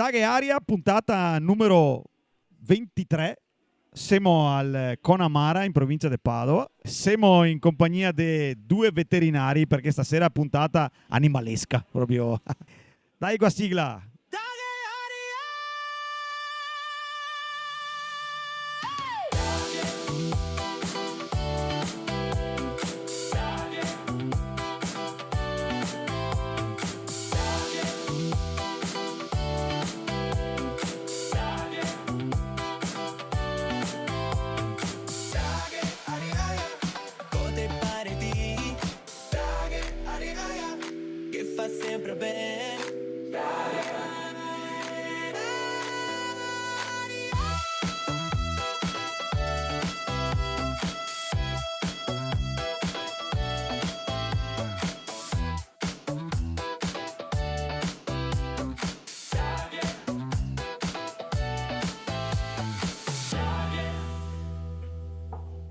Tag e Aria, puntata numero 23. Siamo al Conamara in provincia di Padova. Siamo in compagnia di due veterinari perché stasera puntata animalesca proprio. Dai qua sigla.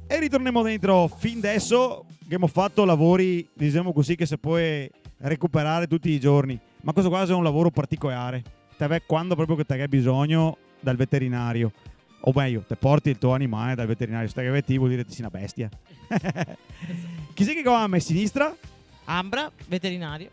E ritorniamo dentro fin adesso che abbiamo fatto lavori, diciamo così, che si può recuperare tutti i giorni. Ma questo qua è un lavoro particolare. Quando proprio che te hai bisogno dal veterinario. O meglio, te porti il tuo animale dal veterinario. Se te che vuol dire che sei una bestia. Chi sei che qua a me a sinistra? Ambra, veterinario.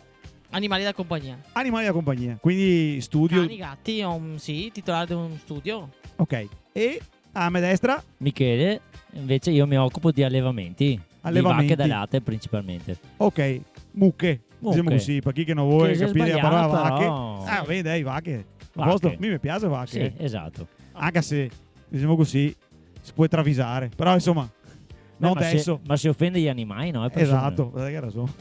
Animali da compagnia. Animali da compagnia. Quindi studio. Cani, gatti, sì, titolare di un studio. Ok. E a me destra? Michele, invece io mi occupo di allevamenti. Allevamenti. Di vacche da latte principalmente. Ok, mucche. Diciamo così, per chi che non vuole Che capire la parola vacche. però... Bene, dai, vacche. A Vacche. posto? Mi piace vacche. Sì, esatto. Anche se, diciamo così, si può travisare. Però insomma, non Ma adesso. ma si offende gli animali, no? È persone. Esatto, hai ragione.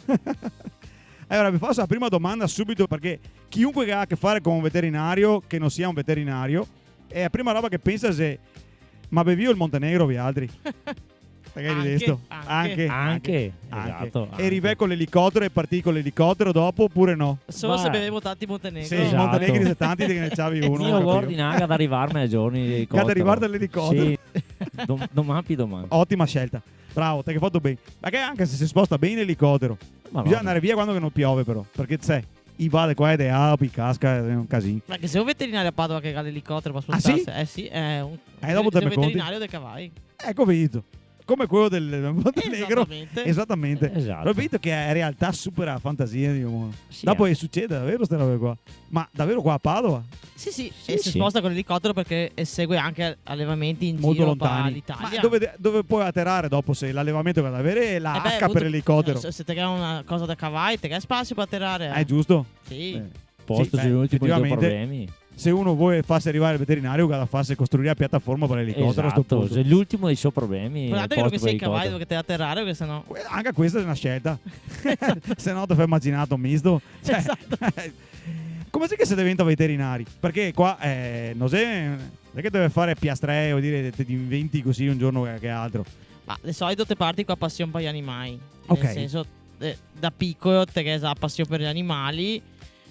Allora, vi faccio la prima domanda subito perché chiunque ha a che fare con un veterinario che non sia un veterinario, è la prima roba che pensa se ma bevi io il Montenegro vi altri. Anche, esatto. E arrivai con l'elicottero e partì con l'elicottero dopo oppure no? Solo Ma- se bevevo tanti Montenegro. Sì, Esatto. Montenegri se tanti che ne c'avi uno. Io guardo in ad arrivarmi ai giorni di Che ad arrivare dall'elicottero. Sì. domani. Ottima scelta. Bravo, te che hai fatto bene. Perché anche se si sposta bene l'elicottero, Ma bisogna no. andare via quando che non piove però. Perché c'è, i vade qua e de api, casca, è un casino. Ma che se un veterinario a Padova che ha l'elicottero per Ah, sì? spostarsi, sì, è un dopo te un ne conti. veterinario dei cavalli. Ecco, vedo. Come quello del Montenegro. Esattamente. Esattamente. Esatto. Ho visto che è in realtà supera la fantasia di uomo. Sì, Dopo succede davvero queste robe qua. Ma davvero qua a Padova? Sì, Sì, e si sì. sposta con l'elicottero perché segue anche allevamenti in Molto giro lontani. per Ma l'Italia. dove puoi atterrare dopo se l'allevamento che ha da avere è la Eh beh, H appunto, per l'elicottero? Se te hai una cosa da cavalli, te che hai spazio per atterrare. È giusto? Sì. Posto Sì, l'ultimo dei effettivamente. problemi. Se uno vuole farsi arrivare il veterinario, da farsi costruire la piattaforma per l'elicottero a sto Esatto, punto. se l'ultimo dei suoi problemi. Guardate è il che posto sei i per cavalli elicottero. dove te atterrare, perché sennò. Anche questa è una scelta. Se no ti fai immaginare un misto. Cioè, Esatto. come si che si diventa veterinari? Perché qua non è che deve fare piastrè o dire ti inventi così un giorno che altro. Ma di solito te parti con la passione per gli animali. Ok. Nel senso, da piccolo te che hai la passione per gli animali.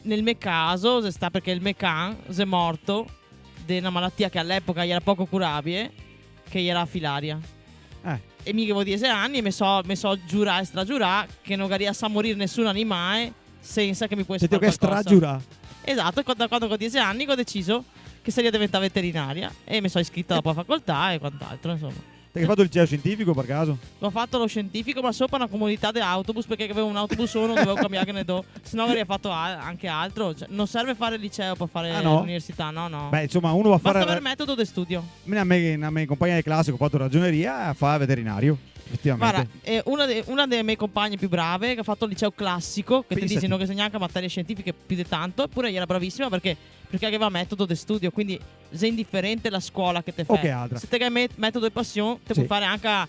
Nel mio caso, se sta perché il mio can è morto di una malattia che all'epoca era poco curabile, che era la filaria. E mi avevo 10 anni e mi so giurare e stragiurare che non garia sa morire nessun animale senza che mi puoi Se ti fare che qualcosa. stragiura. Esatto, e da quando ho 10 anni ho deciso che sarebbe diventare veterinaria e mi sono iscritta dopo la facoltà e quant'altro, insomma. Te che hai fatto il liceo scientifico per caso? Ho fatto lo scientifico, ma sopra una comunità di autobus perché avevo un autobus solo, non dovevo cambiare che ne do. Se no avrei fatto anche altro. Cioè, non serve fare il liceo per fare Ah, no? l'università, no. Beh, insomma, uno va a Basta fare. aver metodo di studio. Una mia compagna di classe che ha fatto ragioneria fa veterinario. Effettivamente. Guarda, una delle mie compagne più brave che ha fatto il liceo classico, che ti Pensati. dice non che neanche materie scientifiche più di tanto, eppure ella era bravissima perché aveva metodo di studio, quindi se è indifferente la scuola che te fa. O che altra. Se te hai metodo di passione, te Sì. puoi fare anche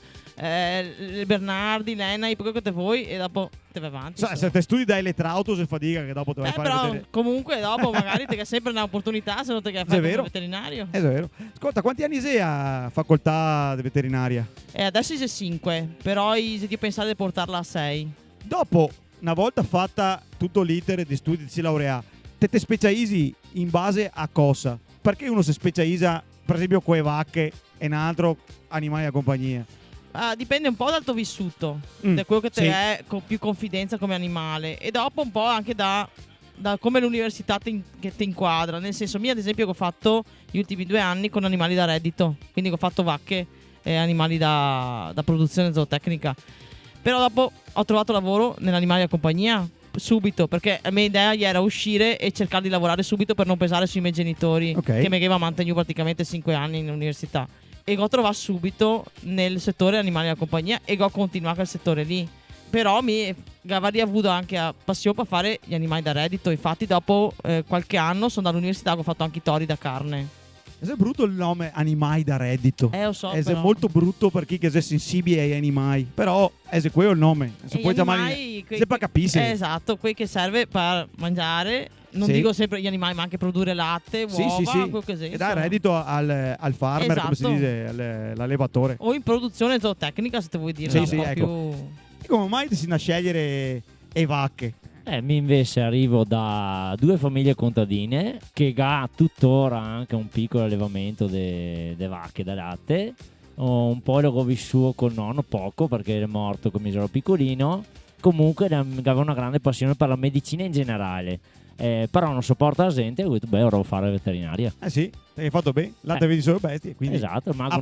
il Bernardi, l'ENAI, quello che te vuoi e dopo te vai avanti. Se insomma. te studi da elettrauto se fatica che dopo te vai a fare Però veterinario. comunque dopo magari ti è sempre un'opportunità se non ti È fare vero. come veterinario. È vero. Ascolta, quanti anni sei a facoltà di veterinaria? E adesso c'è 5, però se ti pensate di portarla a 6. Dopo, una volta fatta tutto l'iter di studi di laurea, te specializzi in base a cosa? Perché uno si specializza, per esempio, con le vacche e un altro animali da compagnia? Dipende un po' dal tuo vissuto, Mm, da quello che te sì. è con più confidenza come animale e dopo un po' anche da da come l'università che ti inquadra. Nel senso, mio ad esempio che ho fatto gli ultimi 2 anni con animali da reddito, quindi ho fatto vacche e animali da produzione zootecnica. Però dopo ho trovato lavoro nell'animale da compagnia subito, perché la mia idea era uscire e cercare di lavorare subito per non pesare sui miei genitori, Ok. che mi aveva mantenuto praticamente 5 anni in università. E ho trovato subito nel settore animali da compagnia e ho continuato quel settore lì. Però mi avrei avuto anche la passione per fare gli animali da reddito. Infatti dopo qualche anno sono dall'università che ho fatto anche i tori da carne. È brutto il nome animali da reddito. Lo so, È però. molto brutto per chi che è sensibile ai animali. Però è quello il nome. Se E puoi gli chiamare animali, se per capire. esatto, quei che serve per mangiare. Non Sì. dico sempre gli animali, ma anche produrre latte, uova, Sì. quello che sia, E dà insomma. reddito al farmer, come si Esatto. dice, all'allevatore. O in produzione zootecnica, se te vuoi dire. Sì, un sì, po' ecco. più... E come mai ti si da scegliere le vacche? Mi invece arrivo da 2 famiglie contadine che ha tuttora anche un piccolo allevamento di vacche da latte. Un po' l'ho vissuto col nonno, poco perché è morto quando ero piccolino. Comunque aveva una grande passione per la medicina in generale. Però non sopporta la gente e ho detto beh, ora devo fare veterinaria. Sì, hai fatto bene. Là te vedi solo bestie. Quindi Esatto, ma a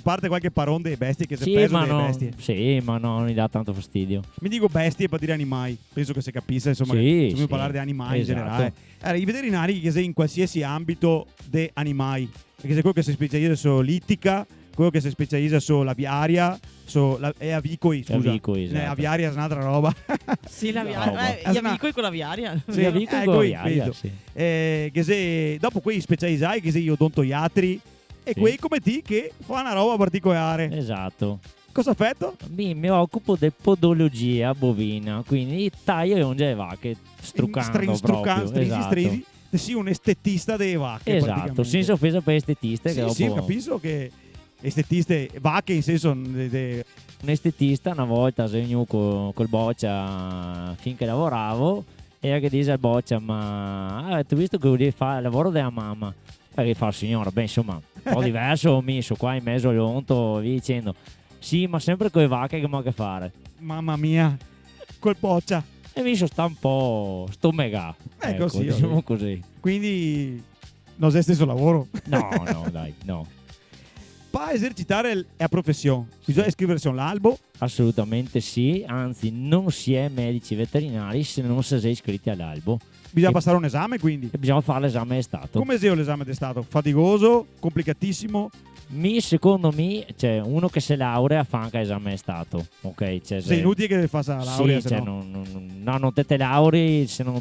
parte qualche parron delle bestie che si sì, pesano ma delle no, bestie. sì, ma no, non mi dà tanto fastidio. Mi dico bestie per dire animali. Penso che si capisca, insomma, Sì, che se sì. parlare di animali Esatto. in generale. I veterinari che sei in qualsiasi ambito di animali. Perché se quello che si specializza sull'ittica, quello che si specializza sull'aviaria, è avicoi, scusa. Avicoi, esatto. Aviaria è un'altra roba. Sì, No, l'aviaria. Gli avicoi con l'aviaria. Sì, Sì, amico ecco, con io l'aviaria, vedo. sì. Che se dopo quei specializzati che sei odontoiatri e Sì. quei come te che fa una roba particolare. Esatto. Cosa ha fatto? Mi occupo di podologia bovina, quindi taglio e unge le vacche, struccando proprio. Esatto. strisi. Sei un estetista delle vacche. Esatto, praticamente. senza offesa per estetiste. Sì, che sì, dopo- capisco che estetiste, vacche in senso Un estetista una volta sono venuto col boccia finché lavoravo e che dice al boccia ma tu hai visto che volevi fare il lavoro della mamma? E che fa il signore, beh insomma un po' diverso ho messo qua in mezzo all'onto via dicendo sì ma sempre con le vacche che mo' a che fare mamma mia, col boccia. e mi sono sta un po' sto mega Ecco, sì, diciamo ok. così. Quindi non è stesso lavoro. No dai no, Per esercitare la professione bisogna iscriversi all'albo. assolutamente sì, anzi non si è medici veterinari se non si è iscritti all'albo Bisogna E- passare un esame, quindi. e bisogna fare l'esame di stato. Come se l'esame di stato? Faticoso, complicatissimo. Secondo me, cioè, uno che si laurea fa anche esame di stato, ok? Cioè, Sei inutile che faccia la laurea, sì, se cioè, no. non te laurei se non...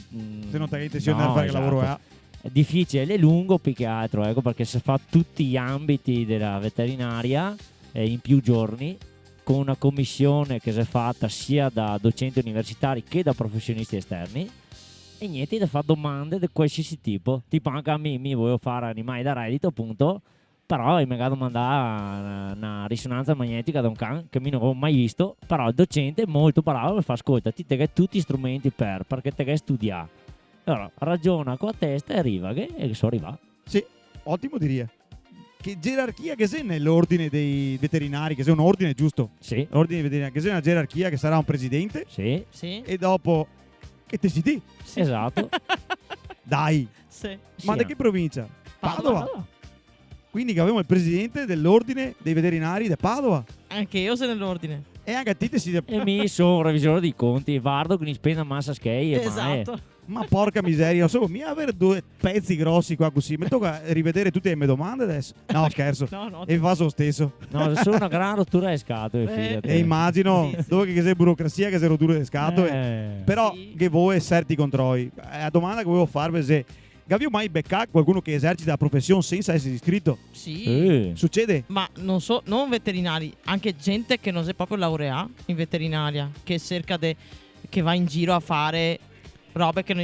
Se non hai intenzione di fare che lavoro è. È difficile, è lungo più che altro, ecco, perché si fa tutti gli ambiti della veterinaria in più giorni, con una commissione che si è fatta sia da docenti universitari che da professionisti esterni. E niente, da fare domande di qualsiasi tipo anche a me mi voglio fare animali da reddito appunto, però mi ha mandato una risonanza magnetica da un can che mi non avevo mai visto, però il docente è molto bravo e fa ascolta ti te tutti gli strumenti perché te che studiare, allora ragiona con la testa e arriva e sono arrivato. Sì, ottimo diria. Che gerarchia che sei nell'ordine dei veterinari, che sei un ordine giusto? Sì, Ordine dei veterinari, che sei una gerarchia che sarà un presidente sì, Sì. e dopo che te si di? esatto. Dai, Sì. ma Sì, da che provincia? Padova. Padova. Quindi che avevamo il presidente dell'ordine dei veterinari di Padova. Anche io sono nell'ordine. E anche a te si di... E mi sono revisore dei conti, guardo che mi spenda massa schei e Esatto. Ma porca miseria, so, mi avere 2 pezzi grossi qua così. Mi tocca rivedere tutte le mie domande adesso. No, scherzo. No. E fa lo stesso. no, sono una gran rottura di scatole, fidati. E immagino, Sì, sì. dove che sei burocrazia, che sei rotture di scatole. Però Sì. che voi certi controlli. La domanda che volevo farvi è se avevo mai beccato qualcuno che esercita la professione senza essere iscritto? Sì. Succede? Ma non veterinari, anche gente che non si è proprio laureata in veterinaria, che cerca che va in giro a fare robe che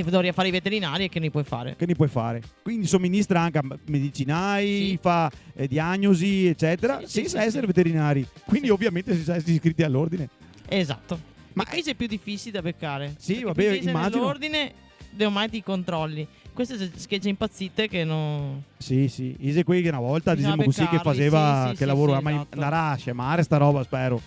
dovrebbe fare i veterinari e che ne puoi fare. Che ne puoi fare? Quindi somministra anche medicinali, Sì. fa diagnosi, eccetera, Sì, sì, senza sì, essere sì. veterinari. Quindi Sì. ovviamente senza essere iscritti all'ordine. Esatto. Ma Ma qui è più difficile da beccare. Sì, Perché vabbè, finché sei immagino. nell'ordine devo mai ti controlli. Queste schegge impazzite che non... Sì, Ise qui che una volta, Bisogna diciamo così, che beccarli, faceva, sì, sì, che sì, lavoro, sì, ma esatto. andrà a scemare sta roba, spero.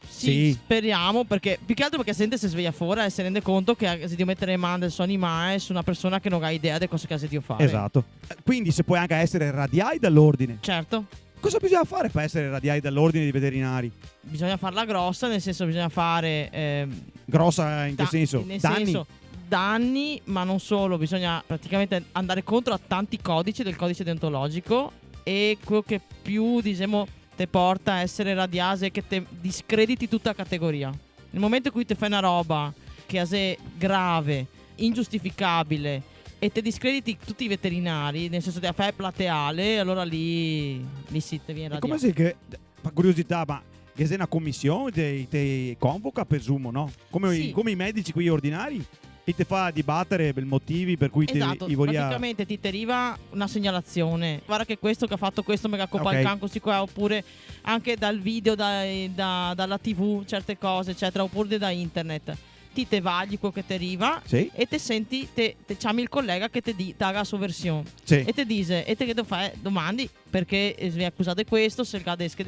Sì. speriamo, perché più che altro perché sente se sveglia fuori e si rende conto che se devo mettere le mani del suo animale su una persona che non ha idea di cosa che si devo fare. Esatto. Quindi se puoi anche essere radiai dall'ordine. Certo, Cosa bisogna fare per essere radiai dall'ordine dei veterinari? bisogna farla grossa, nel senso bisogna fare Grossa in che senso? nel Danni? senso, danni, ma non solo, bisogna praticamente andare contro a tanti codici del codice deontologico, e quello che più, diciamo, te porta a essere radiase è che te discrediti tutta la categoria. Nel momento in cui te fai una roba che è grave, ingiustificabile, e te discrediti tutti i veterinari, nel senso che fai plateale, allora lì sì, te viene E come radiato. se che, per curiosità, ma che se una commissione te convoca, presumo, no? Come, Sì. come i medici qui ordinari e te fa dibattere per motivi per cui Esatto, ti volia... praticamente ti arriva una segnalazione. Guarda che questo che ha fatto questo mega colpa Ok. al can così qua, oppure anche dal video, dalla TV, certe cose, eccetera, oppure da internet. Ti te vagli quello che ti arriva Sì, e te senti, te chiami il collega che ti dà la sua versione. sì. E ti dice, e te che fai domandi perché vi accusate questo, se il cadesche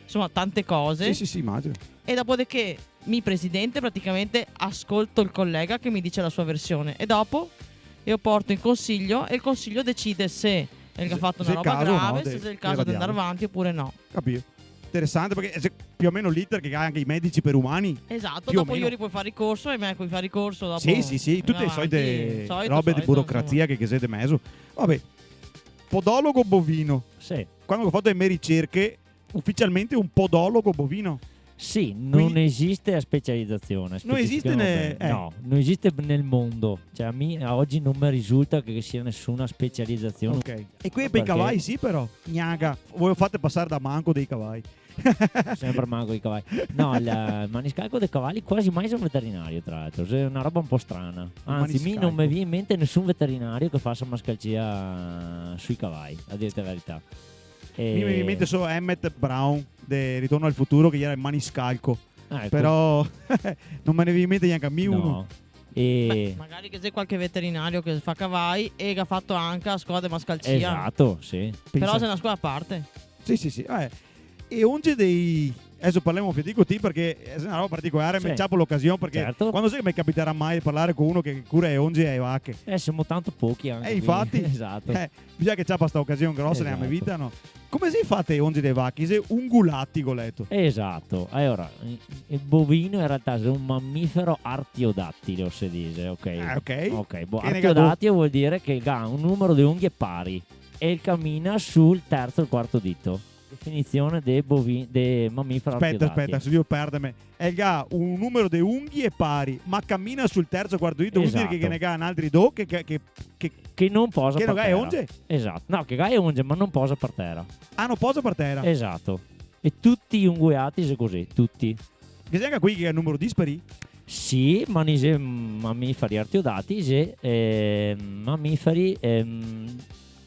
insomma tante cose. Sì, immagino. E dopodiché mi presidente praticamente ascolto il collega che mi dice la sua versione, e dopo io porto in consiglio e il consiglio decide se ha fatto se una è il roba caso o no, grave, de- se è il di caso di andare radiare. avanti oppure no. Capito. Interessante perché è più o meno l'iter che ha anche i medici per umani. Esatto, Più o dopo meno. io ripuoi fare ricorso e me puoi fare ricorso dopo. Sì, tutte le avanti, solite solito, robe di burocrazia che siete messo. Vabbè, podologo bovino. Sì. Quando ho fatto le mie ricerche, ufficialmente un podologo bovino. Sì, non Quindi- esiste specializzazione. Non esiste specificano bene. ne- No, non esiste nel mondo. Cioè, a oggi non mi risulta che sia nessuna specializzazione. Ok. E qui per i Perché? cavalli sì però. Gnaga. Voi fate passare da manco dei cavalli. Sempre manco i cavalli. No, il maniscalco dei cavalli quasi mai sono veterinario, tra l'altro. È una roba un po' strana. Anzi, non mi viene in mente nessun veterinario che faccia mascalcia sui cavalli, a dirti la verità. Mi viene in mente solo Emmett Brown di Ritorno al futuro che era il maniscalco. ecco, Però non me ne viene in mente neanche a me uno. no. E Beh, magari che c'è qualche veterinario che fa cavalli e che ha fatto anche la scuola di mascalcia. esatto, sì. Pensa- Però c'è una scuola a parte. Sì. E onde dei... Adesso parliamo di te perché è una roba particolare, Sì. mi ciappo l'occasione perché Certo. quando sei che mi capiterà mai di parlare con uno che cura le onge e le vacche. Siamo tanto pochi anche. Infatti, quindi, esatto. bisogna che c'è questa occasione grossa nella mia Esatto. vita, no? Come si fate le onge delle vacche? Sei ungulati, goletto. Esatto, allora il bovino in realtà è un mammifero artiodattilo, si dice, ok? Ok. Ok, boh, Che artiodattilo vuol dire che ha un numero di unghie pari e cammina sul terzo e il quarto dito. Definizione dei mammifero Aspetta, artiodattilo. se io perdermi. E ha un numero di unghie pari, ma cammina sul terzo e quarto dito, vuol dire Esatto. che ne ha un altri do Che non posa che per non ha terra. onge? Esatto, no, che ha onge ma non posa per terra. Ah, non posa per terra. Esatto. E tutti unguiati sono così, tutti. Che sia anche qui che è il numero dispari? Sì, ma nise mammiferi artiodati, mammiferi,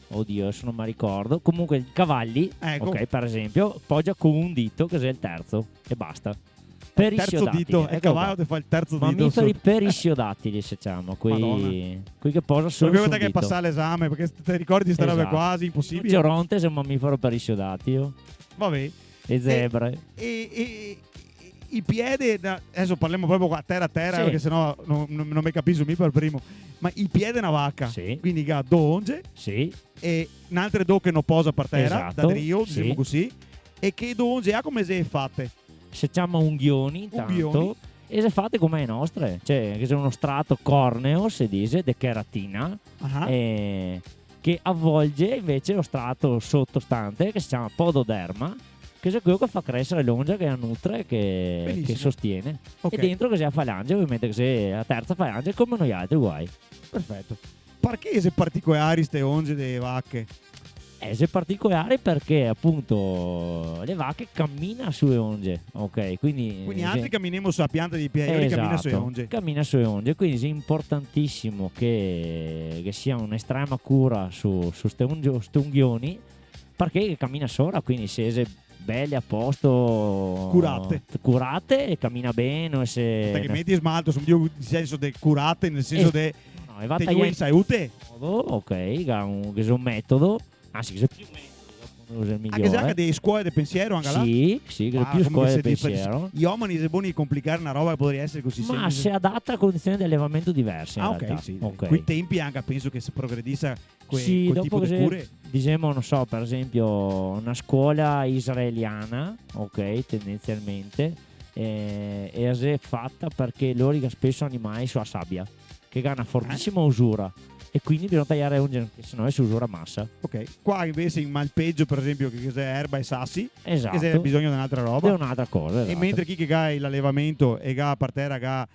oddio, adesso non mi ricordo. Comunque, i cavalli, Ecco. ok, per esempio, poggia con un dito, che è il terzo, e basta. Terzo dito, e il ecco cavallo qua. ti fa il terzo dito. Mammiferi perisciodattili, se chiamiamo, Madonna. qui che posa solo Perché su guarda un che dito. passare l'esame, perché ti ricordi queste robe Esatto. quasi impossibili. Geronte è un mammifero perisciodatilo, Vabbè. e zebre. E i piedi, adesso parliamo proprio a terra, Sì. perché sennò non mi capisco mi per primo. Ma i piedi è una vacca. Sì. Quindi ha due onge Sì, e un'altra do che non posa per terra, Esatto, da drio, sì. diciamo così. E che due onge ha come si è fatte? se chiama unghioni intanto. Unghioni. E se fate come le nostre, cioè che sono uno strato corneo, si dice, di cheratina, Ah. che avvolge invece lo strato sottostante che si chiama pododerma, che è quello che fa crescere l'ongia, che la nutre e che Benissimo. sostiene. Ok, E dentro che sia falange, ovviamente che sia la terza falange come noi altri guai. perfetto. Perché se particolari ste onge delle vacche? Se particolare perché appunto le vacche camminano sulle onge, ok? Quindi Altri camminiamo sulla pianta di piedi, cammina sulle onge. cammina sulle onge, quindi è importantissimo che sia un'estrema cura su ste unghioni, perché cammina sola, quindi se belle a posto, curate e cammina bene, e se Perché metti smalto, sono nel senso di curate, nel senso di no, e te in salute. ok, che è un metodo, anzi che è più un metodo usa il migliore. Anche se anche dei scuole del pensiero, anche là. Sì, che le più scuole del Comunque se pensiero. gli uomini se buoni di complicare una roba che potrebbe essere così Ma semplice. si adatta a condizioni di allevamento diverse in realtà. Ok, sì. Ok. Quei tempi anche penso che si progredisse Sì, quel dopo tipo di che cure. diciamo, non so, per esempio una scuola israeliana, ok, tendenzialmente, è fatta perché loro che spesso animali sulla sabbia, che ha una fortissima usura. E quindi bisogna tagliare un genere, se no è su usura massa. Ok, qua invece in Malpeggio per esempio che cos'è erba e sassi, Esatto. che se hai bisogno di un'altra roba. È un'altra cosa. E esatto. mentre chi che ha l'allevamento e ha per terra ha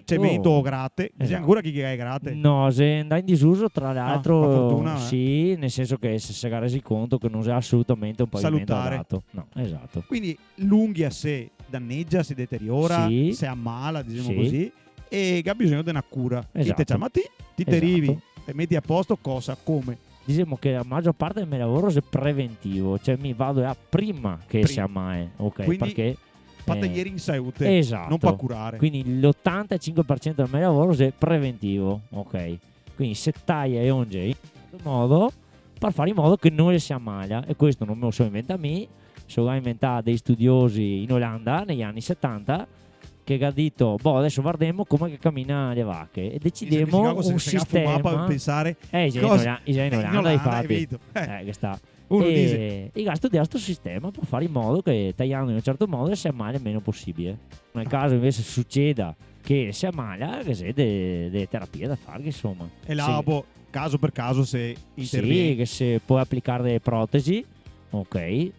cemento o gratte, c'è esatto. ancora chi che ha gratte. No, se andai in disuso, tra l'altro, per fortuna, sì, nel senso che se si è resi conto che non è assolutamente un pavimento Salutare. adatto. No, esatto. Quindi l'unghia se danneggia, si deteriora, Sì. si ammala, diciamo Sì. così, e ha bisogno di una cura. Esatto. Chi te chiama ti Esatto. derivi e metti a posto cosa, come. Diciamo che la maggior parte del mio lavoro è preventivo, cioè mi vado a prima che sia mai, ok? Quindi, perché Fatta ieri in salute, esatto. non può curare. Quindi l'85% del mio lavoro è preventivo, ok? Quindi se taglia e onge in questo modo per fare in modo che non le si ammala, e questo non me lo so inventa me, sono inventato dei studiosi in Olanda negli anni 70 che ha detto, boh, adesso guardiamo come che cammina le vacche e decidiamo un sistema per pensare già in Olanda infatti che sta. Uno E dice ha studiato questo sistema per fare in modo che tagliando in un certo modo si ammala il meno possibile. Nel caso invece succeda che si ammala, che c'è delle terapie da fare, insomma. e là caso per caso se interviene. Sì, che si può applicare delle protesi, ok,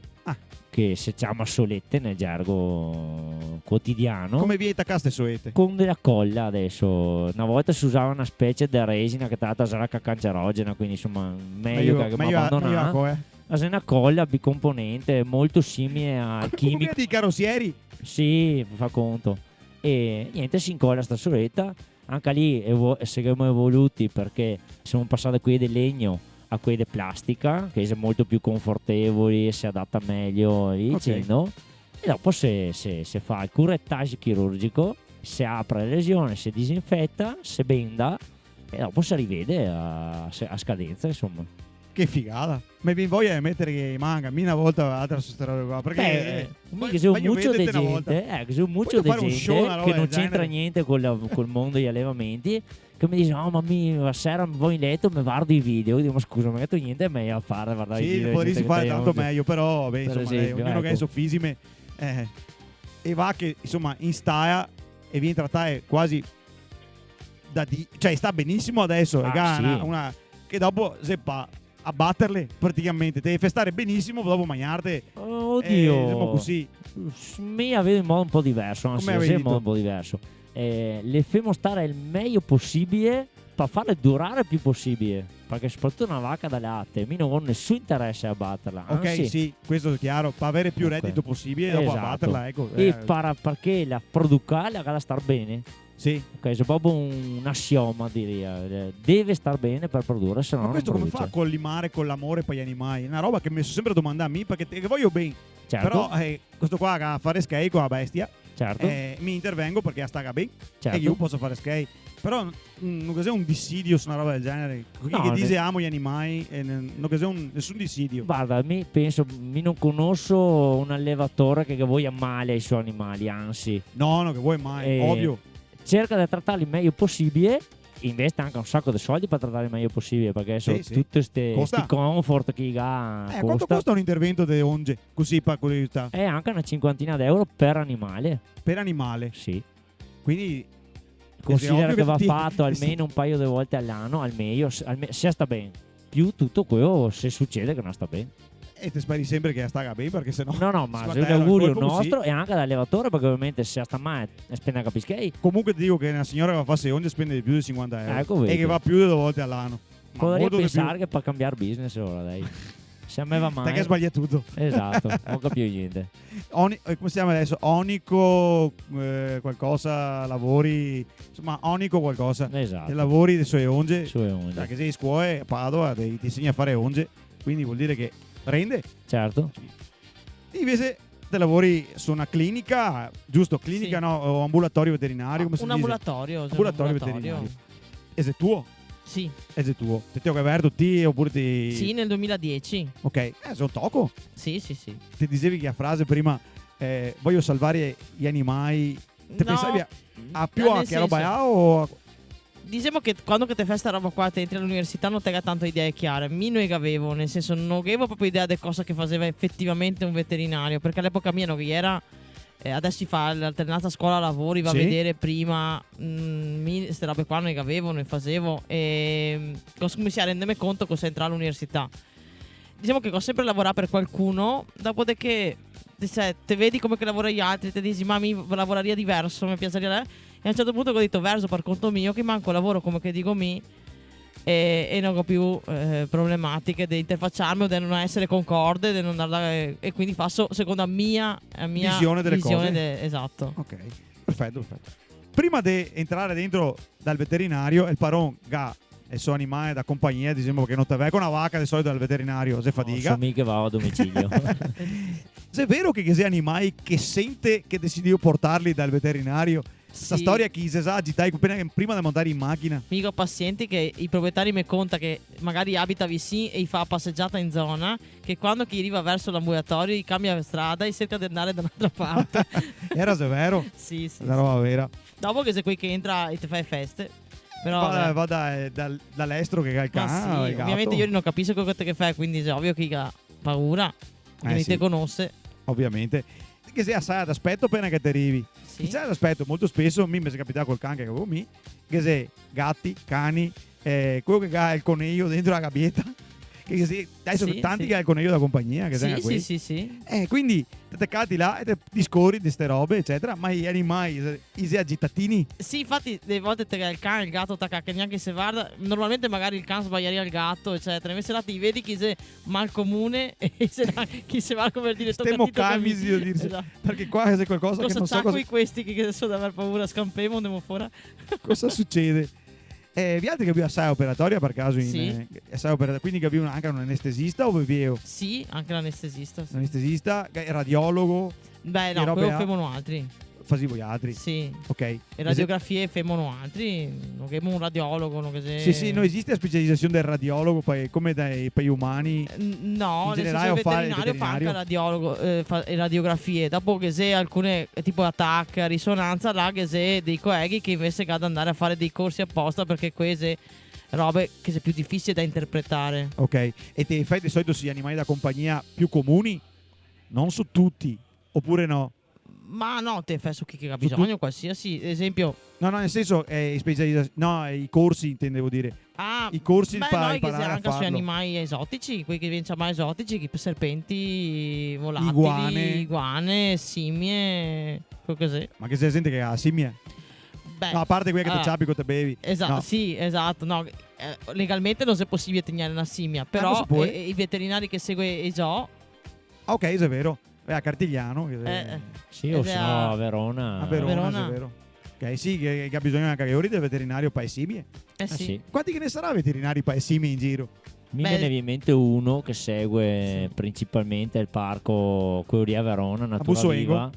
che si chiama solette nel gergo quotidiano. Come vieta caste soete? Con della colla adesso. Una volta si usava una specie di resina che tra l'altro sarà cancerogena, quindi insomma meglio che abbandonare. È una colla bicomponente molto simile al chimico di carrossieri. Sì, fa conto. E niente, si incolla sta soletta. Anche lì siamo evoluti perché siamo passati da quelli di legno a quelli di plastica, che sono molto più confortevoli e si adatta meglio dicendo. E dopo se fa il curettage chirurgico, si apre la lesione, si disinfetta, si benda e dopo si rivede a scadenza, insomma. Che figata. Ma vi voglia mettere che manga una volta altra su questa roba qua, perché che sono molto di gente, che non c'entra niente col mondo degli allevamenti, che mi dice la sera voi in letto mi guardo i video, dico ma scusa, non ho detto niente, è meglio fare guardare i video. Sì, potresti fare tanto meglio, però vabbè, insomma, esempio, ognuno che è sofisime e va che insomma in staia e viene trattata quasi cioè sta benissimo adesso, una che dopo seppa abbatterle praticamente, devi festare benissimo dopo mangiarti. Oddio, diciamo così. Mi la vedo in modo un po' diverso, anzi in modo un po' diverso. Le femo stare il meglio possibile per farle durare il più possibile, perché soprattutto una vacca da latte mi non ho nessun interesse a batterla. Ok, sì, questo è chiaro, per avere più reddito possibile dopo abbatterla, ecco. E perché la produca la gara star bene. Sì. Ok, è proprio un assioma, direi. Deve star bene per produrre, se no non questo produce. come fa a collimare con l'amore per gli animali? È una roba che mi sono sempre domandato a me, perché che voglio bene. Certo. Però questo qua a fare skate con la bestia, certo. Mi intervengo perché sta bene, certo. e io posso fare skate. Però non c'è un dissidio su una roba del genere. Chi che dice amo gli animali, non c'è nessun dissidio. Guarda, mi non conosco un allevatore che voglia male ai suoi animali, anzi. No, che vuoi mai, ovvio. Cerca di trattarli il meglio possibile, investe anche un sacco di soldi per trattarli il meglio possibile, perché sono tutti questi comfort che ha. Quanto costa un intervento di onge? Così per curiosità. È anche una cinquantina d'euro per animale. Per animale? Sì. Quindi considera che va fatto almeno un paio di volte all'anno, al meglio, se sta bene. Più tutto quello se succede che non sta bene. E ti speri sempre che sta bene, perché sennò. No, ma è un augurio nostro e anche dall'allevatore, perché ovviamente se sta male spende a capischi. Comunque ti dico che una signora che va a fare onde spende di più di 50 euro. Ecco, e che va più di 2 volte all'anno. Potrei pensare che per cambiare business ora, dai. Se a me va male. Perché sbaglia tutto. Esatto, non capisco niente. Come si chiama adesso? Onico qualcosa, lavori, insomma, Onico qualcosa. Esatto. E lavori le sue onge. Perché sei in scuola a Padova, ti insegna a fare onge, quindi vuol dire che rende. Certo. Invece te lavori su una clinica, giusto? Clinica, sì. No? O ambulatorio veterinario? Come si un dice? ambulatorio. Ambulatorio veterinario. E se tuo? Sì, È già tuo. Ti ho aperto ti oppure ti... sì, nel 2010. Ok, sono tocco. Sì, sì, sì. Ti dicevi che a frase prima, voglio salvare gli animali. Te No, pensavi a più a nel che roba senso, ha o... diciamo che quando che te fai sta roba qua, te entri all'università, non te ha tanto idee chiare. Mi non avevo, nel senso, non avevo proprio idea di cosa che faceva effettivamente un veterinario. Perché all'epoca mia non vi era. Adesso si fa l'alternanza scuola-lavori, va Sì. a vedere prima queste robe qua, noi che avevo, noi facevo. E come si rendermi conto che si entra all'università. Diciamo che ho sempre lavorato per qualcuno, dopodiché te vedi come che lavora gli altri, ti dici ma mi lavoraria diverso, mi piacerebbe. E a un certo punto ho detto verso per conto mio che manco lavoro come che dico mi e non ho più problematiche di interfacciarmi o di non essere concorde di non andare, e quindi faccio secondo la mia Visione delle cose. Esatto. Ok, perfetto, perfetto. Prima di entrare dentro dal veterinario, il paron ga il suo animale da compagnia, diciamo che non te con una vacca di solito dal veterinario, se fatica. Sono mica va a domicilio. Se è vero che sei animali che sente che decidivo portarli dal veterinario, questa Sì. storia che si esagita prima di montare in macchina. Mica ho pazienti che i proprietari mi conta che magari abita vicino e gli fa passeggiata in zona, che quando chi arriva verso l'ambulatorio gli cambia strada e cerca di andare da un'altra parte. Era severo, Sì, sì. la roba vera. Dopo che sei qui che entra e ti fai feste. Però Va dall'estero che ha il ma cane. sì, il gatto. ovviamente io non capisco quello che fai, quindi è ovvio che ha paura, che non sì. ti conosce. Ovviamente. Che sei assai ad aspetto appena che ti arrivi. Sì. Sai ad aspetto molto spesso, mi è capitato col cane che avevo mi, che sei gatti, cani, quello che ha il coniglio dentro la gabbietta. Che sì, adesso Sì, tanti sì. che ha il coniglio da compagnia, che Sì, sei sì, sì, sì. quindi te cati là e te discorri di ste robe, eccetera, ma gli animali, i agitatini, Sì, infatti, delle volte il cane, il gatto, che neanche se guarda. Normalmente magari il cane sbaglieria il gatto, eccetera. Invece là ti vedi chi sei mal comune e chi se va come dire sto stiamo gatito che calmi, mi- zio, dirsi, Esatto. perché qua c'è qualcosa che Cosa non so c'ha cosa, qui questi che adesso da aver paura, scampemo, andiamo fuori. cosa succede. Vi altri che abbiamo assai operatoria per caso in Sì. assai quindi che abbiamo anche un anestesista o bevevo? Sì, anche l'anestesista. Sì. Anestesista, radiologo, Beh, che no, robe quello ha? femono altri. facevo gli altri. Sì. Ok. E radiografie femono altri. Non che un radiologo, non che se... Sì, non esiste la specializzazione del radiologo come per gli umani. No, In nel generale senso il o fa il veterinario fa anche veterinario? radiologo, fa le radiografie. Dopo che se alcune tipo attacca, risonanza, là che se dei colleghi che invece ad andare a fare dei corsi apposta perché queste robe che sono più difficili da interpretare. Ok. E te fai di solito sugli animali da compagnia più comuni? Non su tutti. Oppure no? Ma no, te fai su chi che ha bisogno, qualsiasi esempio. No, nel senso i corsi intendevo dire. Ah, I corsi beh, per noi che imparare a anche sui farlo. animali esotici, quelli che vengono mai esotici, tipo serpenti, volatili, Iguane. iguane, scimmie, quel così. Ma che sei gente che ha scimmie? Beh, No, a parte quelle che te allora, ciapi con te bevi. Esatto, No. sì, esatto. No, legalmente non è possibile tenere una scimmia, non però si può. i veterinari che segue ESO, Ah, ok, è vero. A Cartigliano. Sì, o Ed se è no a- a Verona. A Verona, Verona. è vero. Ok, sì, che ha bisogno anche ori del veterinario per le scimmie. sì. Sì. Quanti che ne sarà veterinari per le scimmie in giro? Mi Beh, viene in mente uno che segue principalmente il parco quello di a Verona, Natura Bussoengo. Viva,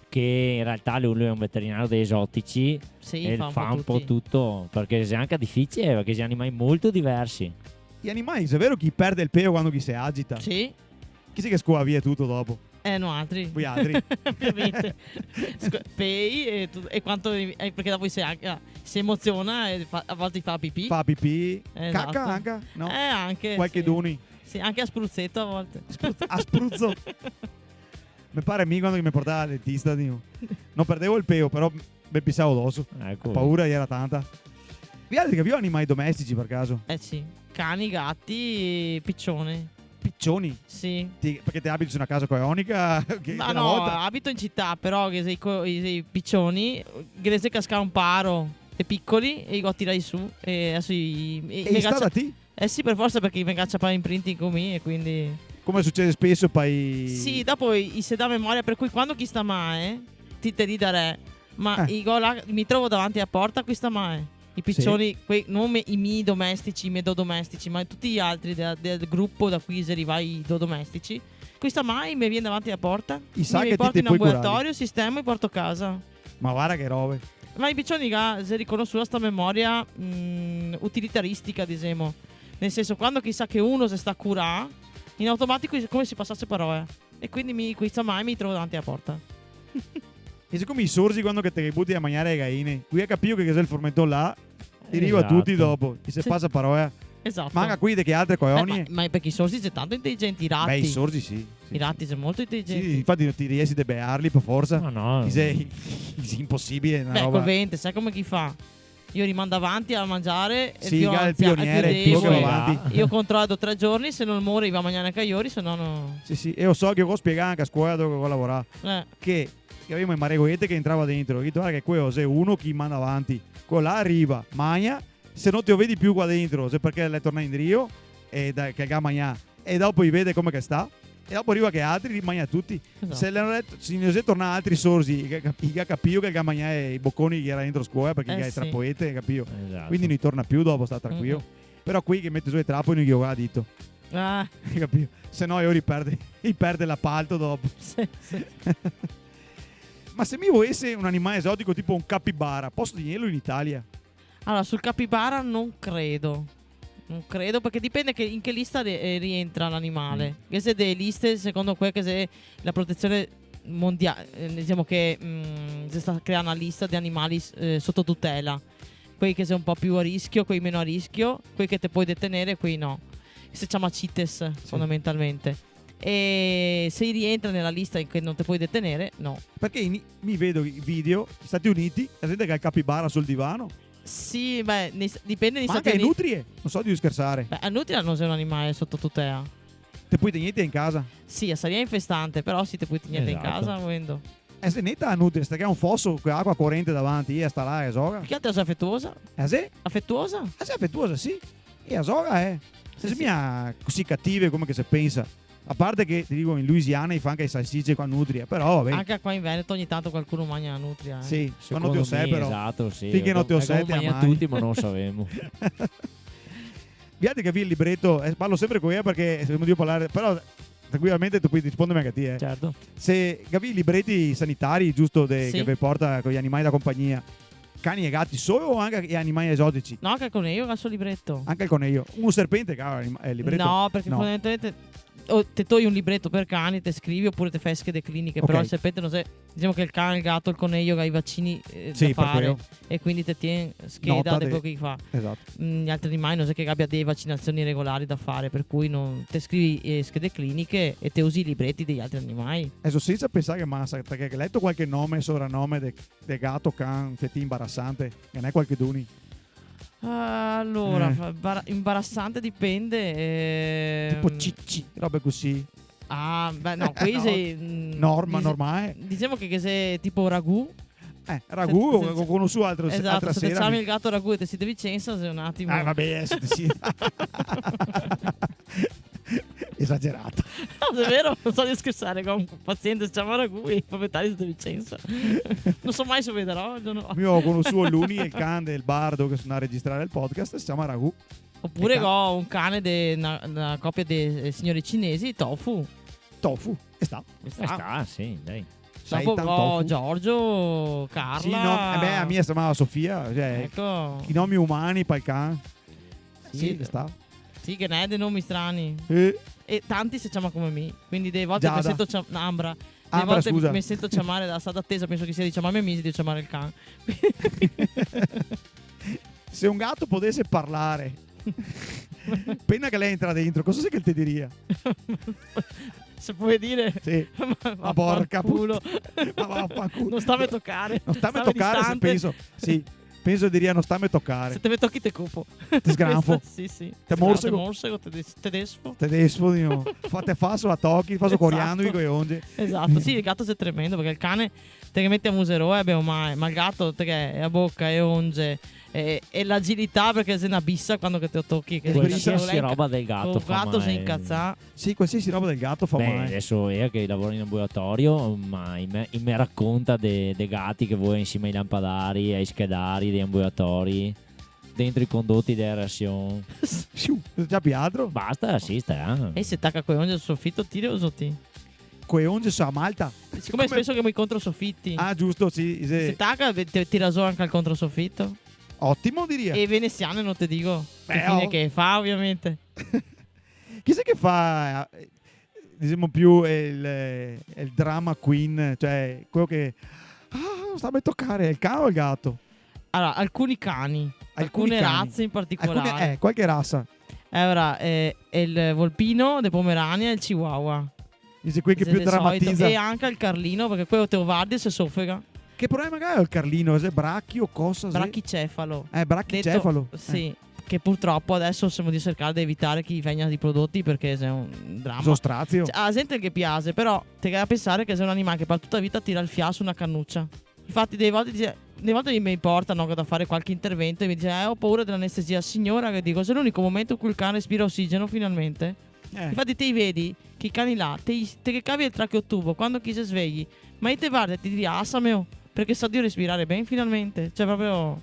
che in realtà lui è un veterinario dei esotici Sì, e fa un po' tutti. tutto, perché è anche difficile, perché sono animali molto diversi. Gli animali, è vero chi perde il pelo quando chi si agita? Sì, Chi si che scuola via tutto dopo? no, altri. Voi altri? Ovviamente. Pei e quanto perché dopo si emoziona e a volte fa pipì. Fa pipì, Esatto. cacca anche? No? Anche. Qualche sì. duni. Sì, anche a spruzzetto a volte. A spruzzo. Mi pare a me quando mi portava al dentista, Dio. Non perdevo il pelo, però mi pisavo addosso. Ecco. Paura gli era tanta. Vi altri che vi ho animali domestici per caso? Sì. Cani, gatti, piccione. Piccioni. Sì. Perché te abiti su una casa coionica? Che Ma una no, volta. abito in città, però che sei piccioni, che se casca un paro, e piccoli, e li tirai su. E adesso E sta da te? sì, per forza perché mi caccia poi imprinting con me e quindi... Come succede spesso poi... Sì, dopo si dà memoria, per cui quando chi sta mai, ti te ridere. Ma mi trovo davanti alla porta, qui sta mai. I piccioni, non i miei domestici, i miei domestici, ma tutti gli altri del gruppo da cui si arriva i domestici. Qui sta mai, mi viene davanti alla porta, I sa mi che porto ti in puoi curare. ambulatorio, sistema e porto a casa. Ma guarda che robe. Ma i piccioni si riconoscono sta memoria utilitaristica, diciamo. Nel senso, quando chissà che uno si sta a curare, in automatico è come se passasse parole. E quindi qui mai mi trovo davanti alla porta. E siccome i sorsi quando che te butti a mangiare le galline, qui ha capito che c'è il formato là, ti arriva Esatto. tutti dopo, e se Sì. passa parola. Esatto. Manca qui che altre coglioni. Ma perché i sorsi sono tanto intelligenti, i ratti. Beh, i sorsi sì. I ratti sono molto intelligenti. Sì, infatti ti riesci a bearli per forza. Ma no. Sei impossibile, una Beh, roba. col 20, sai come chi fa? Io rimando avanti a mangiare e Sì, più il anzia- pioniere, più il più che debole. va avanti. Io controllo 3 giorni, se non muore va a mangiare anche ieri, se no no. Sì, sì, e io so che ho spiegato anche a scuola dove ho lavorato Eh, che avevamo il maregoete che entrava dentro. Ho detto, guarda che quello è uno che manda avanti. Quello là arriva, magna, se non ti lo vedi più qua dentro, se perché lei torna in Rio e che ga magna, e dopo gli vede come che sta. E dopo arriva che altri li mangia tutti. esatto. Se ne tornano altri sorsi, che capivo che il mangia i bocconi che era dentro scuola perché è sì. trappoete, capito? Esatto. Quindi non torna più dopo, sta tranquillo. Però qui che mette su i trappo e non gli ho dito. Ah, Capito? Se no io riperde l'appalto dopo. sì, sì. Ma se mi volesse un animale esotico tipo un capibara, posso dirlo in Italia? Allora, sul capibara non credo. Non credo perché dipende in che lista rientra l'animale. Che se delle liste, secondo quelle che se la protezione mondiale, diciamo che si sta creando una lista di animali sotto tutela. Quelli che sono un po' più a rischio, quelli meno a rischio, quelli che te puoi detenere, quelli no. Si chiama CITES fondamentalmente. E se rientra nella lista in cui non te puoi detenere, no. Perché mi vedo i video, Stati Uniti, la gente che ha il capibara sul divano, Sì, beh, dipende negli ma Stati anche ai Uniti. nutrie, non so di scherzare. Beh, a nutria non sei un animale sotto tutela. Te puoi tenere in casa. Sì, a saria infestante, però sì, te puoi tenere in Esatto. casa volendo. E se netta a nutria, sta che ha un fosso con acqua corrente davanti, e sta là e soga. Più che altro sei affettuosa? E se? Affettuosa? È affettuosa, sì. E a soga è. Se Sì, mi ha così cattive come che si pensa. A parte che, ti dico, in Louisiana fa anche i salsicce con nutria, però vabbè. Anche qua in Veneto ogni tanto qualcuno mangia la nutria. Sì, ma Secondo non ti me, sai però. esatto, sì. Finché non ti È ho sette, come mangia amai. tutti, ma non sapemo. Guardate che vi il libretto, parlo sempre con ella perché se devo parlare, però tranquillamente tu puoi rispondermi anche a te. Certo. Se capi i libretti sanitari, giusto, Sì. che vi porta con gli animali da compagnia, cani e gatti solo o anche gli animali esotici? No, anche con io gasto il libretto. Anche il coniglio. Un serpente, cavolo, è il libretto? No, perché No. fondamentalmente o te togli un libretto per cani, te scrivi oppure te fai schede cliniche. Ok. Però il serpente non sei. Diciamo che il cane, il gatto, il coniglio ha i vaccini Sì, da per fare. quello. E quindi te tieni scheda Nota di de- quello che fa. Esatto. Gli altri animali non è che abbia delle vaccinazioni regolari da fare, per cui non te scrivi schede cliniche e te usi i libretti degli altri animali. Adesso senza pensare che massa, perché hai letto qualche nome e soprannome del gatto, can, fettì imbarazzante, che ne è qualche duni. Allora, imbarazzante dipende. Tipo cicci, robe così. Ah, beh, no, qui No. sei. Norma, normale. Diciamo che sei tipo ragù. Ragù, Se- ho conosciuto altra Esatto, se te sera. chiami il gatto ragù e te si Vicenza, sei un attimo. Vabbè, sì. Esagerato. No, è vero, non so di scherzare con un paziente si chiama ragù e il proprietario si Vicenza. Non so mai se vedrò. No. Io ho conosciuto Luni e il can del bardo che sono a registrare il podcast, si chiama Ragù. Oppure E ca- ho un cane di una coppia di signori cinesi, Tofu. Tofu. E sta. Sta, sì, dai. Dopo Seitan ho Tofu. Giorgio, Carla. Sì, no, a mia si chiamava Sofia, cioè Ecco. i nomi umani per il can. Sì. sta. Sì, che ne è dei nomi strani. E E tanti si chiama come me. Quindi delle volte Giada. mi sento Ambra. Delle Ambra, volte scusa. mi sento chiamare da stata attesa. Penso che sia di chiamarmi Misi, di chiamare il can. se un gatto potesse parlare, appena che lei entra dentro, cosa sai che ti diria? Se puoi dire. Sì. Ma porca culo. Ma vaffanculo. Non stammi a toccare. Non stammi a Stavi toccare, se distante. penso. Sì, penso diria non stammi a toccare. Se te mi tocchi te cupo. Ti sgranfo. Sì, sì. Te morsego. Te morsego, tedesco. Tedesco, fate faso la tocchi, faso Esatto. coriandoli con le onge. Esatto, sì, il gatto è tremendo perché il cane te che metti a muserò e abbiamo mai, ma il gatto te che è a bocca e onge e l'agilità perché sei una bissa quando che te lo tocchi. Che Qualsiasi roba del gatto il fa gatto si male. incazza. Sì, qualsiasi roba del gatto fa Beh, male. adesso è che lavora in ambulatorio, ma me racconta dei gatti che vuoi insieme ai lampadari, ai schedari degli ambulatori, dentro i condotti della reazione. Già più altro? Basta, sì, sta. E se tacca con le onge sul soffitto, tiri o sotti? onge sa Malta. Siccome spesso che i controsoffitti. Ah, giusto, sì. Se tacca, ti raso anche al controsoffitto. Ottimo, diria. E veneziane non ti dico. Beh, Che fine oh. che fa, ovviamente. Chissà che fa, diciamo più il drama queen, cioè quello che non sta a toccare, è il cane o il gatto? Allora, alcuni cani. Alcune cani. razze in particolare. Qualche razza. Allora, il volpino del Pomerania e il chihuahua. Dice qui che più Del solito. drammatizza. E anche il carlino, perché quello te lo guardi e si soffega. Che problema magari è il carlino? Se bracchio, cosa? Brachicefalo. Brachicefalo. Detto, sì. Che purtroppo adesso siamo di cercare di evitare chi venga di prodotti perché è un dramma. Sono strazio. Cioè, la gente che piace, però ti da pensare che sei un animale che per tutta la vita tira il fiato su una cannuccia. Infatti, delle volte mi portano da fare qualche intervento e mi dice: ho paura dell'anestesia. Signora, che dico, se è l'unico momento in cui il cane respira ossigeno, finalmente. Infatti, te vedi che i cani là, te che cavi il tracheotubo quando chi si svegli, ma io te guarda e ti riassa, mio, perché sa di respirare bene, finalmente. Cioè, proprio.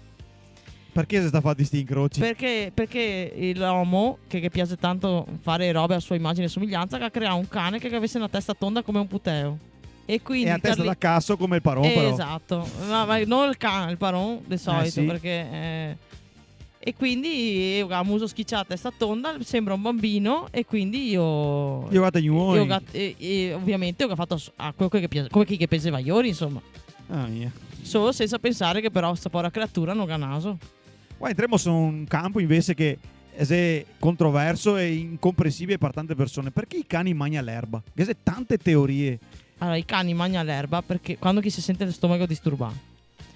Perché si sta a fare sti incroci? Perché l'uomo che piace tanto fare robe a sua immagine e somiglianza, che ha creato un cane che avesse una testa tonda come un puteo. E quindi a testa da casso come il paron, però. Esatto, ma non il cane, il paron del solito, sì. perché e quindi io ho muso schicciato, testa tonda, sembra un bambino e quindi io e ovviamente ho fatto a quello che piace, come chi che pesa i vaiori, insomma. Ah, mia. Solo senza pensare che però questa povera creatura non ha naso. Entriamo su un campo invece che è controverso e incomprensibile per tante persone. Perché i cani mangiano l'erba? Che c'è tante teorie. Allora, i cani mangiano l'erba perché quando chi si sente lo stomaco disturbato.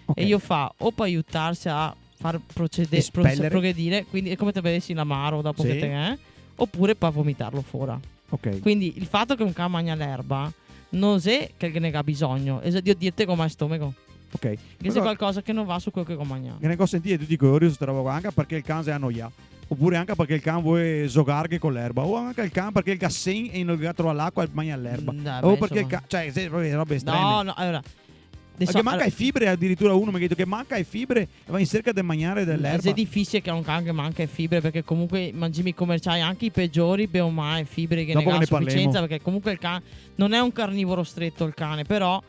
Okay. E io fa o per aiutarsi a far progredire, quindi è come te vedessi l'amaro dopo sì. che te oppure per vomitarlo fuori. Ok. Quindi il fatto che un cane mangia l'erba non è che ne ha bisogno, è di dirti come è stomaco. Ok. Che c'è qualcosa che non va su quello che mangia. Che ne ho sentito tutti i colori su questa roba anche perché il cane si annoia. Oppure anche perché il cane vuole giocare con l'erba. O anche il cane perché il cassin è inolgato all'acqua e mangia l'erba. O perché il cane. Cioè, robe estreme. No, allora. Perché manca le fibre, addirittura uno mi ha detto che manca le fibre e va in cerca di mangiare dell'erba. È difficile che un cane che manca le fibre perché comunque i mangimi commerciali, anche i peggiori, bevono mai fibre che dopo ne ha ne sufficienza parlemo. perché comunque il cane non è un carnivoro stretto il cane, però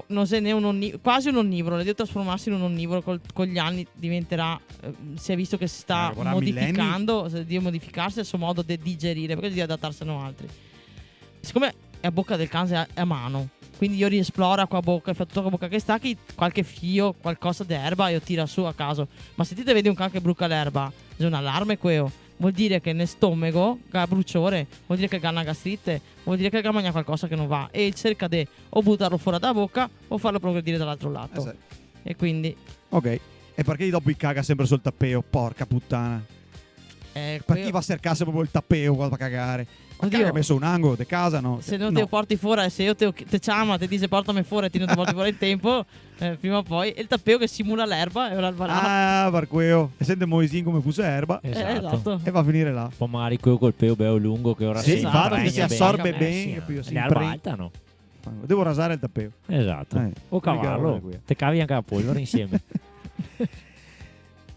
non se ne è quasi un onnivoro, deve trasformarsi in un onnivoro con gli anni diventerà, si è visto che si sta modificando, deve modificarsi il suo modo di digerire perché deve adattarsene altri. Siccome è a bocca del cane è a mano, quindi io riesplora qua a bocca e fa tutto a bocca che sta, che qualche fio, qualcosa di erba io tira su a caso. Ma se ti vedi un cane che bruca l'erba, è un allarme quello. Vuol dire che nel stomaco ha bruciore, vuol dire che ha una gastrite, vuol dire che ha mangiato qualcosa che non va e cerca di o buttarlo fuori dalla bocca o farlo progredire dall'altro lato. Sì. E quindi ok. E perché dopo il caga sempre sul tappeo? Porca puttana. Perché va a cercarsi proprio il tappeo quando va a cagare? Ma Oddio. ha messo un angolo di casa, no? Se non te lo porti fuori, se io te chiama, ti dice portami fuori e ti non ti porti fuori in tempo, prima o poi il tappeo che simula l'erba e ora il Ah, per quello. E sente Moisin come fosse erba esatto. e va a finire là. Poi magari quello col pelo bello lungo che ora sì, si infatti impregna che si assorbe bene. bene. Sì, si le erba altano. Devo rasare il tappeo. Esatto. O cavallo. Te cavi anche la polvere insieme.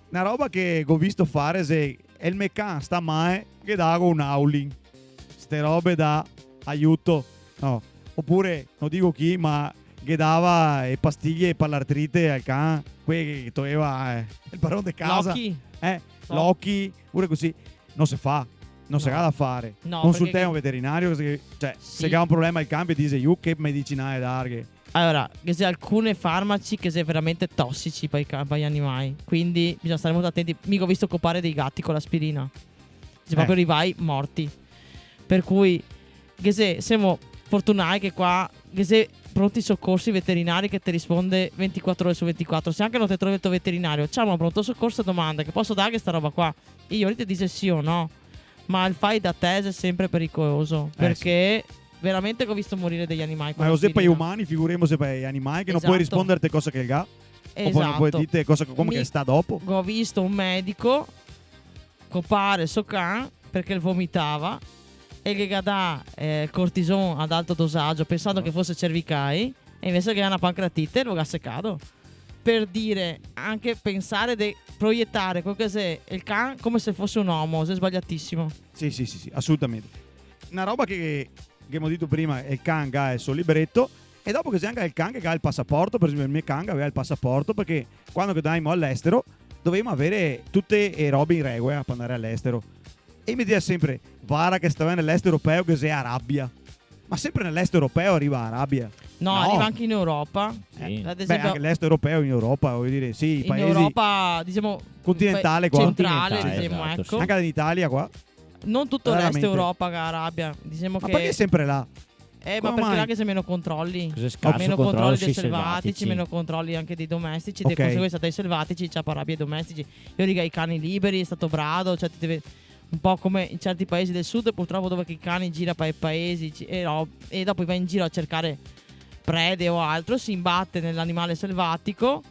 Una roba che ho visto fare se è il meccan sta mai che dà un howling. Ste robe da aiuto. No. Oppure, non dico chi, ma che dava le pastiglie per l'artrite al can. Quelli che toglieva il padrone di casa. L'occhi, pure così. Non si fa. Non si ha da fare. No, consultiamo un veterinario. Cioè, se ha un problema il cambio dice io che medicinale darghe. Allora, che c'è alcuni farmaci che sono veramente tossici per gli animali. Quindi bisogna stare molto attenti. Mica ho visto copare dei gatti con l'aspirina. C'è proprio arrivai morti. Per cui che se siamo fortunati che qua che se pronti soccorsi veterinari che ti risponde 24 ore su 24. Se anche non ti trovi il tuo veterinario, c'è un pronto soccorso domanda che posso dare questa roba qua. E io ti dice sì o no. Ma il fai da te è sempre pericoloso. Perché veramente ho visto morire degli animali. Ma così per gli umani, figuriamoci per gli animali che non puoi rispondere a cose che il ga. O poi non puoi dire cose come che sta dopo. Ho visto un medico copare so can perché il vomitava e che dà cortisone ad alto dosaggio pensando che fosse cervicali e invece che ha una pancreatite lo ha seccato. Per dire, anche pensare di proiettare quello che è il can come se fosse un uomo, è sbagliatissimo. Sì, assolutamente. Una roba che che abbiamo detto prima, il can che ha il suo libretto, e dopo che c'è anche il can che ha il passaporto. Per esempio il mio can aveva il passaporto, perché quando andavamo all'estero dovevamo avere tutte le robe in regola per andare all'estero. E mi diceva sempre, guarda che stava nell'est europeo che sei Arabia. Ma sempre nell'est europeo arriva Arabia. No, arriva anche in Europa. Sì. Ad Beh, esempio, anche l'est europeo in Europa, voglio dire, sì, i in paesi Europa, diciamo, continentale qua. centrale, Continentale, diciamo, esatto, ecco. sì. Anche in Italia qua. Non tutto l'est Raramente. Europa che ha Arabia. Diciamo Ma che perché è sempre là? ma come perché mai? là che c'è meno controlli. Cos'è scarso Meno controllo controlli dei sui selvatici, meno controlli anche dei domestici. Di Ok. conseguenza dai selvatici c'ha Arabia e domestici. Io dico i cani liberi, è stato brado, cioè ti deve un po' come in certi paesi del sud, purtroppo, dove che i cani gira per i paesi e dopo va in giro a cercare prede o altro, si imbatte nell'animale selvatico,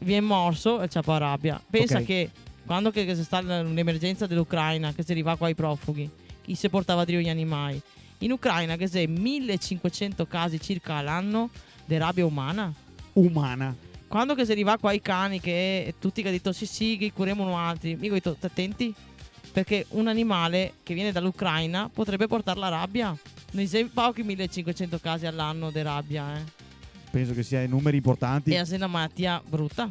viene morso e c'ha Arabia. Pensa Ok. che quando che c'è stata l'emergenza dell'Ucraina, che si arriva qua ai profughi, chi si portava giù gli animali? In Ucraina che c'è 1500 casi circa all'anno di rabbia umana. Umana. Quando che si arriva qua ai cani, che tutti che hanno detto sì che curiamo altri, mi ho detto attenti, perché un animale che viene dall'Ucraina potrebbe portare la rabbia. Noi siamo pochi 1500 casi all'anno di rabbia, Penso che sia numeri importanti. e è una malattia brutta.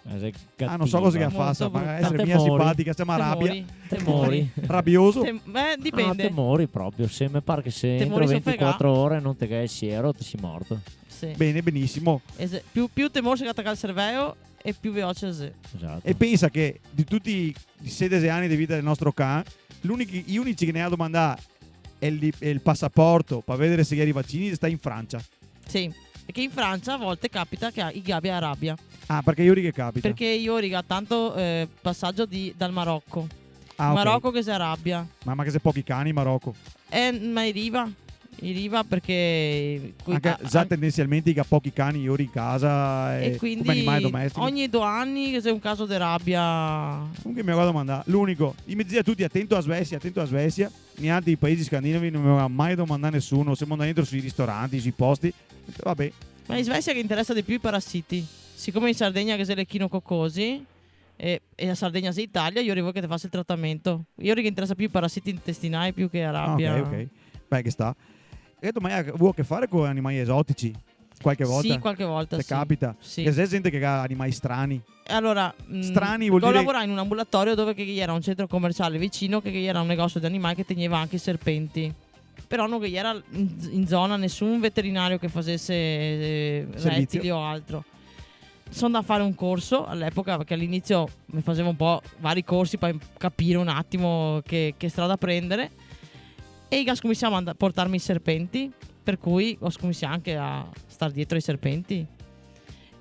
Non so cosa che Molto fa, sa, brutta. ma essere Te mia mori. simpatica, si chiama rabbia. Temori. Rabbioso. Dipende. Temori proprio. Se mi pare che se entro Temori 24 ore non te che siero, ti si morto. Sì. Bene, benissimo. Più temore si attacca al cervello e più veloce sei. Esatto. E pensa che di tutti i 16 anni di vita del nostro can, gli unici che ne ha domandato è il passaporto per vedere se gli vaccini sta in Francia. Sì. Perché in Francia a volte capita che i gabbia a rabbia. Ah, perché io che capita. Perché io riga tanto passaggio dal Marocco. Ah, ok. Marocco che si arrabbia. Ma che se pochi cani in Marocco. Ma i riva perché Anche già tendenzialmente che ha pochi cani io in casa e come quindi animali domestici. ogni 2 anni che c'è un caso di rabbia. Comunque mi guardo domandare, l'unico, mi diceva tutti attento a Svezia, in altri paesi scandinavi non mi aveva mai domandato nessuno, siamo andati dentro sui ristoranti, sui posti, vabbè. Ma in Svezia che interessa di più i parassiti. Siccome in Sardegna che sei le chinococosi e a Sardegna sei Italia, io arrivo che ti faccio il trattamento. Io che interessa più i parassiti intestinali più che la rabbia. Ok. Beh, che sta. E detto, ma vuoi a che fare con animali esotici? Qualche volta? Sì, qualche volta Te sì. capita? Sì. Che c'è gente che ha animali strani. Allora, Strani vuol dire- lavorai in un ambulatorio dove che era un centro commerciale vicino, che era un negozio di animali che teneva anche i serpenti. Però non che era in zona nessun veterinario che facesse rettili o altro. Sono da fare un corso all'epoca, perché all'inizio mi facevo un po' vari corsi per capire un attimo che strada prendere. E scommissiamo a portarmi i serpenti, per cui ho scommissato anche a star dietro ai serpenti.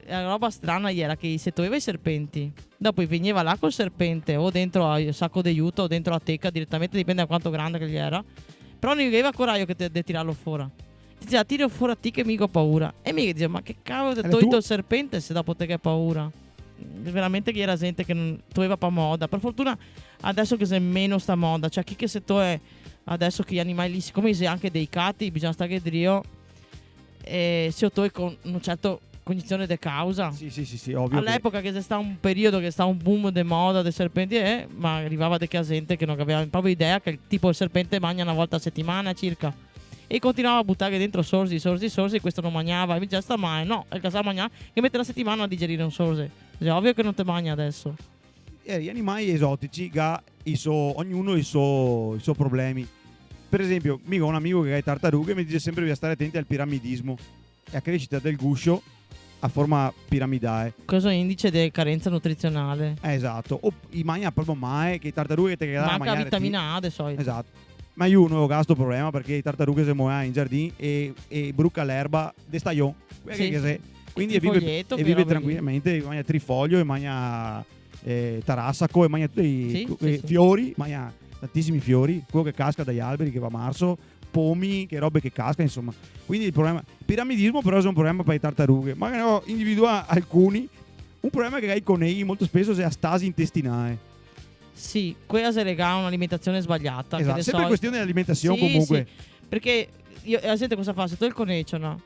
La roba strana era che se toglieva i serpenti, dopo veniva là col serpente o dentro al sacco di aiuto o dentro la teca direttamente, dipende da quanto grande che gli era. Però non gli aveva coraggio di tirarlo fuori. Ti diceva tiro fuori a te che mica ho paura. E mi diceva ma che cavolo ti E tolto tu? il serpente se dopo te che hai paura. Veramente che era gente che non toglieva per moda. Per fortuna adesso che c'è meno sta moda, cioè chi che se è adesso che gli animali lì, siccome sei anche dei cati, bisogna stare che drio e se tu con una certa cognizione di causa. Sì, ovvio. All'epoca che c'è stato un periodo che sta un boom di moda dei serpenti, ma arrivava da gente che non aveva proprio idea che tipo il serpente mangia una volta a settimana circa. E continuava a buttare dentro sorsi, e questo non mangiava. E già sta mai, no, il caso mangiava che mette una settimana a digerire un sorse. È ovvio che non te mangia adesso. Gli animali esotici ognuno ha i suoi problemi. Per esempio, ho un amico che ha le tartarughe e mi dice sempre di stare attenti al piramidismo e a crescita del guscio a forma piramidale. Cosa indice di carenza nutrizionale? Esatto. O i mangia proprio mai che i tartarughe te che danno a Manca mangiare vitamina A di solito. Esatto. Ma io non ho questo problema perché i tartarughe si muovono in giardino e bruca l'erba de staglione. Sì. Quindi Il vive, foglietto, e che vive robe lì. tranquillamente, mangia trifoglio e mangia tarassaco e mangia tutti Sì. fiori, mangia tantissimi fiori, quello che casca dagli alberi che va a marzo, pomi, che robe che casca, insomma. Quindi il piramidismo però è un problema per le tartarughe. Ma ne ho individuato alcuni. Un problema che hai con i molto spesso è la stasi intestinale. Sì, quella si lega a un'alimentazione sbagliata. Esatto, che sempre questione di alimentazione Sì, comunque. sì, perché la gente cosa fa? Se tu il conecio, no?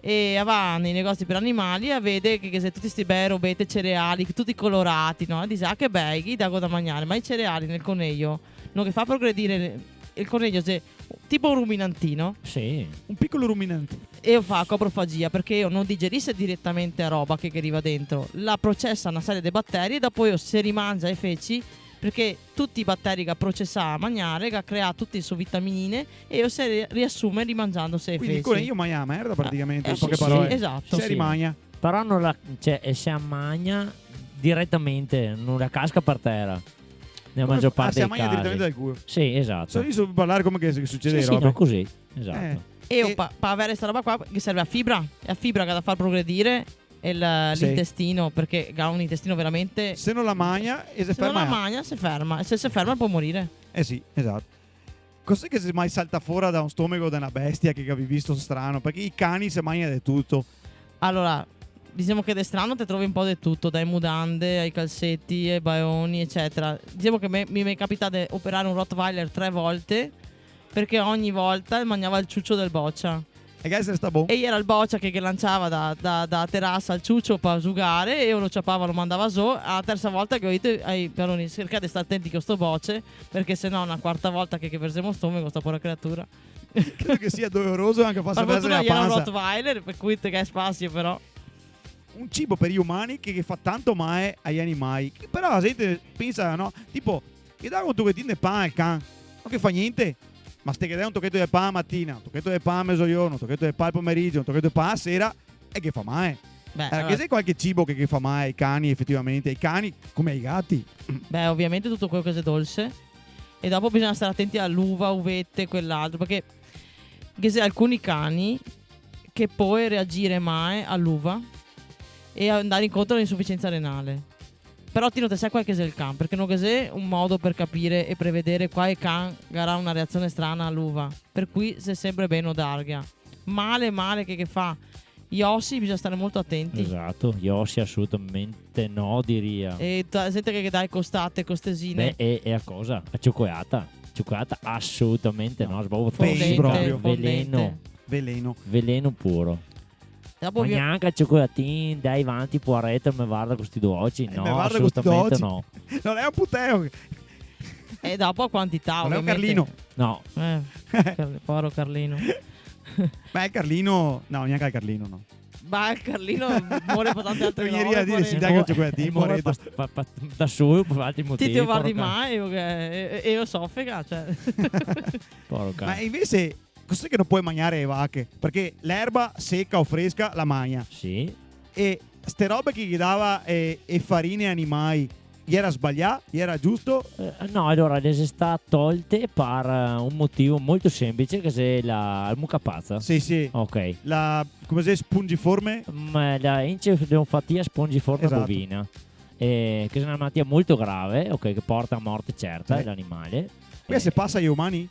E va nei negozi per animali e vede che se tutti questi bei robette cereali, tutti colorati, no? E dice, ah che bei, gli dago da mangiare. Ma i cereali nel coniglio, non che fa progredire il coniglio è tipo un ruminantino Sì. Un piccolo ruminante. e io fa coprofagia perché io non digerisce direttamente a roba che arriva dentro, la processa una serie di batteri e dopo io se rimangia i feci perché tutti i batteri che processa a mangiare, che crea tutte le sue vitaminine e io se riassume rimangiando se i Quindi il feci. coniglio mangia merda praticamente, in sì, poche sì, parole. esatto. Se Sì. rimagna. Però non la, cioè, si ammagna direttamente, non la casca per terra. Nella maggior parte si dei ammagna casi. direttamente dal culo. Sì, esatto. Sono lì su parlare come che succede Sì, sì, robe. no, così. Esatto. E io E- per avere questa roba qua che serve a fibra, è a fibra che ha da far progredire Sì. l'intestino perché ha un intestino veramente... Se non la magna e se Se non ferma. la mangia si ferma, e se si ferma può morire. Sì, esatto. Cos'è che se mai salta fuori da un stomaco da una bestia che avevi visto strano? Perché i cani si mangiano di tutto. Allora, diciamo che d'estrano ti trovi un po' di tutto, dai mudande ai calzetti, ai baioni, eccetera. Diciamo che mi è capitato di operare un Rottweiler 3 volte perché ogni volta mangiava il ciuccio del boccia. E che se sta buono. E era il boccia che lanciava da terrazza al ciuccio per giocare e io lo ciappava, lo mandava su. La terza volta che ho detto ai peroni cercate di stare attenti con sto bocce perché se no una quarta volta che versiamo stomaco sta pure creatura. Credo che sia doloroso anche Per farsi fortuna la era un panza. Rottweiler per cui te che hai spazio però. Un cibo per gli umani che fa tanto male agli animali. Che però la gente pensa, no? Tipo, che dà un tocchettino di pane al can. Non che fa niente. Ma ste che dai un tocchetto di pane la mattina, un tocchetto di pane a mezzogiorno, un tocchetto di pane al pomeriggio, un tocchetto di pane a sera e che fa male. Beh, Che se qualche cibo che fa male ai cani effettivamente, ai cani come ai gatti. beh, ovviamente tutto quello che è dolce. E dopo bisogna stare attenti all'uva, uvette, quell'altro. Perché che se alcuni cani che puoi reagire mai all'uva e andare incontro all'insufficienza renale. Però ti non te sai qual che è il can, perché non è un modo per capire e prevedere quale can avrà una reazione strana all'uva. Per cui sei sempre bene darga. Male che fa. Gli ossi bisogna stare molto attenti. Esatto, gli ossi assolutamente no, diria. E sente che dai costate, costesine. Beh, e a cosa? A cioccolata. Cioccolata assolutamente no, sbaglio Fondente, proprio fondente. veleno puro. Dopo Ma neanche a cioccolatin, dai avanti puaretto me guarda con questi due occhi. No, me guarda con sti assolutamente occhi. no. Non è un puteo. E dopo a quantità, Non è un ovviamente. Carlino. No, Povero Carlino. Beh, il Carlino. No, neanche il Carlino, no. Ma il Carlino muore per tante altre Vieni robe. a dire, si poveretto. dai che il cioccolatin, muore poveretto. da solo per altri motivi. Ti guardi porca- mai e io soffega, cioè. porca. Ma invece, cos'è che non puoi mangiare le vacche? Perché l'erba secca o fresca la mangia. Sì, E ste robe che gli dava e farine animali, gli era sbagliato? Gli era giusto? no, allora le si sta tolte per un motivo molto semplice che se la mucca pazza. Sì, sì. Ok. La, come si dice, spongiforme? La encefalopatia spongiforme Esatto. bovina, che è una malattia molto grave, ok, che porta a morte certa Sì. dell'animale. Questa se passa agli umani?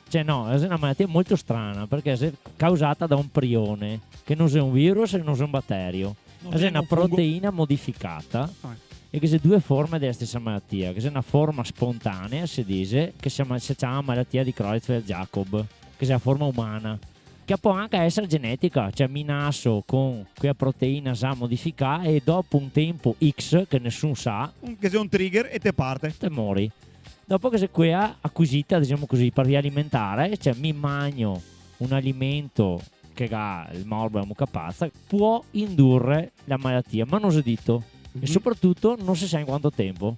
Cioè no, è una malattia molto strana perché è causata da un prione, che non è un virus e non è un batterio. È una proteina modificata Ah. e che c'è due forme della stessa malattia, che c'è una forma spontanea, si dice, che si chiama malattia di Creutzfeldt-Jakob, che è la forma umana, che può anche essere genetica, cioè mi nasco con quella proteina già modificata e dopo un tempo X, che nessuno sa, Che sia un trigger e te parte. te mori. Dopo che sei quella acquisita, diciamo così, per via alimentare, cioè mi mangio un alimento che ha il morbo e la mucca pazza, può indurre la malattia, ma non si è detto. E soprattutto non si sa in quanto tempo.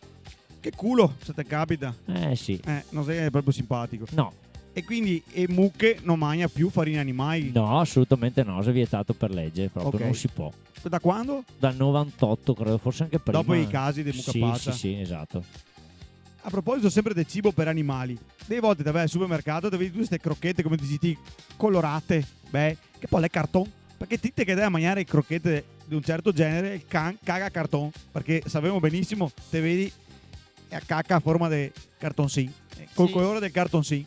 Che culo, se te capita. Sì. Non sei proprio simpatico. No, E quindi mucche non mangia più farine animali. no, assolutamente no, è vietato per legge, proprio Ok. non si può. Da quando? Dal 98 credo, forse anche prima. Dopo i casi di mucca sì, pazza. sì, esatto. A proposito sempre del cibo per animali, delle volte te vai al supermercato e vedi tutte queste crocchette, come dici, colorate, beh, che poi è carton. Perché ti che dai a mangiare crocchette di un certo genere, il can caga carton. Perché sappiamo benissimo, te vedi, è a cacca a forma di cartoncino, col Sì. colore del cartoncino.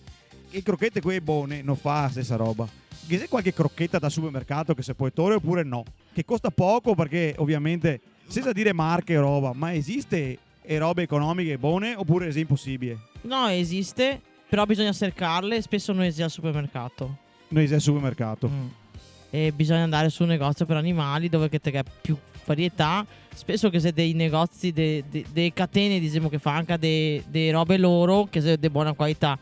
Le crocchette quelle buone non fa la stessa roba. Che se qualche crocchetta da supermercato che se puoi togliere oppure no, che costa poco perché ovviamente, senza dire marche e roba, ma esiste e robe economiche buone oppure è impossibile? No, esiste, però bisogna cercarle e spesso non esiste al supermercato. Noi siamo al supermercato. E bisogna andare su un negozio per animali dove che te che più varietà. Spesso che se dei negozi, delle catene, diciamo che fa anche delle robe loro che sono di buona qualità.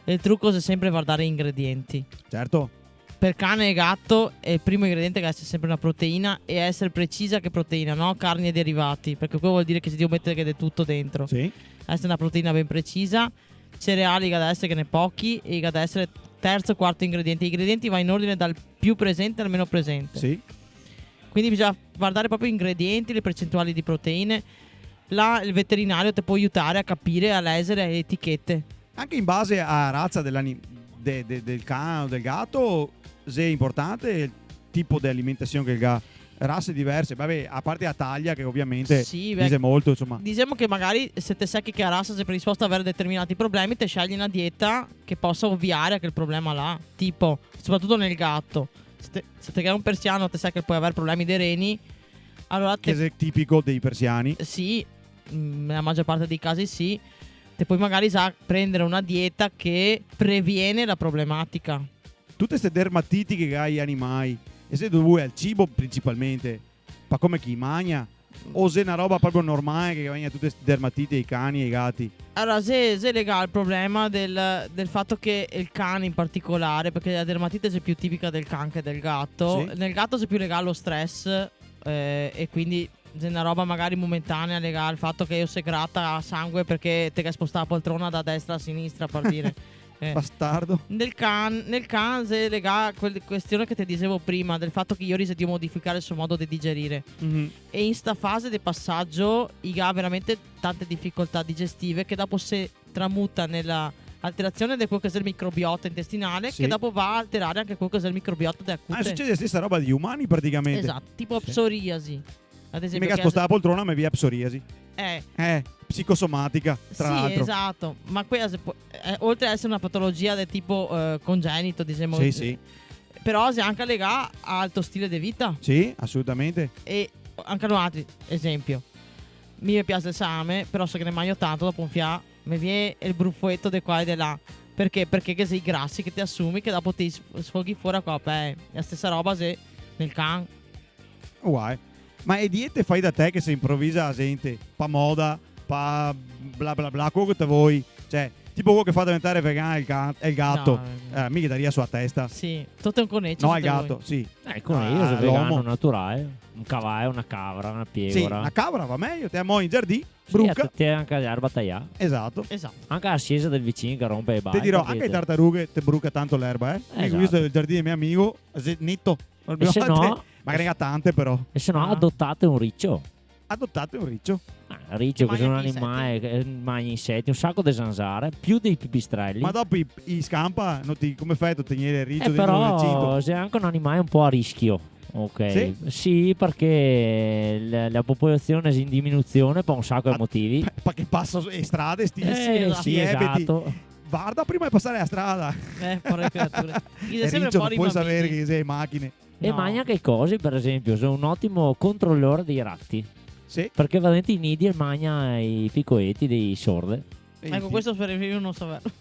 il trucco è sempre guardare gli ingredienti. Certo. Per cane e gatto è il primo ingrediente che essere sempre una proteina e essere precisa che proteina, no? Carni e derivati, perché quello vuol dire che si deve mettere che tutto dentro. Sì. Essere una proteina ben precisa, cereali che da essere che ne pochi e che da essere terzo e quarto ingrediente. Gli ingredienti va in ordine dal più presente al meno presente. Sì. Quindi bisogna guardare proprio gli ingredienti, le percentuali di proteine. Là il veterinario ti può aiutare a capire, a leggere le etichette. Anche in base a razza del cane o del gatto, se è importante il tipo di alimentazione che il gatto. Razze diverse, vabbè, a parte la taglia che ovviamente Sì, dice molto, insomma. Diciamo che magari se te sai che la razza sei predisposto ad avere determinati problemi, te scegli una dieta che possa ovviare a quel problema là. Tipo, soprattutto nel gatto, se te è un persiano, te sai che puoi avere problemi dei reni, allora Che è tipico dei persiani. sì, nella maggior parte dei casi sì, te puoi magari prendere una dieta che previene la problematica. Tutte queste dermatiti che hai animali, e se dovute al cibo principalmente, ma come chi mangia, o se è una roba proprio normale che venga tutte queste dermatiti ai cani e ai gatti. Allora, se lega il problema del fatto che il cane in particolare, perché la dermatite è più tipica del cane che del gatto, Sì. nel gatto si più lega allo stress e quindi se è una roba magari momentanea lega al fatto che io sei grata a sangue perché te che sposta la poltrona da destra a sinistra per dire. Bastardo. Nel can se lega quella questione che ti dicevo prima del fatto che io riesco di modificare il suo modo di digerire. Mhm. E in sta fase di passaggio ha veramente tante difficoltà digestive che dopo si tramuta nella alterazione di quello che è il microbiota intestinale, Sì. che dopo va a alterare anche quello che è il microbiota della cute. Succede la stessa roba di umani praticamente. Esatto, tipo Sì. psoriasi. Ad esempio, Mica che spostare la poltrona ma via psoriasi. Psicosomatica, tra sì, l'altro. esatto. Ma quella oltre ad essere una patologia del tipo congenito, diciamo, Sì. però si è anche legata al tuo stile di vita. Sì, assolutamente. E anche un altro esempio. Mi piace il salame, però se che ne mangio tanto dopo un fià mi viene il bruffuetto di qua e di là. Perché? Perché che sei i grassi che ti assumi che dopo ti sfoghi fuori a coppa. È la stessa roba se nel can. Guai. Ma è diete fai da te che si improvvisa la gente, pa moda, pa bla bla bla, quello che te vuoi. Cioè, tipo quello che fa diventare vegano è il gatto. No, Mica daria sulla testa. sì, tutto è un coneccio. No, al gatto, sì. Con io sono l'uomo. vegano naturale. Un cavallo, una cabra, una Sì, pietra. una cabra va meglio, te amo in giardino, Sì, bruca. te anche l'erba tagliata. Esatto. Esatto. Anche la scesa del vicino che rompe i bai. Ti dirò, capite? anche le tartarughe te bruca tanto l'erba, eh. Esatto. Io ho visto il giardino del mio amico, netto. E se no, Magari ne ha tante però. e se no Ah. adottate un riccio. Adottate un riccio. Il riccio Che che è un mangia gli animale che mangia insetti, un sacco di zanzare, più dei pipistrelli. Ma dopo i scampa, come fai a tenere il riccio dentro però nel cinto? sei anche un animale un po' a rischio. Ok, Sì? perché la popolazione è in diminuzione per un sacco di motivi. Perché passa le strade, sì, esatto. Sì, esatto. Guarda prima di passare la strada. Porre creature. Gli E sei sempre riccio non fuori i puoi bambini. sapere che sei macchine. E No. mangia che cose, per esempio, sono un ottimo controllore dei ratti. Sì. Perché va dentro i nidi e mangia i piccoletti dei sorde. Ecco, questo preferivo non saperlo.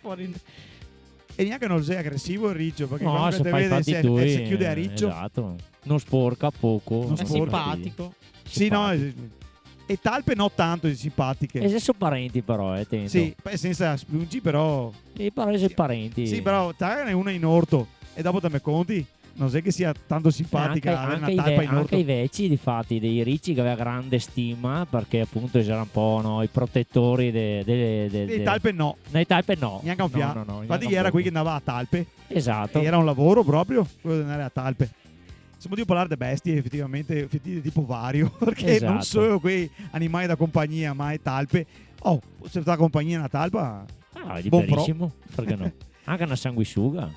Fuori. E neanche non sei aggressivo il riccio, perché No, quando se te fai i vede fatti si tuoi, chiude a riccio. Esatto. Non sporca poco. Non È sporca. simpatico. Sì, no. E talpe no tanto simpatiche. E se sono parenti però, attento. Sì, senza spungi però. I parenti parenti. Sì, però te ne una in orto e dopo te me conti. Non sai che sia tanto simpatica avere anche, una talpa in anche orto. i vecchi, difatti, dei ricci che aveva grande stima perché appunto erano un po' i protettori Le talpe no, nei talpe no. neanche un fiato. No, Infatti neanche era un qui che poco. andava a talpe. Esatto. E era un lavoro proprio quello di andare a talpe. Siamo di parlare di bestie effettivamente di tipo vario, perché non Esatto. solo quei animali da compagnia, ma è talpe. Oh, se da compagnia una talpa. Ah, Buon liberissimo. Perché no? Anche una sanguisuga.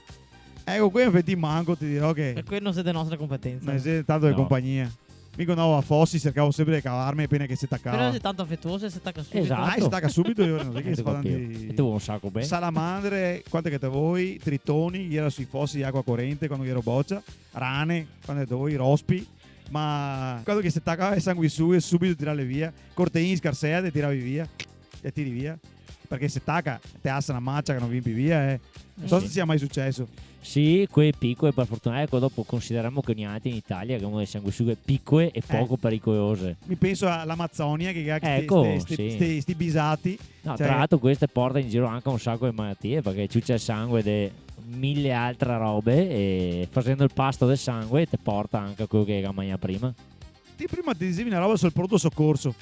Ecco, qui infatti manco ti dirò che E quello non siete nostra competenza. ne sei tanto di No. compagnia. Mica andavo a Fossi, cercavo sempre di cavarmi appena che si Però attaccava. sei tanto affettuoso e si attacca subito. Esatto. Si attacca subito, io non so che si fa E tanti... tu un sacco bene. Salamandre, quante che te vuoi, tritoni, ieri ero sui fossi di acqua corrente quando ero boccia, rane, quante te vuoi, rospi, ma quando che si attaccava i sanguisughe subito tirarle via, corteini, scarsea, te tiravi via, te tiri via, perché se attacca te assa una maccia che non vimpi via, Non so Sì. se sia mai successo. Sì, quei piccole per fortuna. Ecco, dopo consideriamo che ogni in Italia che è uno delle sanguisughe piccole e poco pericolose. Mi penso all'Amazzonia che ha Ecco, sti bisati. No, Cioè- tra l'altro queste porta in giro anche un sacco di malattie perché ciuccia il sangue di mille altre robe e facendo il pasto del sangue ti porta anche a quello che era mangiato prima. Ti prima ti dicevi una roba sul pronto soccorso,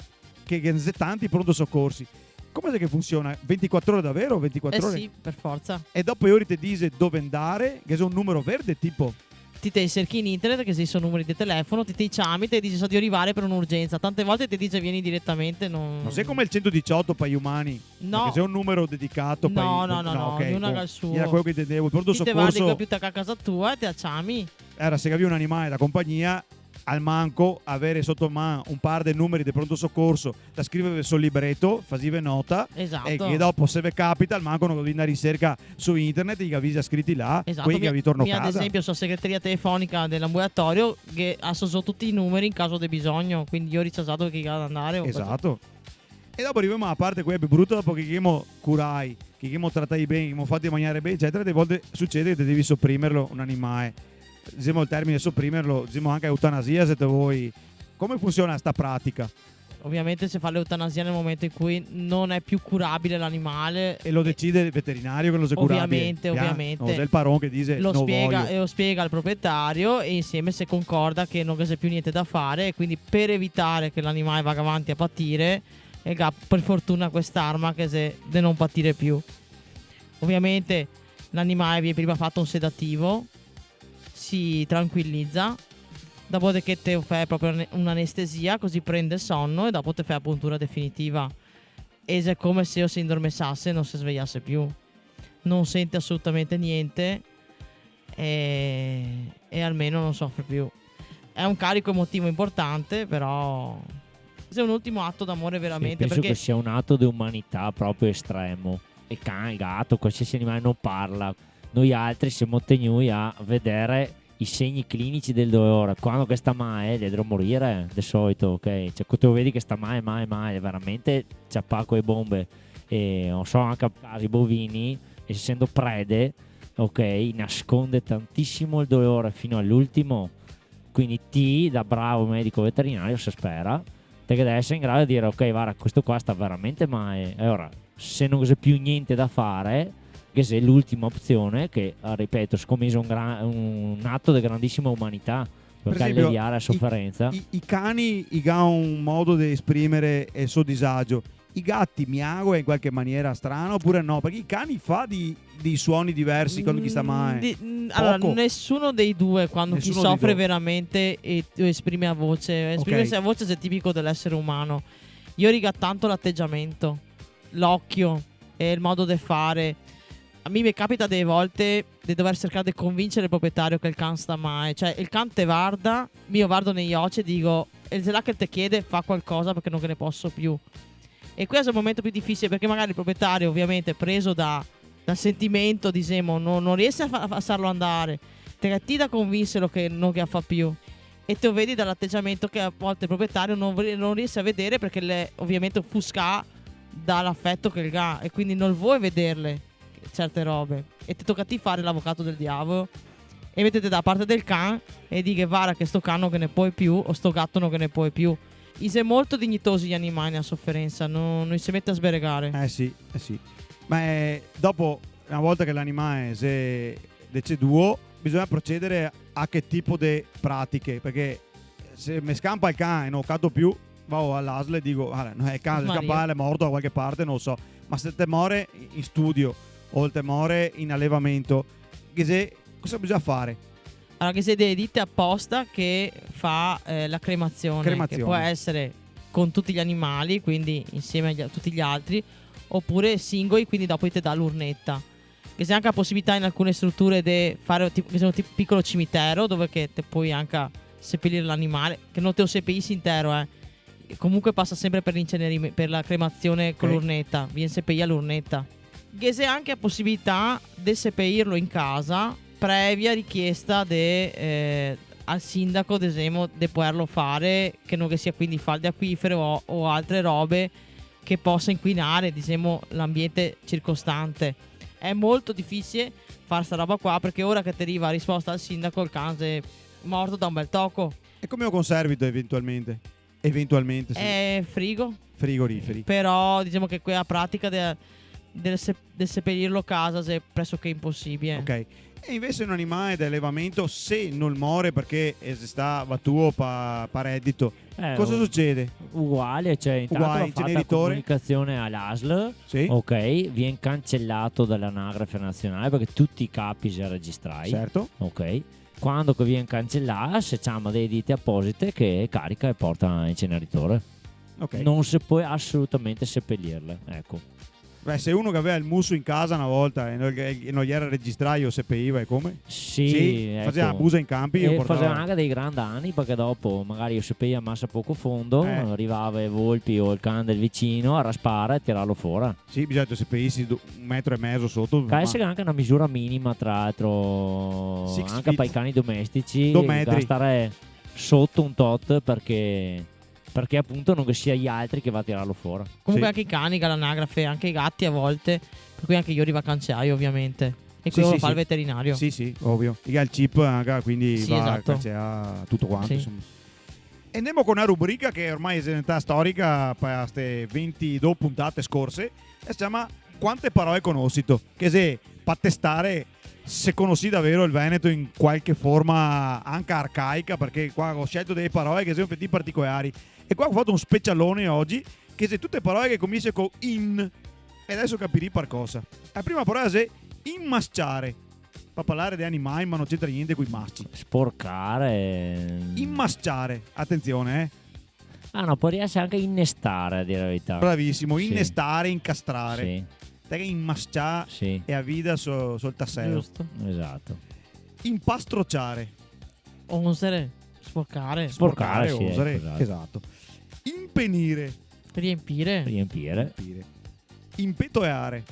che c'è tanti pronto soccorsi. Come è che funziona? 24 ore davvero? 24 ore? Sì, per forza. E dopo io ti dice dove andare, che è un numero verde tipo. Ti te cerchi in internet che sono numeri di telefono, ti chiami, ti dice so di arrivare per un'urgenza. Tante volte ti dice vieni direttamente. Non Non sei come il 118 per gli umani. No. Perché c'è un numero dedicato per No, i- no, ok, ognuno ha boh. il suo. Era quello che intendevo. Il pronto Ti te vai soccorso più a casa tua e ti chiami. era se avevi un animale da compagnia, al manco avere sotto mano un par di numeri di pronto soccorso da scrivere sul libretto, facevi nota. Esatto. E che dopo se vi capita al manco non devi andare in ricerca su internet gli avvisi scritti là, Esatto, quelli che vi torno a ad casa. esempio sulla segreteria telefonica dell'ambulatorio che ha solo tutti i numeri in caso di bisogno, quindi io ho ricercato che ad andare. Esatto. E dopo arriviamo alla parte quella più brutta, dopo che abbiamo curai, che abbiamo trattati bene, che abbiamo fatti mangiare bene, eccetera, delle volte succede che devi sopprimerlo un animale. Diciamo il termine sopprimerlo, diciamo anche eutanasia se te vuoi. Come funziona sta pratica? Ovviamente si fa l'eutanasia nel momento in cui non è più curabile l'animale. E lo decide il veterinario che lo Ovviamente, curabile. ovviamente. Non sei il paron che dice Lo non spiega, voglio. e lo spiega al proprietario e insieme se concorda che non c'è più niente da fare e quindi per evitare che l'animale vada avanti a patire ha per fortuna quest'arma che se di non patire più. Ovviamente l'animale viene prima fatto un sedativo, si tranquillizza, dopodiché te fai proprio un'anestesia così prende sonno e dopo te fai la puntura definitiva. E è come se io si indormessasse e non si svegliasse più, non sente assolutamente niente e almeno non soffre più. È un carico emotivo importante, però è un ultimo atto d'amore veramente. Penso Perché che sia un atto di umanità proprio estremo. Il cane, il gatto, qualsiasi animale non parla. Noi altri siamo tenuti a vedere i segni clinici del dolore. Quando che sta male, deve morire di solito, ok? Cioè, quando vedi che sta male, veramente c'ha con le bombe. E non so, anche a casi bovini, essendo prede, ok, nasconde tantissimo il dolore fino all'ultimo. Quindi da bravo medico veterinario, si spera, te che deve essere in grado di dire, ok, guarda, questo qua sta veramente male. E ora, se non c'è più niente da fare, che sia l'ultima opzione, che ripeto, siccome è un atto di grandissima umanità per esempio, alleviare la sofferenza. I cani hanno un modo di esprimere il suo disagio. I gatti miagono in qualche maniera strana oppure no? Perché i cani fa di suoni diversi quando chi sta male. Allora, Poco. nessuno dei due quando Nessuno chi dei soffre due. veramente esprime a voce. Esprimersi a voce è tipico dell'essere umano. Io riga tanto l'atteggiamento, l'occhio e il modo di fare. A me mi capita delle volte di dover cercare di convincere il proprietario che il can sta male. Cioè, il can te guarda, io guardo negli occhi e dico, e se là che te chiede fa qualcosa perché non che ne posso più. E questo è il momento più difficile perché magari il proprietario, ovviamente, preso dal sentimento, diciamo, non riesce a farlo andare. Ti da convincerlo che non che fa più. E te lo vedi dall'atteggiamento che a volte il proprietario non riesce a vedere perché ovviamente offusca dall'affetto che il ha e quindi non vuoi vederle certe robe. E ti tocca a te fare l'avvocato del diavolo e mettete da parte del can e di che vara che sto can non che ne puoi più o sto gatto non che ne puoi più. È molto dignitosi gli animali a sofferenza, non si mette a sberegare. Sì. Ma dopo, una volta che l'animale si è deceduto, bisogna procedere a che tipo di pratiche, perché se mi scampa il cane e non cado più, vado all'ASL e dico, no, il cane Maria. scampare è morto da qualche parte, non lo so. Ma se te muore in studio o te muore in allevamento, cosa bisogna fare? Allora, che si deve ditte apposta che fa la cremazione, che può essere con tutti gli animali, quindi insieme a tutti gli altri, oppure singoli, quindi dopo ti dà l'urnetta. Che c'è anche la possibilità in alcune strutture di fare un piccolo cimitero dove che te puoi anche seppellire l'animale, che non te lo seppellissi intero, comunque passa sempre per l'incenerimento, per la cremazione con l'urnetta, viene seppellita l'urnetta. Che c'è anche la possibilità di seppellirlo in casa previa richiesta al sindaco, ad esempio, di poterlo fare, che non che sia quindi falde acquifere o altre robe che possa inquinare, diciamo, l'ambiente circostante. è molto difficile fare sta roba qua, perché ora che ti arriva risposta al sindaco, il cane è morto da un bel tocco. E come lo conservi tu eventualmente? Eventualmente, sì. È frigo. Frigoriferi. Però diciamo che quella pratica del seppellirlo a casa è pressoché impossibile. Ok. E invece un animale da allevamento, se non muore perché sta tuo pa reddito, cosa succede? Uguale, cioè intanto Uguale, va fatta inceneritore. comunicazione all'ASL, Sì, ok, viene cancellato dall'anagrafe nazionale perché tutti i capi si registrai, certo. ok. Quando che viene cancellata, se c'hanno dei diti apposite che carica e porta all'inceneritore. Ok. Non si può assolutamente seppellirle, ecco. Beh, se uno che aveva il muso in casa una volta e non gli era registrato, seppeiva e come? Sì, ecco. Faceva busa in campi E portava... faceva anche dei grandi danni perché dopo magari io seppeia massa poco fondo, arrivava i volpi o il cane del vicino a raspare e tirarlo fuori. Sì, bisogna seppeirsi 1,5 metri sotto. Che è anche una misura minima, tra l'altro, 6 anche feet. per i cani domestici, 2 metri. da stare sotto un tot perché appunto non che sia gli altri che va a tirarlo fuori. Comunque Sì. anche i cani che all'anagrafe, anche i gatti a volte, per cui anche io li vacanziaio ovviamente. E Sì, quello sì, lo fa sì. il veterinario. Sì, ovvio. E ha il chip anche, quindi Sì, va esatto. a tutto quanto. Sì. Insomma. E andiamo con una rubrica che ormai è diventata storica per queste 22 puntate scorse. E si chiama Quante parole conoscito? Che se per testare se conosci davvero il Veneto in qualche forma anche arcaica, perché qua ho scelto delle parole che sono per particolari. E qua ho fatto un specialone oggi, che se tutte parole che cominciano con in, e adesso capirì per cosa. La prima parola è immasciare. Per parlare di animali, ma non c'entra niente con i masci. Sporcare. Immasciare, attenzione, Ah no, può essere anche innestare, a dire la verità. bravissimo, Sì. innestare, incastrare. Sì, Te che immasciare sì, e a vita sul tassello. Giusto. esatto. Impastrocciare. Onsere. Sporcare. Sporcare, sì, osare, ecco, esatto. Impenire. Riempire. Riempire. Impetoeare.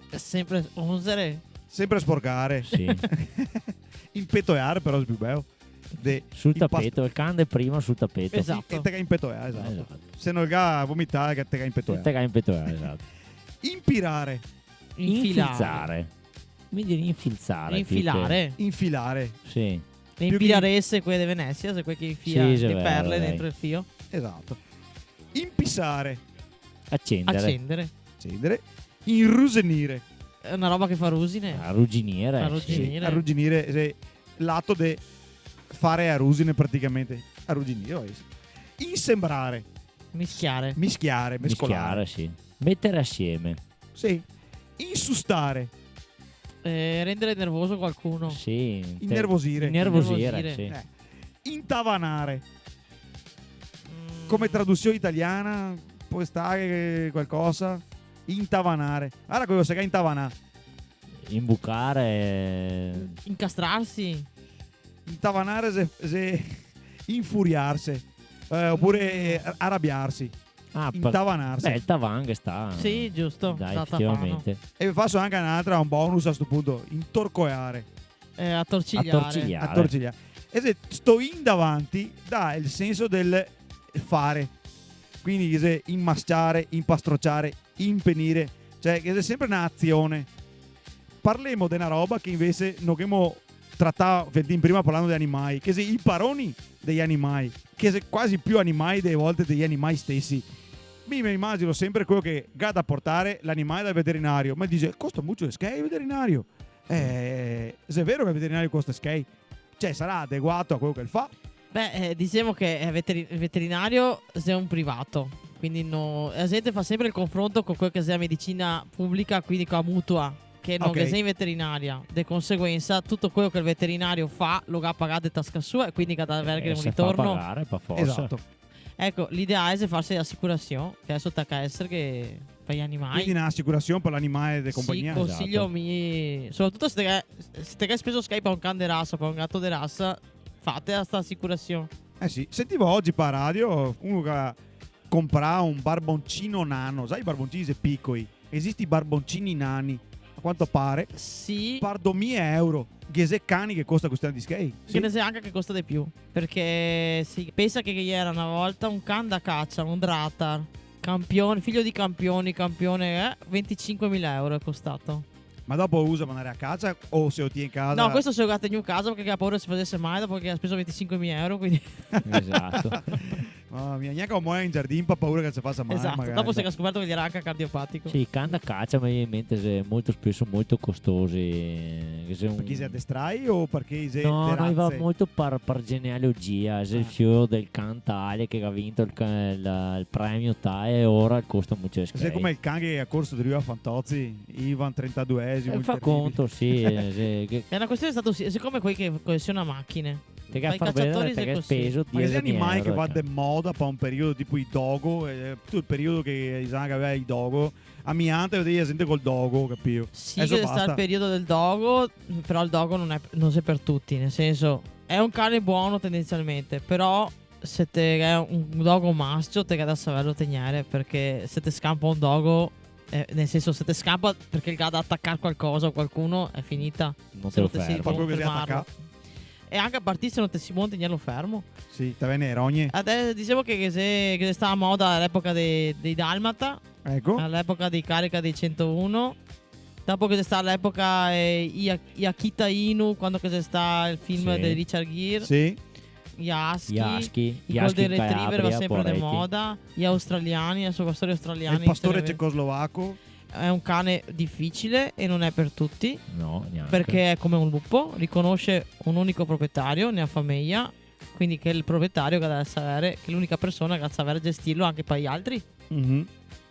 È sempre onsere. Sempre sporcare. Sì. Impetoeare però è più bello. Sul tappeto, il cane prima sul tappeto. Esatto. E te che impetoeare, esatto. Esatto. Se non ga vomitare che te che impetoeare. Te che impetoeare, esatto. Impirare. Infilzare. Mi dire infilzare. Infilare. Infilare. più che- Sì. Le infilaresse quelle di Venezia, se quel che infila Sì, le sì, vero, perle dai. dentro il fio. Esatto. Impissare. Accendere. Accendere. Accendere. Irrusenire. È una roba che fa rusine. Arrugginire. Arrugginire. Arrugginire. L'atto di fare arrugine praticamente. Arrugginire. Insembrare. Mischiare. Mischiare. Mescolare. Mischiare, sì. Mettere assieme. Sì. Insustare. Rendere nervoso qualcuno. Sì. Innervosire. Innervosire, Innervosire. sì. Intavanare. Mm. Come traduzione italiana può stare qualcosa? Intavanare. Guarda quello che intavanare. Imbucare. Incastrarsi. Intavanare se infuriarsi. Oppure arrabbiarsi. Ah, Intavanarsi. beh, il tavang sta. Sì, giusto. Dai, Da effettivamente. E vi faccio anche un'altra, un bonus a questo punto. Intorcoare. Attorcigliare. Attorcigliare. Attorcigliare. E se sto in davanti dà il senso del fare. Quindi se immasciare, impastrocciare, impenire. Cioè che è sempre un'azione. Parliamo di una roba che invece non abbiamo trattato prima parlando di animali. Che se i paroni degli animali. Che se quasi più animali delle volte degli animali stessi. Mi immagino sempre quello che va da portare l'animale dal veterinario. Ma dice, costa molto il skate il veterinario. Se è vero che il veterinario costa skate, cioè sarà adeguato a quello che fa. Beh, diciamo che il veterinario è un privato. Quindi la gente fa sempre il confronto con quello che è la medicina pubblica, quindi con la mutua, che non Ok. è in veterinaria. Di conseguenza, tutto quello che il veterinario fa lo ha pagato in tasca sua e quindi che deve avere un Se fa ritorno. pagare, per forza. Esatto. Ecco, l'ideale è farsi l'assicurazione, che adesso tocca essere che per gli animali. Quindi un'assicurazione per l'animale di Sì, compagnia. consiglio Esatto. soprattutto se te hai speso Skype per un cane di razza, per un gatto di razza, fate questa assicurazione. Eh sì, sentivo oggi per radio uno che comprà un barboncino nano. Sai i barboncini piccoli? Esisti i barboncini nani, a quanto pare, Sì, per 2000 euro. Ghese cani che costa questione di skate. che ne sia anche che costa di più. Perché si pensa che era una volta un can da caccia, un Dratar, campione, figlio di campione, 25.000 euro è costato. Ma dopo usa per andare a caccia o se lo tiene in casa? No, questo se lo gatta in casa perché ha paura si facesse mai dopo che ha speso 25.000 euro. Quindi Esatto. Mamma mia, neanche un muoio in giardino per paura che si faccia male. esatto. magari. Dopo si è scoperto che gli era anche cardiopatico. Sì, canna caccia, ma in mente se molto spesso molto costosi. Che se un- Perché si addestrai o perché si No, noi va razze? molto per genealogia. Se il figlio del can tale che ha vinto il premio tale e ora costa molto Se come il can che ha corso di Rio a Fantozzi, Ivan 32esimo. fa conto, sì. È una questione stato siccome quei che colleziona macchine. Te Ma che i fa cacciatori vedere te è che hai così. speso Ma che 10 animali che euro, va cioè. de moda per un periodo tipo i dogo, tutto il periodo che Isaac aveva i dogo, a Miante vedevi gente col dogo, capito? Sì, Adesso che sta basta. il periodo del dogo, però il dogo non è per tutti, nel senso è un cane buono tendenzialmente, però se te è un dogo maschio te che da saperlo tenere perché se te scampa un dogo, nel senso se te scampa perché il gada attaccare qualcosa o qualcuno è finita. Non Se te lo non te si fermo. può Proprio che si fermarlo. attacca. E anche a partire se non te si può tenerlo fermo. Sì, te ne rogne. Adesso dicevo che se sta a moda all'epoca dei Dalmata, Ecco. all'epoca di carica dei 101. Dopo che c'è sta all'epoca Akita Inu, quando che c'è sta il film Sì. di Richard Gere, Sì. gli Husky, Gli i Husky Golden in Retriever va Calabria, sempre di poveretti. moda, gli australiani, adesso pastori australiani. Il pastore te ne- cecoslovacco. È un cane difficile e non è per tutti, No, neanche. perché è come un lupo, riconosce un unico proprietario, ne ha famiglia, quindi che è il proprietario che deve sapere, che è l'unica persona che deve sapere gestirlo anche per gli altri. Mhm.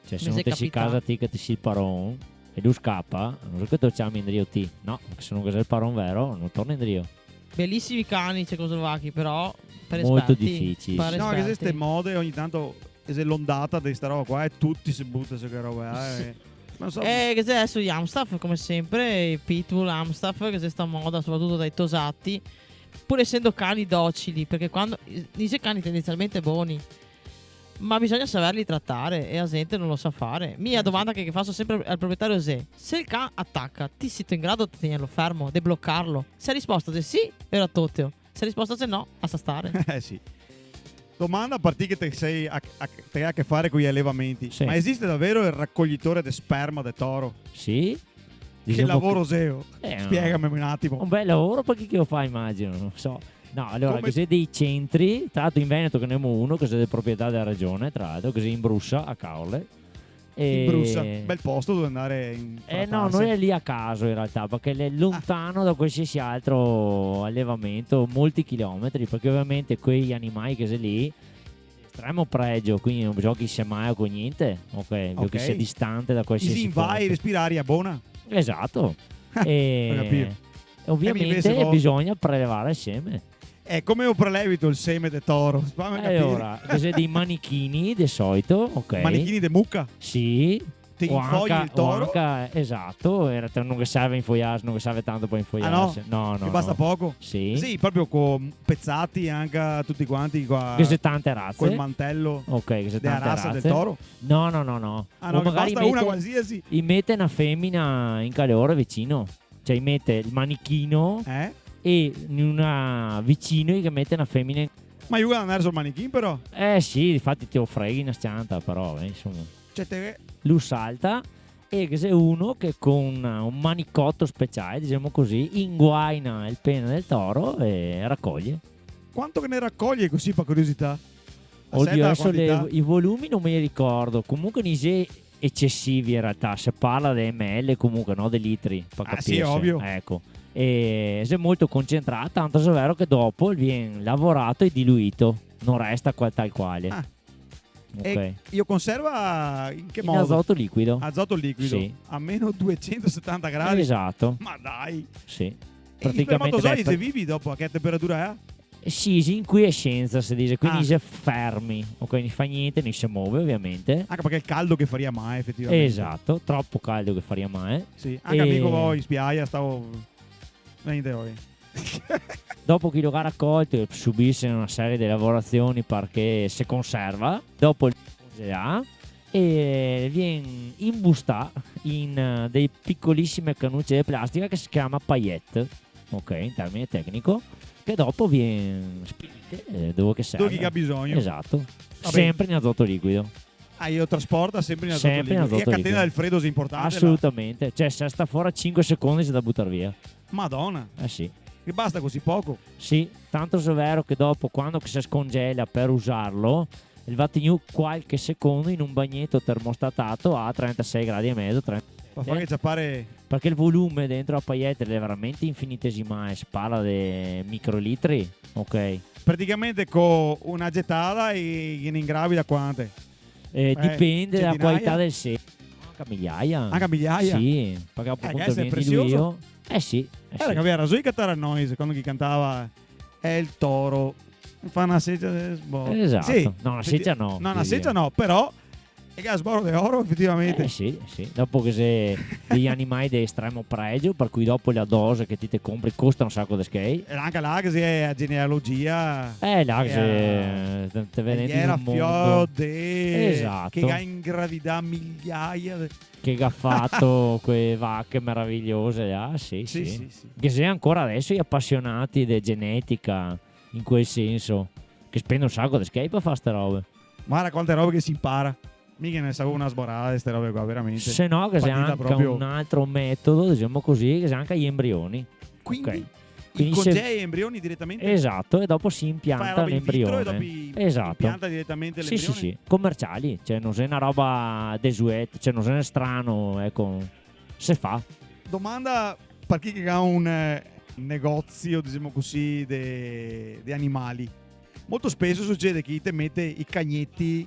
Cioè, se mi non sei ti si capitato. casa ti che ti si il paron e lui scappa, non so che tu chiami in Rio ti. No, perché se non casa il paron vero, non torna in Rio. Bellissimi cani cecoslovacchi, però per Molto esperti, difficili. per No, che esperti. queste mode ogni tanto è l'ondata di sta roba qua e tutti si buttano su che roba. Non so. Che c'è adesso gli Amstaff, come sempre, i Pitbull, Amstaff, che c'è sta moda, soprattutto dai tosatti, pur essendo cani docili, perché quando dice cani tendenzialmente buoni, ma bisogna saperli trattare e la gente non lo sa fare. Mia domanda che faccio sempre al proprietario è: se il can attacca, ti siete in grado di tenerlo fermo, di bloccarlo? Se ha risposto se sì, era toteo. Se ha risposto se no, a sta stare. Sì. Domanda a partire che te sei te hai a che fare con gli allevamenti. Sì. Ma esiste davvero il raccoglitore di sperma del toro? Sì? Che Diciamo lavoro seo? no. Spiegami un attimo. Un bel lavoro perché che lo fa immagino, non so. No, allora, Come- che sei dei centri, tra l'altro in Veneto che ne abbiamo uno, che sei di proprietà della regione, tra l'altro, che sei in Brussa, a Caorle. E... In Brussa, bel posto dove andare in No, noi è lì a caso in realtà, perché è lontano da qualsiasi altro allevamento, molti chilometri, perché ovviamente quegli animali che sei lì, estremo pregio, quindi non bisogna che sia mai con niente, ok? Bisogna che sia distante da qualsiasi Easy vai, fonte. respirare aria buona. Esatto. Ho capito. e ovviamente invece voi- bisogna prelevare il seme. Come ho prelevito il seme del toro? Fammi capire. Allora, che sei dei manichini di solito, ok? Manichini di mucca. Sì. Ti O infogli anche- il toro. o anche- esatto, in realtà non che serve infogliarsi, non che serve tanto per infogliarsi. no, Che basta no. poco. Sì. Sì, proprio con pezzati anche tutti quanti qua. Che sei tante razze. Col mantello Ok, che sei della tante razza razze. del toro. No. Ah no, O che magari basta una mette- qualsiasi. gli mette una femmina in calore vicino. Cioè, gli mette il manichino e in una vicino gli mette una femmina. Ma io andare sul manichin però. Sì, infatti te lo freghi una scianta, però, insomma. Cioè te... Lui salta e che c'è uno che con un manicotto speciale, diciamo così, inguaina il pene del toro e raccoglie. Quanto che ne raccoglie così per curiosità? Oddio, Aspetta la adesso quantità. i volumi non me li ricordo. Comunque ne eccessivi in realtà. Se parla di ml, comunque no, dei litri. Per Ah, capirsi. sì, ovvio. Ecco. E è molto concentrato, tanto è vero che dopo viene lavorato e diluito. Non resta tal quale. Ah. Ok. E io conserva in che In modo? azoto liquido. Azoto liquido. Sì. A meno 270 gradi. Esatto. Ma dai. Sì. E i Praticamente spermatozoi beh, se vivi dopo a che temperatura è? sì, in quiescenza si dice, quindi Ah. si è fermi, ok, non fa niente, non si muove ovviamente. Anche perché il caldo che faria mai effettivamente. Esatto, troppo caldo che faria mai. Sì. Anche E- amico voi in spiaggia stavo... Niente voi. Dopo che lo ha raccolto subisce una serie di lavorazioni perché si conserva, dopo il congela e viene imbustato in dei piccolissime cannucce di plastica che si chiama paillette, ok, in termine tecnico, che dopo viene spedite dove che serve. Dove chi ha bisogno. Esatto, Vabbè. sempre in azoto liquido. Io trasporta sempre in Sempre in azoto azoto liquido. E a liquido. catena del freddo è importante. Assolutamente. Cioè, se sta fuori a 5 secondi c'è da buttare via. Madonna, Sì. che basta così poco. Sì, tanto se è vero che dopo, quando che si scongela per usarlo, il Vatignu qualche secondo in un bagnetto termostatato a 36 gradi e mezzo, Ma fa che ci appare. perché il volume dentro la paillette è veramente infinitesimale, si parla di microlitri, ok? Praticamente con una gettata e in ingravida quante? Dipende dalla centinaia? qualità del seme. Anche a migliaia. Anche a migliaia? Sì, perché appunto questo è vieni prezioso. io. Sì. Era che aveva ragione Cataranoise quando chi cantava È il toro. Fa una seccia. Esatto. Sì, No, una seccia no. No, una seccia no, però. E che sboro d'oro, effettivamente. Sì. Dopo che se degli animali di estremo pregio, per cui dopo la dose che ti te compri costa un sacco di skate. E anche là che è a genealogia. Là che se te venite in Era un mondo fiode. Esatto. Che ha in gravità migliaia. che ha fatto quelle vacche meravigliose. Sì. Sì. Che se ancora adesso gli appassionati di genetica, in quel senso, che spendono un sacco di skate per fare ste robe. Guarda quante robe che si impara. Mica ne sa una sborrata queste robe qua, veramente. Se no, che c'è Partita anche proprio. un altro metodo, diciamo così, che c'è anche gli embrioni. Quindi, Ok. i Quindi se- congei embrioni direttamente. Esatto, e dopo si Fai impianta roba in vitro e dopo l'embrione. Esatto. impianta direttamente Sì, l'embrione. sì, commerciali, cioè non è una roba desueta, cioè non è strano, ecco, se fa. Domanda per chi che ha un negozio, diciamo così, di animali. Molto spesso succede che te mette i cagnetti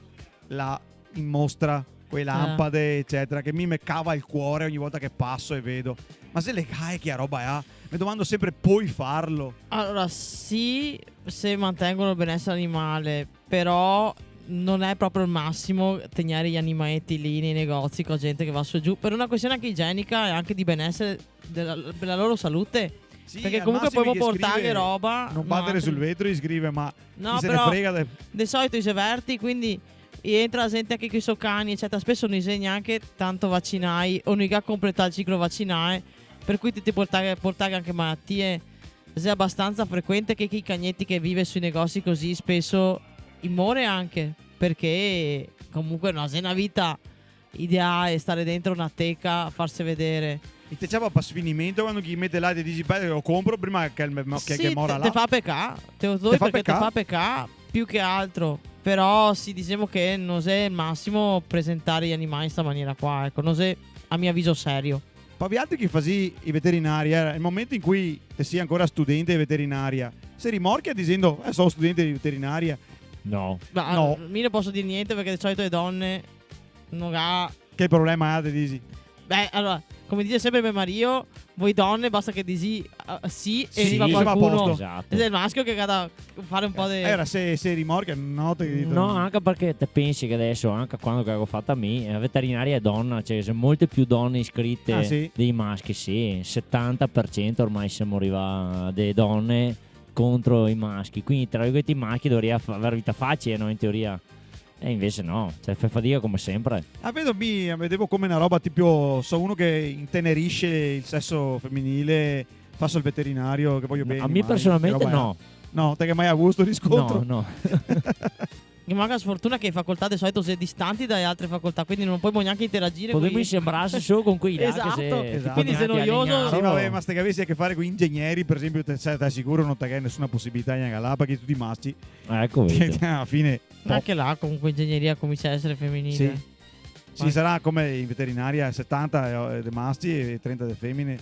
là in mostra, quelle lampade, eccetera, che mi cava il cuore ogni volta che passo e vedo. Ma se le cai che roba ha? Mi domando sempre, puoi farlo? Allora, sì, se mantengono il benessere animale, però non è proprio il massimo tenere gli animaletti lì nei negozi con gente che va su e giù, per una questione anche igienica e anche di benessere della loro salute. Sì, Perché al comunque massimo puoi che portare scrive, roba. Non battere sul vetro e scrive, ma No, chi se però ne frega di solito i severti, quindi entra la gente anche con i suoi cani, eccetera. Spesso non insegna anche tanto vaccinai o non ha completato il ciclo vaccinale, per cui ti portare anche malattie. È abbastanza frequente che i cagnetti che vive sui negozi così spesso muore anche, perché comunque non è una vita ideale stare dentro una teca, farsi vedere. E te c'è per sfinimento quando chi mette là e ti dici, beh, lo compro prima che Sì, mora là. te fa peccare, te lo do Te fa perché te peccà? fa peccare più che altro. Però sì, diciamo che non è il massimo presentare gli animali in questa maniera qua, ecco, non è a mio avviso serio. Pavi altri che fasi i veterinari, era il momento in cui te sei ancora studente di veterinaria, se rimorchia dicendo, sono studente di veterinaria. No. Ma No. io non posso dire niente perché di solito le donne non ha. Che problema ha, te dici? Beh, allora, come dice sempre mio marito, voi donne basta che dici sì e Sì, arriva siamo a qualcuno. posto. Esatto. Ed è il maschio che ha da fare un po' di. Era se rimorchia, no, te dico. No, anche perché te pensi che adesso, anche quando che avevo fatto a me, la veterinaria è donna, cioè sono molte più donne iscritte Ah, sì? dei maschi, sì, 70% ormai siamo arrivati delle donne contro i maschi, quindi tra virgolette i maschi dovrebbero avere vita facile, no, in teoria. E invece no, cioè fai fatica come sempre. Vedevo come una roba tipo, so uno che intenerisce il sesso femminile, faccio il veterinario, che voglio bene. A me personalmente no. No, te che mai hai avuto riscontro? No. Mi manca sfortuna che le facoltà di solito si distanti dalle altre facoltà, quindi non puoi neanche interagire Potrebbe coi- sembrarsi solo con quei là Esatto. che Esatto. Quindi se noioso- Sì, vabbè, ma ste che avessi a che fare con gli ingegneri, per esempio, te assicuro non te hai nessuna possibilità neanche là, perché tutti maschi, Ecco, che vedi. alla fine Anche là comunque ingegneria comincia a essere femminile. sì. Ci Ma- sarà come in veterinaria 70 dei maschi e 30 delle femmine.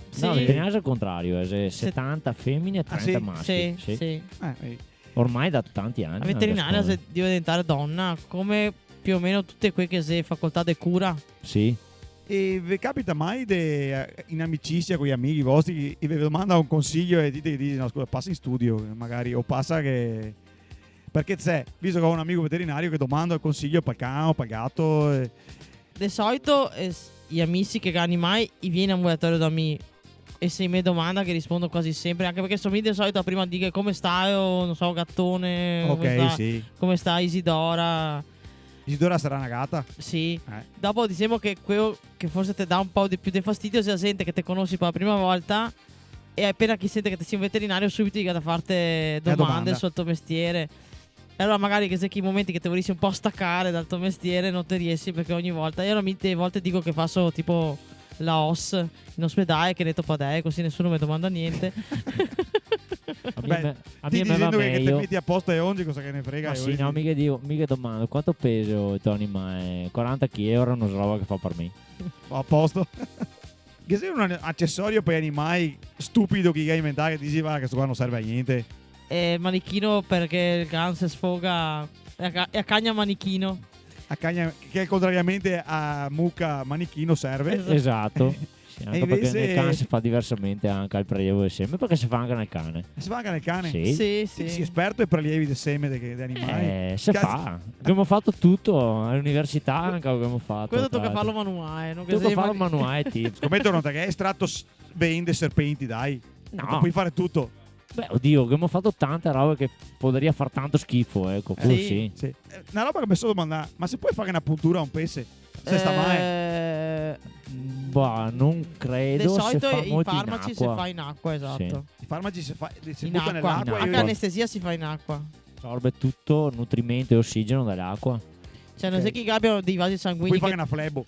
Sì. No, in veterinaria è il contrario, è 70 femmine e 30 sì? maschi. Sì, sì. Ormai da tanti anni. La veterinaria adesso- se deve diventare donna, come più o meno tutte quelle che si facoltà di cura. Sì. E vi capita mai in amicizia con gli amici vostri che vi domanda un consiglio e dite che dici no scusa passa in studio magari o passa che perché c'è visto che ho un amico veterinario che domanda il consiglio per il cane o per il gatto Di solito gli amici che hanno animali viene ambulatorio da me. E se mi domanda che rispondo quasi sempre, anche perché sono di solito prima di che come stai o non so gattone, ok sì come sta Isidora. Isidora sarà una gatta Sì. Dopo diciamo che quello che forse ti dà un po' di più di fastidio sia gente che ti conosci per la prima volta e appena chi sente che ti sia un veterinario subito gli da farti domande domanda. sul tuo mestiere. E allora magari che se che i momenti che ti vorresti un po' staccare dal tuo mestiere non ti riesci, perché ogni volta io a volte dico che faccio tipo la OS in ospedale, che ne topadei, così nessuno mi domanda niente. Beh, a ti me va dicendo che te meglio. metti a posto e ongi, cosa che ne frega. Ma sì, no, mica domando quanto peso il tuo animale. 40 kg, non so roba che fa per me. A posto. Che sei un accessorio per animali stupido che hai inventato, che dici va che questo qua non serve a niente. E il manichino perché il can se sfoga e a cagna manichino. A cagna, che contrariamente a mucca manichino serve. Esatto. Sì, anche perché invece- nel cane si fa diversamente anche al prelievo del seme, perché si fa anche nel cane. Si fa anche nel cane. Sì. Sì, Sì, sì. sei esperto ai prelievi del seme degli animali. Si Cazzo. fa. Abbiamo fatto tutto all'università, anche abbiamo fatto. Questo tocca tra farlo l'altro. manuale. Non che Tocca sei farlo mani- manuale, tipo. Scommettono che estratto vende serpenti, dai. No. Puoi fare tutto. Beh, oddio, abbiamo fatto tante robe che potrebbe far tanto schifo, ecco. Quello Sì. sì. Sì. Una roba che mi sono domandata, ma se puoi fare una puntura a un pesce? Se sta male. Boh, non Di credo. solito si fa i molto farmaci in si acqua. fa in acqua, esatto. I farmaci si In butta acqua. nell'acqua. In e- Anche acqua. anestesia si fa in acqua. Assorbe tutto nutrimento e ossigeno dall'acqua. Cioè, non Ok. sai chi abbiano dei vasi Puoi sanguigni. fare Che... una flebo.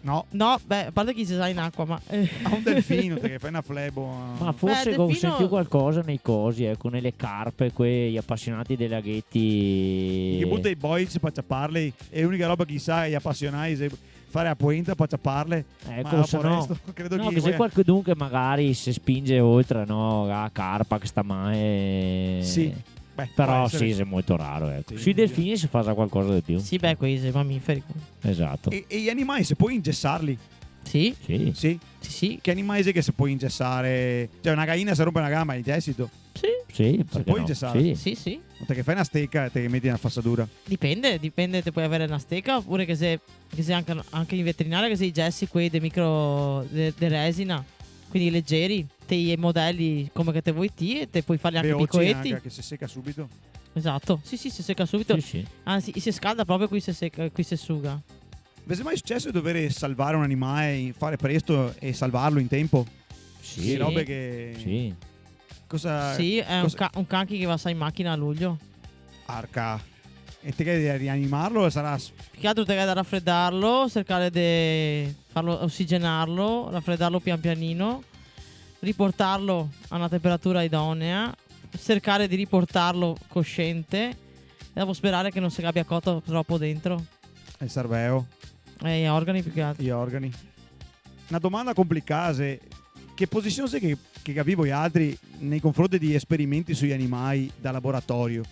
No, No, beh, a parte chi si sa in acqua, ma. a un delfino te che fai una flebo. Ma forse Beh, ho delfino- sentito qualcosa nei cosi, ecco, nelle carpe, quegli appassionati dei laghetti. Che butta i boys per ciapparli. È l'unica roba che sa gli appassionati se fare a poenta per ciapparle. Ecco, Ma se dopo no, resto, credo no, che che se qualcuno che magari si spinge oltre, no, a carpa che sta male. Sì. Beh, Però può essere. sì, è molto raro, ecco. Sì. Sui delfini si fa già qualcosa di più. Sì, beh, quei mammiferi. Esatto. E gli animali se puoi ingessarli? Sì, Sì. Sì. sì, sì. Che animali sei che se puoi ingessare? Cioè una gallina se rompe una gamba è ingessito. Sì, Sì, perché puoi no? ingessare. Sì. sì, sì. Te che fai una stecca e te che metti una fassatura. Dipende, te puoi avere una stecca oppure che se anche in veterinaria che sei gessi quei de micro de resina, quindi leggeri, te i modelli come che te vuoi ti e te puoi farli anche Veloci piccoletti. anche, che si secca subito. Esatto. Sì, sì, si secca subito. Sì, sì. Anzi, si scalda proprio qui si secca, qui si asciuga. Vi è mai successo di dover salvare un animale, fare presto e salvarlo in tempo? Sì. Che robe che... Sì. Cosa... Sì, è cosa- un canchi che va in macchina a luglio. Arca. E te che devi rianimarlo sarà... Più che altro te che da raffreddarlo, cercare di farlo ossigenarlo, raffreddarlo pian pianino, riportarlo a una temperatura idonea, cercare di riportarlo cosciente e dopo sperare che non si abbia cotto troppo dentro. Il cervello, E gli organi più che altro. gli organi. Una domanda complicata, che posizione sei che capivo gli altri nei confronti di esperimenti sugli animali da laboratorio?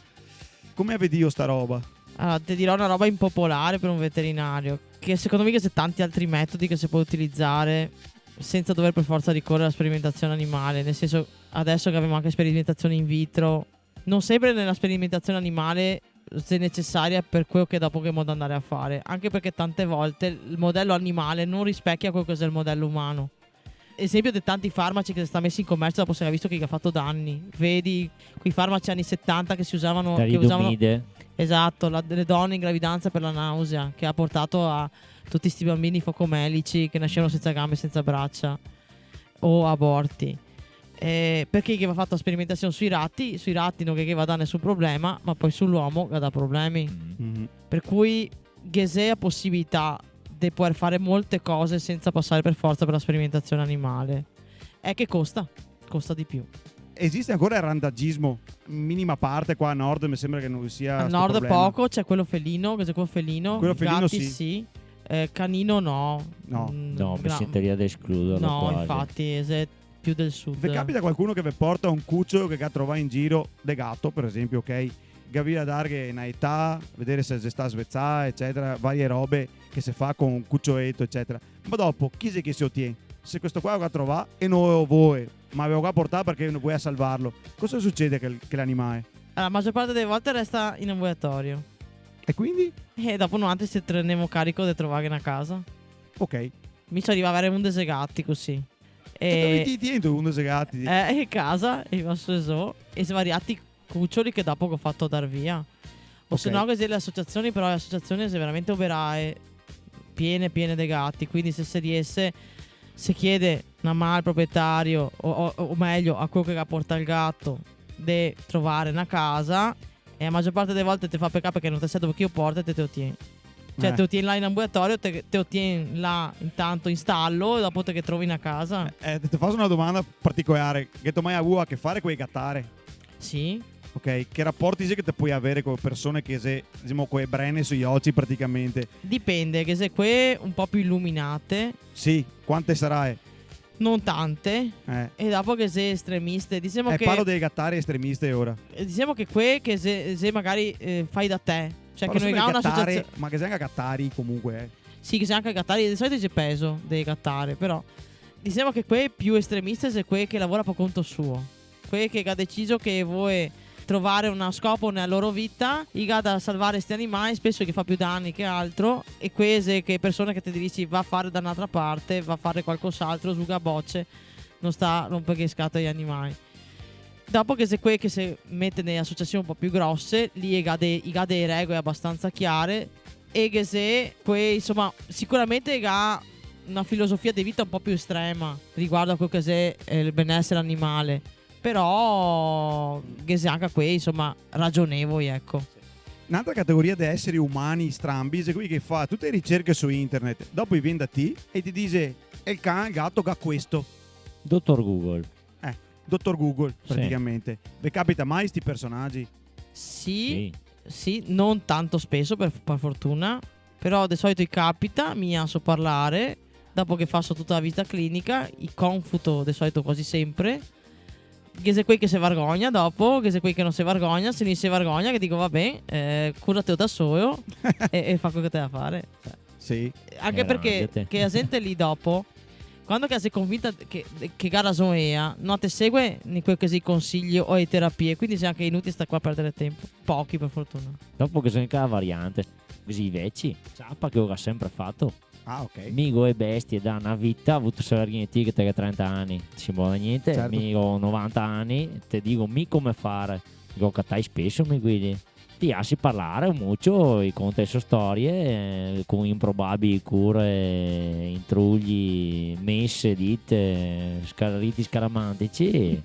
Come vedi io sta roba? Allora, ti dirò una roba impopolare per un veterinario, che secondo me che c'è tanti altri metodi che si può utilizzare senza dover per forza ricorrere alla sperimentazione animale. Nel senso, adesso che abbiamo anche sperimentazione in vitro, non sempre nella sperimentazione animale se necessaria per quello che da Pokémon andare a fare, anche perché tante volte il modello animale non rispecchia quello che è il modello umano. Esempio di tanti farmaci che si sta messi in commercio dopo si era visto che gli ha fatto danni. Vedi quei farmaci anni 70 che si usavano, che usavano Talidomide. esatto, delle donne in gravidanza per la nausea, che ha portato a tutti questi bambini focomelici che nascevano senza gambe e senza braccia o aborti. Perché che va fatto sperimentazione sui ratti non che va da nessun problema, ma poi sull'uomo che dà problemi. Mm. Per cui Ghese ha possibilità di poter fare molte cose senza passare per forza per la sperimentazione animale. È che costa di più. Esiste ancora il randagismo, minima parte qua a nord, mi sembra che non sia Al sto nord problema. poco, c'è quello felino, che c'è quello felino. Quello felino gatti sì. Canino no. No. No, mi sentirei da escluderlo No, quasi. infatti, è più del sud. Vi capita qualcuno che vi porta un cucciolo che trova in giro de gatto, per esempio, ok? Che vi a dare una età, vedere se si sta svezzando, eccetera, varie robe che si fa con un cuccioletto, eccetera. Ma dopo, chi è che si ottiene? Se questo qua lo trova e non lo vuoi, ma avevo qua portato perché non vuoi salvarlo, cosa succede che l'animale? La maggior parte delle volte resta in ambulatorio. E quindi? E dopo noi si prendiamo carico di trovare una casa. Ok. Mi ci arriva a avere un dei gatti così. E dove E ti tieni tu uno dei gatti? in casa e va su eso e svariati cuccioli che dopo che ho fatto dar via. O Ok. se no così le associazioni, però le associazioni sono veramente operaie, piene dei gatti, quindi se si riesce, se chiede una mano al proprietario o meglio a quello che porta il gatto di trovare una casa E la maggior parte delle volte ti fa peccare perché non ti sai dove che io porto e te lo tieni. Cioè, Eh. te lo tieni là in ambulatorio, te lo tieni là intanto in stallo e dopo te che trovi a casa. Ti faccio una domanda particolare. Che tu mai avuto a che fare con i gattare? Sì. Ok, che rapporti sei che te puoi avere con persone che se, diciamo, con le brene sugli occhi praticamente? Dipende, che se qui un po' più illuminate, Sì, quante sarai? non tante. E dopo che sei estremiste, diciamo che Parlo dei gattari estremiste ora. diciamo che qui che se magari fai da te, cioè Parlo che noi sempre abbiamo di gattare, un'associazione. ma che siano gattari comunque. Sì, che sei anche gattare, di solito c'è peso dei gattare, però diciamo che qui più estremiste è qui che lavora per conto suo. Qui che ha deciso che vuoi trovare uno scopo nella loro vita, i da salvare questi animali, spesso che fa più danni che altro, e queste che persone che ti dici va a fare da un'altra parte, va a fare qualcos'altro, suga bocce, non sta rompere scatole gli animali. Dopo che se qui che si mette nelle associazioni un po' più grosse, lì i ha delle regole abbastanza chiare, e che se qui insomma sicuramente ha una filosofia di vita un po' più estrema riguardo a quello che è il benessere animale, però che sia anche qui insomma ragionevoli, ecco. Un'altra categoria di esseri umani strambi è qui che fa tutte le ricerche su internet, dopo viene da te e ti dice il cane, il gatto che ha questo. Dottor Google. Dottor Google Sì. praticamente. Vi capita mai sti personaggi? Sì, non tanto spesso per fortuna, però di solito capita, mi so parlare, dopo che faccio tutta la vita clinica, i confuto di solito quasi sempre, che se quei che si vergogna dopo, che se quei che non si vergogna, se non si vergogna che dico vabbè, curatelo da solo e fa quello che te da fare. Cioè, Sì. anche perché Arrangiate. che la gente lì dopo, quando che sei convinta che gara sono non ti segue in quel che si consigli o le terapie, quindi sei anche inutile stare qua a perdere tempo. Pochi per fortuna. Dopo che sono in cada variante, così i vecchi, ciappa che ho sempre fatto. Ah, ok. Migo e bestie da una vita, ho avuto Salerghinetti che te che 30 anni, non si muove niente, Certo. migo 90 anni, te dico mi come fare, dico che tai spesso mi guidi. Ti lasci parlare molto, i conti le storie con improbabili cure, intrugli, messe, dite, riti scaramantici.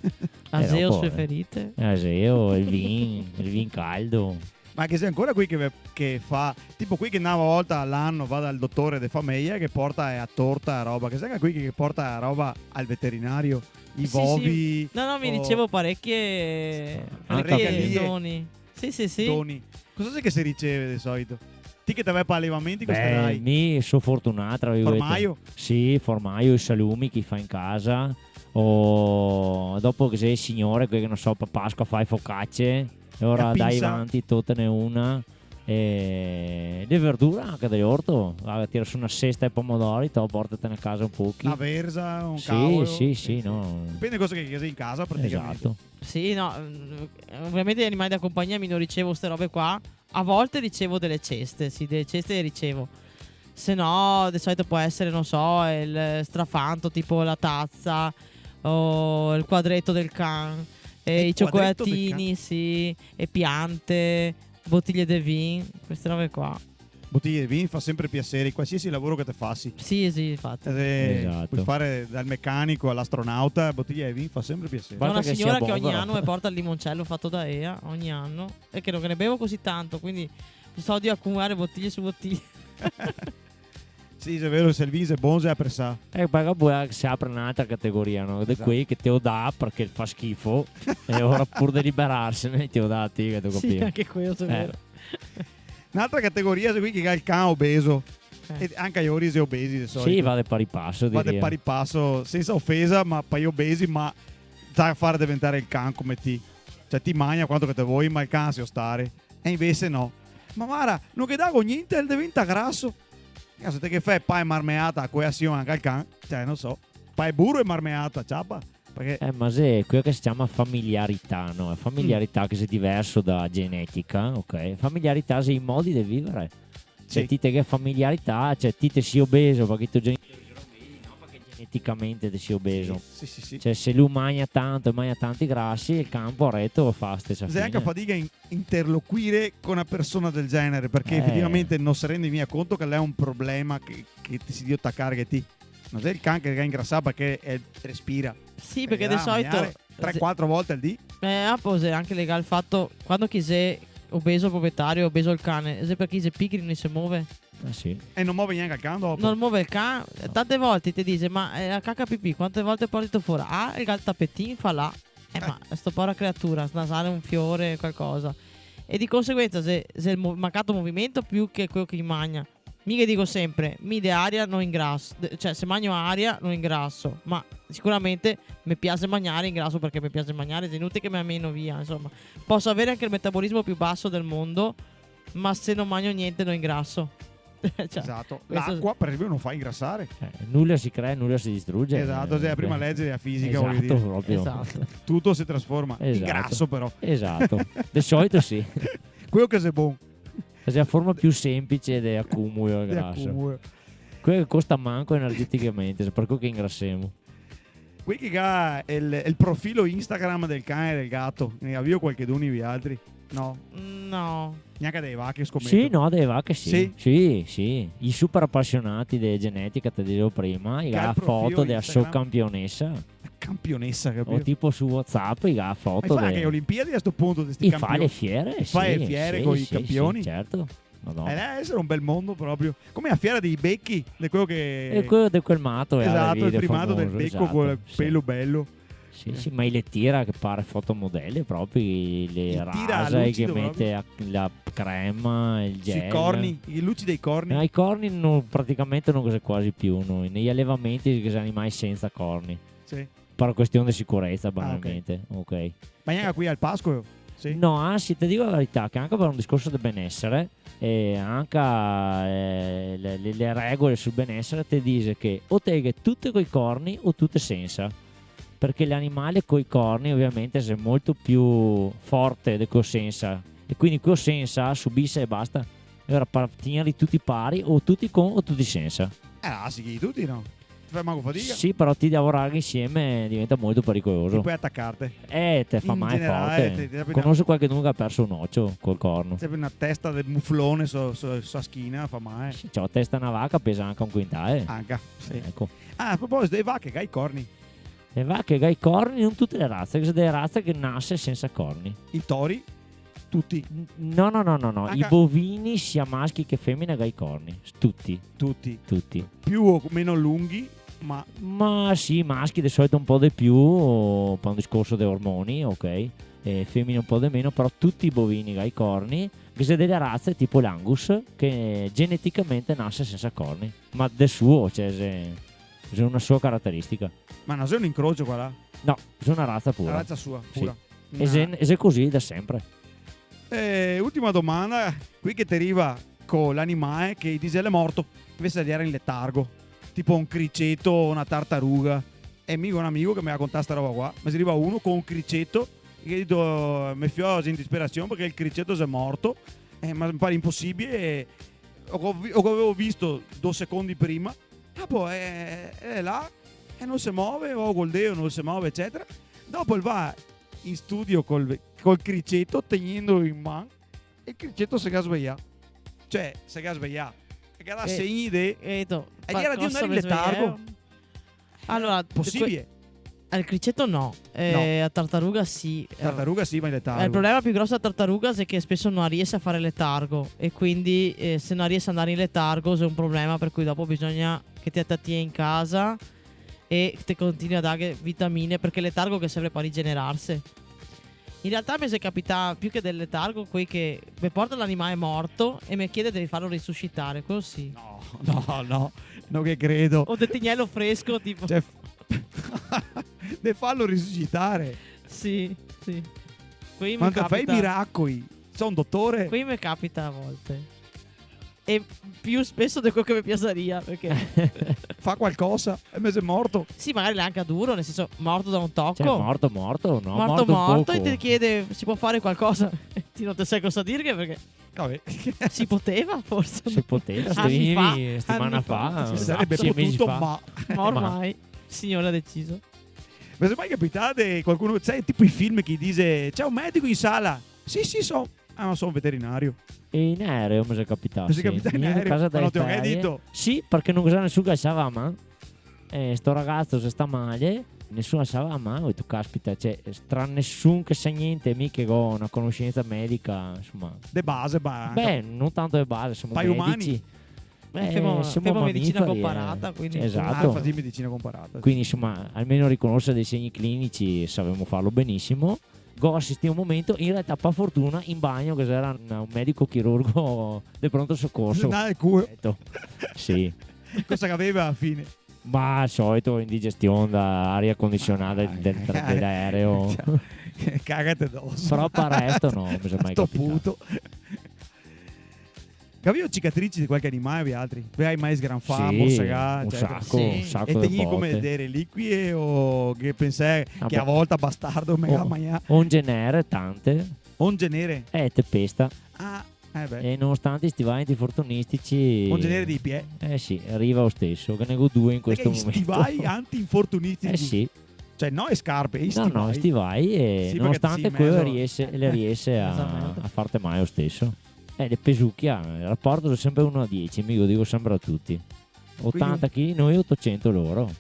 Aseo dopo, sue ferite. Aseo, il vin caldo. Ma che sei ancora qui che fa, tipo qui che una volta all'anno va dal dottore de famiglia che porta a torta roba, che sei anche qui che porta roba al veterinario, i Sì, bovi. No, mi o ricevo parecchie regalie. doni. Sì. doni. Cosa sai che si riceve di solito? Ti che te vai per allevamenti Beh, costerai? mi sono fortunata. tra virgolette. Formaio? Sì, formaio, i salumi che fa in casa. O dopo che sei il signore, che non so, per Pasqua fai focacce. E ora E dai pizza. avanti, tuttene una. E le verdure anche dell'orto. Tira su una cesta e pomodori, te lo portatene a casa un pochino. Una verza, un Sì, cavolo? sì, no. Dipende cosa che sei in casa praticamente. Esatto. Sì, no, ovviamente gli animali da compagnia mi non ricevo queste robe qua. A volte ricevo delle ceste, sì, delle ceste le ricevo. Se no, di solito può essere, non so, il strafanto, tipo la tazza o il quadretto del can, e Il i quadretto del cioccolatini, sì, e piante, bottiglie di vin, queste robe qua. Bottiglie di vino fa sempre piacere, qualsiasi lavoro che te fassi. Sì, infatti. Esatto. Puoi fare dal meccanico all'astronauta, bottiglia di vino fa sempre piacere. Guarda Ho una che signora sia che ogni povero. anno mi porta il limoncello fatto da EA, ogni anno, e che non ne bevo così tanto, quindi so di accumulare bottiglie su bottiglie. Sì, è vero, se il vino è buono, è apprezzato. Perché poi si apre un'altra categoria, no? Di Esatto. quei che te lo dà perché fa schifo e ora pur di liberarsene te lo dà a te, che tu Sì, capisci. anche questo è vero. Un'altra categoria è qui che ha il can obeso. Eh. E anche gli orisi obesi di solito. Sì, va di pari passo, Va di direi. pari passo, senza offesa, ma poi obesi, ma da fare diventare il can come ti. Cioè ti mangia quanto che te vuoi, ma il can si ostare. E invece no. Ma guarda, non che dago niente, diventa grasso. Se te che fai pai marmeata a cui assieme anche al can, cioè non so. Pai burro e marmeata, ciapa. Perché Ma se quello che si chiama familiarità, no? È familiarità che è diverso da genetica, ok? Familiarità è i modi di vivere. Cioè, Sì. ti te che familiarità, cioè ti te sei obeso perché i tuoi genitori sono obesi, no perché geneticamente ti sei obeso. sì. Cioè, se lui mangia tanto e mangia tanti grassi, il campo a retto fa stessa Sei anche a fine. fatica in interloquire con una persona del genere perché effettivamente non si rende mica conto che lei è un problema che ti si deve attaccare che ti. Non sei il can che ingrassa perché respira. Sì, perché di solito 3-4 volte al dì. poi è anche legato al fatto quando chi sei obeso il proprietario, obeso il cane. Se perché se pigri non si muove. Sì. E non muove neanche il can dopo. Non muove il cane. Tante volte ti dice, ma la cacca pipì, quante volte porti tu fuori? Ah, il tappetino fa là. Ma sto povera creatura, snasare un fiore, qualcosa. E di conseguenza, se il mancato movimento più che quello che gli mangia. Mica dico sempre, mi de aria non ingrasso. Cioè, se mangio aria non ingrasso. Ma sicuramente mi piace mangiare ingrasso perché mi piace mangiare. È inutile che mi ammeno via. Insomma, posso avere anche il metabolismo più basso del mondo, ma se non mangio niente non ingrasso. Cioè, Esatto. questo- L'acqua, per esempio, non fa ingrassare. Nulla si crea, nulla si distrugge. Esatto, se è la prima legge della fisica, voglio Esatto, dire. proprio. Esatto. Tutto si trasforma in Esatto. grasso, però. Esatto. Di solito sì. Quello che è buono. È la forma più semplice di accumulo di Di grasso. accumulo. Quello che costa manco energeticamente, se per quello che ingrassiamo. Qui che ha il profilo Instagram del cane e del gatto. Ne avvio qualche d'uni vi altri? No, No. neanche dei vacche, scommetto. Sì, no, delle vacche sì. Sì? Sì, sì. I super appassionati di genetica, te dicevo prima, Che ha la il profilo foto della Instagram? sua campionessa. Campionessa, O capito? tipo su WhatsApp, la Ma foto. fa anche Olimpiadi a sto punto di sti I fa campioni. le fiere, Fa sì, le fiere sì, con i sì, campioni? sì, certo. Madonna. Deve essere un bel mondo proprio. Come la fiera dei becchi, di quello che... E quello di quel matto è Esatto, il primato del becco con il pelo bello. Sì, sì, ma le tira che pare fotomodelle proprio, le Il tira rasa che lucido mette la crema, il gel. Sui corni, i luci dei corni. No, i corni praticamente non cos'è quasi più noi. Negli allevamenti che sono animali senza corni. Sì. Per questione di sicurezza, banalmente. Ok. Ma neanche qui al Pasqua? Sì. No, anzi, ti dico la verità, che anche per un discorso del benessere e anche le regole sul benessere ti dice che o teghe tutte coi corni o tutte senza. Perché l'animale coi corni ovviamente è molto più forte di quello senza. E quindi quello senza subisce e basta. E ora tenerli tutti pari, o tutti con o tutti senza. Sì, chi tutti no. Ti fai manco fatica. Sì, però ti lavorare insieme diventa molto pericoloso. E puoi attaccarti. Te fa In male generale, forte. ti apre Conosco qualcuno che ha perso un occhio col corno. Sempre una testa del muflone sulla schiena, fa male. Sì, c'ho testa una vacca, pesa anche un quintale. Anche, sì. Ecco. A proposito dei vacche, che hai i corni. Le vacche che ha i corni, non tutte le razze, che sono delle razze che nasce senza corni. I tori, tutti. No. Anche- I bovini, sia maschi che femmine, che ha i corni. Tutti. Più o meno lunghi, Ma sì, maschi di solito un po' di più, per un discorso di ormoni, ok. E femmine un po' di meno, però tutti i bovini che ha i corni, che sono delle razze tipo l'Angus, che geneticamente nasce senza corni. Ma del suo, cioè, è una sua caratteristica. ma non sei un incrocio qua là. No, sono una razza La pura. razza sua, pura. E è così da sempre. Ultima domanda, qui che ti arriva con l'animale che dice è morto, invece di essere in letargo, tipo un criceto o una tartaruga. E mica un amico che mi ha raccontato sta roba qua, mi si arriva uno con un criceto che ha detto mi fioso in disperazione perché il criceto si è morto, ma mi pare impossibile. E avevo visto 2 secondi prima, poi è là e non si muove, o col deo non si muove, eccetera. Dopo va in studio col criceto tenendolo in mano e il criceto si è svegliato. Cioè, si è svegliato. Perché ha segni di... E era di andare in letargo. Allora, Possibile. al criceto no. A tartaruga sì. Tartaruga sì, ma in letargo. Il problema più grosso a tartaruga è che spesso non riesce a fare letargo. E quindi se non riesce ad andare in letargo c'è un problema, per cui dopo bisogna che ti attattia in casa e ti continui a dare vitamine, perché il letargo che serve per rigenerarsi. In realtà mi è capitato più che del letargo qui che mi porta l'animale morto e mi chiede di farlo risuscitare. Quello sì. No, non che credo. O del tignello fresco, tipo. Cioè, devi farlo risuscitare. Sì. Qui Ma mi fai i capita. miracoli. Sono un dottore. Qui mi capita a volte. E più spesso di quello che mi piacerebbe, perché Fa qualcosa e me sei morto. sì, magari l'è anche a duro, nel senso morto da un tocco. Cioè, morto, no? morto un poco. e ti chiede si può fare qualcosa. Ti non te sai cosa dirne, perché Vabbè. si poteva forse. Si poteva, Anni fa, settimana anni fa. Si sarebbe sì, mesi potuto, fa. ma... Ma ormai il signore ha deciso. Mi è mai capitato qualcuno, sai, tipo i film che dice c'è un medico in sala. Sì, so. Ma sono veterinario. E in aereo mi è capitato. Mi sei capitato in Io aereo? casa Ma dalle non ti ho mai ferie. detto? Sì, perché non sa nessuno che c'aveva, ma sto ragazzo se sta male nessuno sa a mano, ho detto caspita, cioè, tra nessun che sa niente, mica che ho una conoscenza medica, insomma. De base, Beh, non tanto di base, siamo Pai medici. umani. Femo medicina mammiferi, comparata, quindi esatto. Fatti medicina comparata. Quindi insomma, almeno riconoscere dei segni clinici sapevamo farlo benissimo. Go assisti un momento, in realtà per fortuna in bagno, che era un medico chirurgo del pronto soccorso. Nel culo. Sì. Cosa che aveva alla fine? Ma al solito indigestione da aria condizionata dell'aereo. Cagate addosso. Però per resto no, mi sembra mai Sto capitato. puto. Avevo cicatrici di qualche animale o altri? Hai mai sgranfato, Sì, morsegà, un eccetera? sacco, Sì. un sacco E di tegli come volte. delle reliquie o che pensai Ah, che a beh. volta bastardo me la mangia? Un genere, tante, Onge nere. te pesta. Ah, beh. E nonostante stivali infortunistici, Onge nere di piedi. sì, arriva lo stesso, che ne ho due in questo Perché i momento. stivai anti-infortunistici. Sì, Cioè, no, e scarpe, i no, stivai. no, stivai e Sì, nonostante perché ti quello meso- le riesce Esattamente. a farti mai lo stesso. Le pesucchia, il rapporto è sempre 1 a 10, io dico sempre a tutti. 80 kg noi, 800 loro.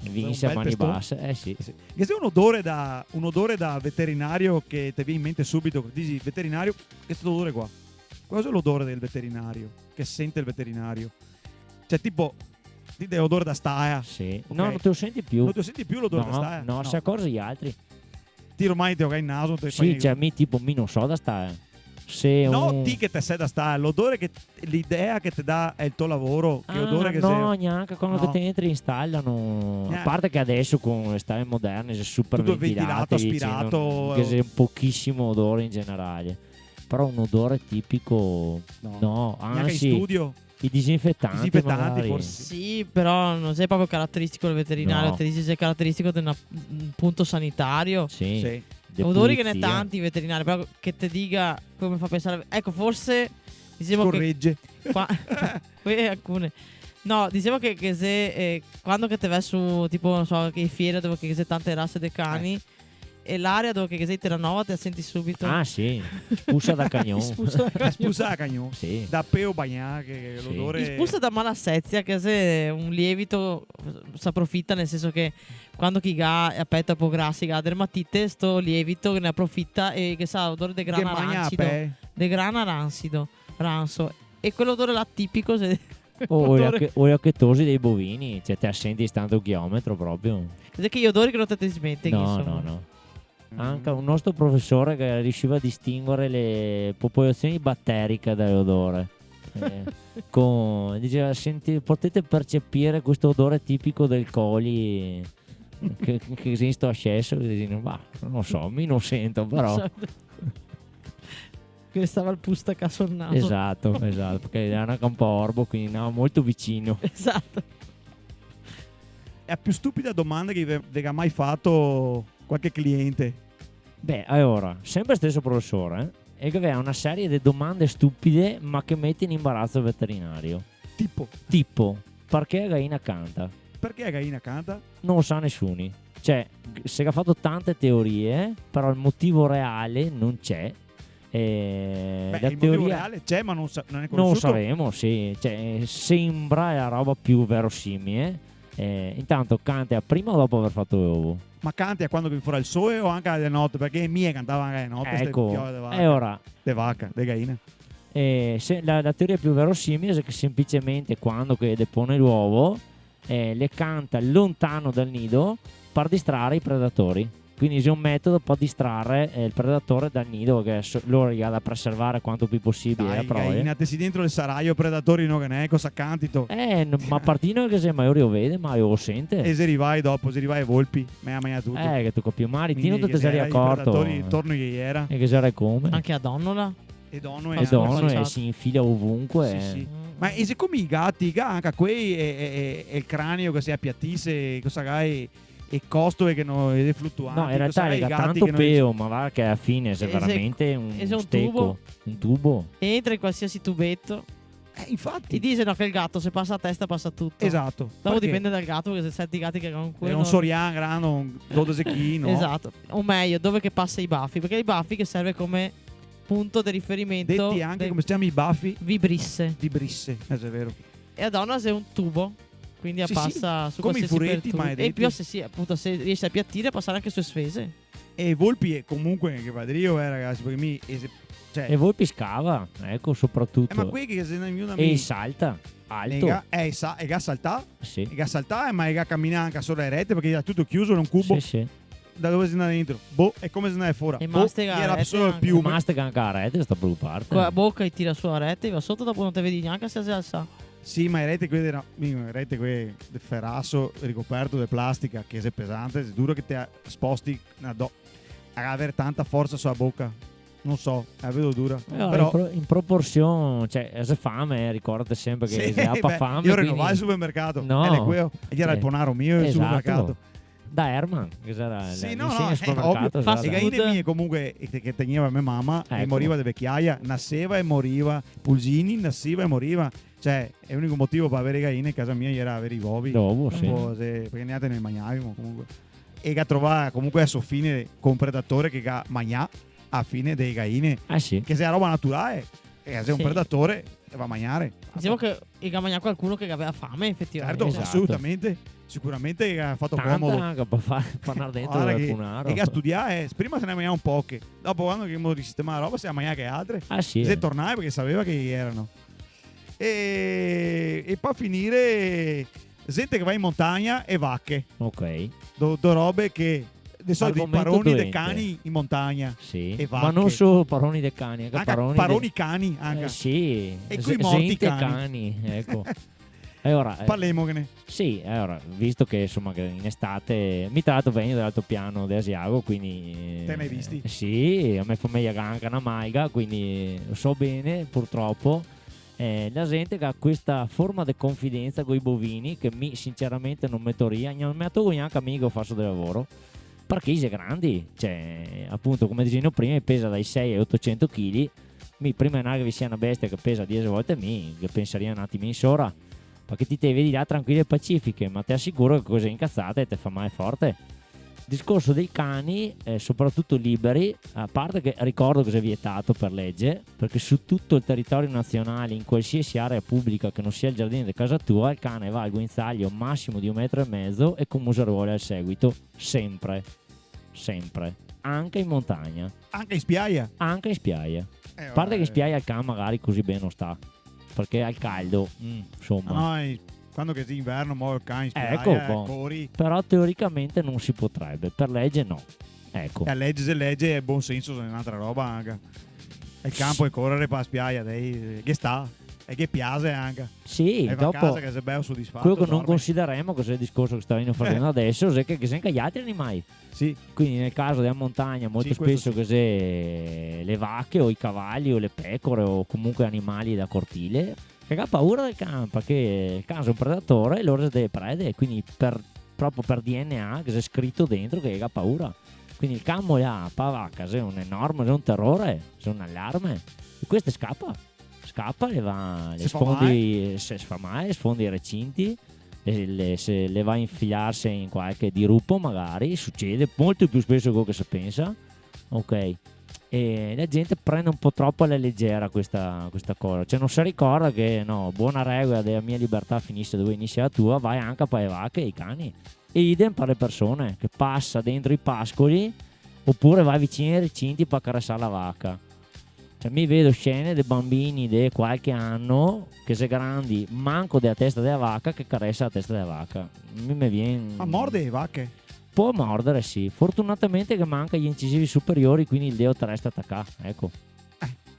Vince un a bel mani pestone. basse, sì. Sì. Che se un odore da veterinario che ti viene in mente subito, dici veterinario, che è questo odore qua. Cosa è l'odore del veterinario? Che sente il veterinario? Cioè, tipo, ti dai odore da staia. Sì. Ok. No, non te lo senti più. Non ti senti più l'odore da No, staia? no, si accorge gli altri. Ti ormai ti ho in naso. Te Sì, fai- cioè, mi non so da stare. Se No, un... ti che te sei da staia, l'odore che l'idea che ti dà è il tuo lavoro. Che odore che no, sei. neanche quando No. te entri installano. A Eh. parte che adesso con le stalle moderne sei super Tutto ventilato, ventilati, aspirato. che c'è pochissimo odore in generale. Però un odore tipico no, Neanche in anzi studio. i disinfettanti, Disinfettanti, magari. forse. sì, però non sei proprio caratteristico del veterinario, No. te dici sei caratteristico di un punto sanitario. Sì. Sì. di Odori che ne pulizia. tanti i veterinari, però che ti dica come fa pensare. Ecco, forse dicevo che Scorregge. qua, qui alcune. No, dicevo che se quando che te vai su tipo non so che fiere dove che sei tante razze dei cani e l'area dove che sei Terranova te la senti subito. Ah sì, spulsa da cagnon. Spulsa da cagnon. Spusa a cagnon. Sì. Da peo bagnà, che Sì. l'odore. Spulsa da malassezia che se un lievito si approfitta nel senso che quando chi ha aperto po' grassi che ha dermatite sto lievito che ne approfitta e che sa odore di che grana magna a rancido pe. di grana ranso e quell'odore là tipico se O gli acchetosi dei bovini, cioè te assenti tanto chilometro proprio. che gli odori che non te smetti No, insomma. no, no. Anche un nostro professore che riusciva a distinguere le popolazioni batteriche dall'odore. Diceva, potete percepire questo odore tipico del coli che esiste a Scesso? Ma non lo so, mi non sento però. Che stava il pustaca sul naso. Esatto, perché era una campo orbo, quindi andava molto vicino. Esatto. È la più stupida domanda che vi ha mai fatto qualche cliente. Beh, allora, sempre stesso professore, e che aveva una serie di domande stupide ma che mette in imbarazzo il veterinario. Tipo, perché la gallina canta? Perché la gallina canta? Non lo sa nessuno. Cioè, si è fatto tante teorie, però il motivo reale non c'è. Beh, La il motivo teoria reale c'è, ma non è non lo conosciuto. sapremo, sì. Cioè, sembra la roba più verosimile. Intanto canta prima o dopo aver fatto l'uovo? Ma canti a quando viene fuori il sole o anche alle notte? Perché mie cantava anche alle notte. ste Ecco, piove de vaca. e ora De vacca, de gallina. la teoria più verosimile è che semplicemente quando che depone l'uovo le canta lontano dal nido per distrarre i predatori. Quindi c'è un metodo per distrarre il predatore dal nido, che loro gli ha da preservare quanto più possibile la Dai, prole. gallina, te si dentro il saraio, predatori no che ne è, cosa cantito. Ma partino che se mai lo vede, ma lo sente. E se rivai dopo, se rivai volpi, me la mangia tutto. Che tu capi male, Quindi Tino tu che ti sei era i accorto. predatori Torno che era. E che sarai come? Anche a Donnola. E donno E è donno facciato. si infila ovunque. Sì, sì. Ma e se come i gatti, anche a quei è il cranio che si appiattisse, cosa gai e costo è che non è fluttuante. No, in realtà cosa gai, è i gatti tanto che non- peo, ma va che alla fine è Ese- veramente un ese un stecco. tubo. Un tubo. Entra in qualsiasi tubetto. Ti Infatti. dice no che il gatto se passa a testa passa tutto. Esatto. Dopo Perché dipende dal gatto, perché se senti gatti che con è quello un sorian grande, un 12 kg, no? Esatto. O meglio, dove che passa i baffi, perché i baffi che serve come punto di riferimento Detti anche del come si chiama i baffi vibrisse. di brisse, è vero. E a donna è un tubo, quindi Sì, passa su come i qualsiasi furetti perturbio. maledetti. E più appunto se riesce a appiattire, passare anche su sfese. E Volpi è comunque che padrio, ragazzi, perché cioè, E Volpi scava, ecco, soprattutto. ma qui che se ne mi E salta, alto. e ga saltà, Sì, e ga saltà, ma e ga camminare anche solo le rete perché era tutto chiuso in un cubo. sì, sì. Da dove si andava dentro? Boh, è come se andava fuori. E Boh, mastica era rete solo il anche. piume. Mastica anche la rete, sta preoccupante. Con la bocca e tira su la rete, va sotto, dopo non te vedi neanche se si alza. Sì, ma le rete quelle erano rete quelle del ferrasso ricoperto di plastica che è pesante, è duro che te sposti a avere tanta forza sulla bocca. Non so, la vedo dura. Allora, Però in proporzione, cioè, se fame, ricordate sempre che sì, se ha fame. io quindi- rinnovavo il supermercato. No. E gli era il Sì. ponaro mio il Esatto. supermercato. Da Herman, che sarà Sì, l'insegna no, no, supermercato, ovvio. sarà Fast Le da- food. galline mie comunque che teneva mia mamma e Ecco. moriva di vecchiaia, nasceva e moriva, pulsini, nasceva e moriva. Cioè, è l'unico motivo per avere galline in casa mia era avere i uovi. L'uovo, Un sì. po' perché neanche ne mangiavamo comunque. E che trovava comunque a suo fine con un predatore che ga mangià a fine dei galline, Ah sì. che sia roba naturale. E se è un Sì. predatore va a mangiare. Diciamo che il gamagna qualcuno che aveva fame, effettivamente. Certo, Esatto. assolutamente. Sicuramente ha fatto Tanta comodo. anche per fare andare dentro Guarda del che- punaro. E che a studiare, prima se ne mangiava un poche, dopo quando abbiamo risistemato la roba, si è mangiato anche altre. Ah sì. Se tornava perché sapeva che erano. E poi finire gente che va in montagna e vacche. Ok. Do robe che di solito i Argomento paroni dei dolente. cani in montagna. Sì. E Ma vacche. non solo paroni dei cani, anche Anche paroni, paroni cani anche. sì. E coi morti Gente cani. ecco. E ora, Parlemmogliene. sì, ora, visto che insomma che in estate mi tratto vengo dall'altopiano di Asiago, quindi Te ne hai visti? Sì, a me fa meglio anche una maiga, quindi lo so bene, purtroppo. La gente che ha questa forma di confidenza con i bovini che mi sinceramente non metto via, non metto neanche amico faccio del lavoro. Perché i grandi, cioè appunto come dicevo prima, pesa dai 6 ai 800 kg. Mi prima che vi sia una bestia che pesa 10 volte me, che pensaria un attimo in sora. Perché ti te vedi là tranquille e pacifiche, ma ti assicuro che cose incazzate te fa male forte. Discorso dei cani, soprattutto liberi, a parte che ricordo che è vietato per legge, perché su tutto il territorio nazionale, in qualsiasi area pubblica che non sia il giardino di casa tua, il cane va al guinzaglio massimo di 1,5 metri e con museruole al seguito, sempre, sempre, anche in montagna, Anche in spiaggia. anche in spiaggia. A parte che in spiaggia il cane magari così bene non sta, perché al caldo, insomma. No, quando che è inverno, muoio il cane in spiaggia, Ecco, boh. corri. Però teoricamente non si potrebbe, per legge no. Ecco. E a legge se legge e buon senso sono un'altra roba anche. E il campo e correre per la spiaggia, dai, che sta. E che piace anche. Sì, E va a dopo casa che sei bello soddisfatto. quello che non dorme. consideriamo, che è il discorso che stavamo facendo adesso, è che sono anche gli altri animali. Sì, Quindi nel caso della montagna molto Sì, questo spesso che se le vacche o i cavalli o le pecore o comunque animali da cortile che ha paura del cane, perché il cane è un predatore e loro sono delle prede, quindi proprio per DNA che c'è scritto dentro che ha paura. Quindi il cane là, vacca, è un enorme, è un terrore, è un allarme. E questo scappa, le va, le Se fa sfondi, se fa male, sfondi i recinti, se le va a infilarsi in qualche diruppo magari, succede molto più spesso di quello che si pensa, ok? E la gente prende un po' troppo alla leggera questa cosa, cioè non si ricorda che no, buona regola della mia libertà finisce dove inizia la tua, vai anche a le vacche e i cani. E idem per le persone che passa dentro i pascoli oppure vai vicino ai recinti per caressare la vacca. Cioè, mi vedo scene dei bambini di qualche anno che se grandi manco della testa della vacca che caressa la testa della vacca. Mi viene... ma morde le vacche. Può mordere, sì. Fortunatamente che manca gli incisivi superiori, quindi il dedo te resta attaccato, ecco.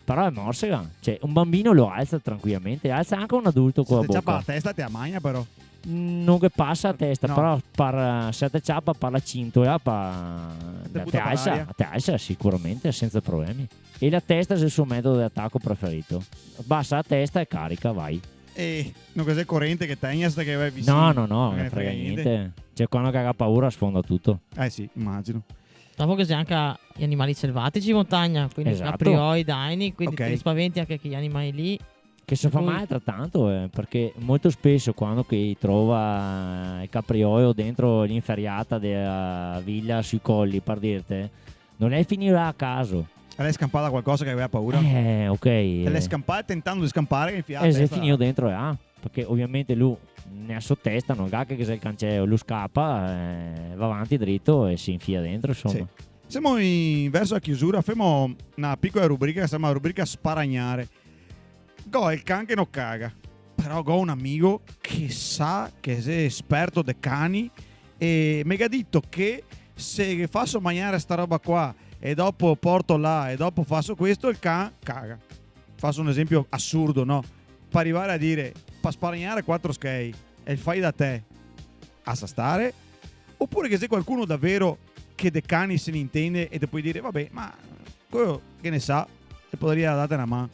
Però è morsega. Cioè, un bambino lo alza tranquillamente, alza anche un adulto con Se la te ciappa bocca. la testa te la magna però. Non che passa a testa, No. però se te ciappa per la cintola, Te butta per l'aria. te alza sicuramente senza problemi. E la testa è il suo metodo di attacco preferito. Bassa la testa e carica, vai. E non cos'è corrente che tegna sta che vai vicino. No, non ne ne frega niente. Cioè, quando ha paura sfonda tutto. Sì, immagino. Dopo che c'è anche gli animali selvatici in montagna, quindi Esatto. caprioli, daini, quindi Ok. te li spaventi anche quegli animali lì. Che si fa Poi- male altrettanto, perché molto spesso quando che trova il caprioio dentro l'inferiata della villa sui colli, per dirte, non è finirà a caso. L'hai scampata qualcosa che aveva paura? Ok. Te l'hai scampata tentando di scampare che infiata. E se finito dentro perché ovviamente lui ne ha sottesta, non ga che se il cancello, lui scappa, va avanti dritto e si infia dentro, insomma. Sì. Siamo verso la chiusura, facciamo una piccola rubrica che si chiama rubrica sparagnare. Go è il can che non caga, però go un amico che sa che è esperto de cani e mi ha detto che se faccio mangiare sta roba qua e dopo porto là e dopo faccio questo, il can caga. Faccio un esempio assurdo, no? Per arrivare a dire, per sparagnare 4 skate e il fai da te a sa stare, oppure che se qualcuno davvero che dei cani se ne intende e ti puoi dire, vabbè, ma quello che ne sa, e potrebbe dare una mano.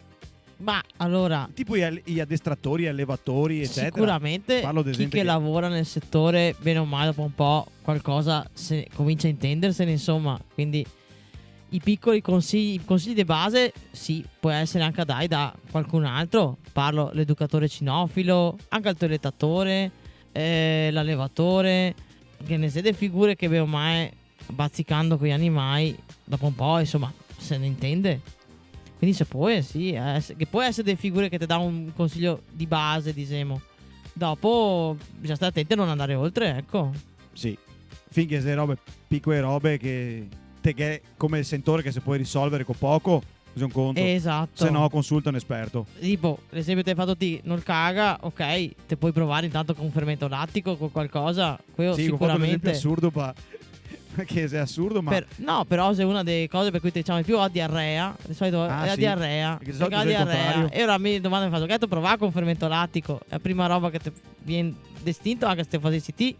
Ma allora, Tipo gli addestratori, gli allevatori, eccetera. sicuramente Parlo ad chi esempio che lavora nel settore, bene o male, dopo un po' qualcosa comincia a intendersene, insomma. Quindi i piccoli consigli, i consigli di base, sì, può essere anche da qualcun altro. Parlo l'educatore cinofilo, anche il toilettatore, l'allevatore, che ne siete figure che bene o male, bazzicando con gli animali, dopo un po', insomma, se ne intende. Quindi se può, sì, che può essere delle figure che ti dà un consiglio di base, diciamo. Dopo bisogna stare attenti a non andare oltre, ecco. Sì, finché se robe, piccole robe che come il sentore che si può risolvere con poco, così un conto. Esatto. Se no consulta un esperto. Tipo, l'esempio che ti hai fatto te, non caga, ok, te puoi provare intanto con un fermento lattico, con qualcosa, quello Sì, ho fatto un esempio sicuramente. assurdo, perché è assurdo, ma No, però se è una delle cose per cui ti diciamo di più ho diarrea, di solito è la sì, diarrea, perché di solito perché è il contrario. e ora mi domanda mi faccio, che tu provare con fermento lattico, è la prima roba che ti viene distinto anche se te facessi te.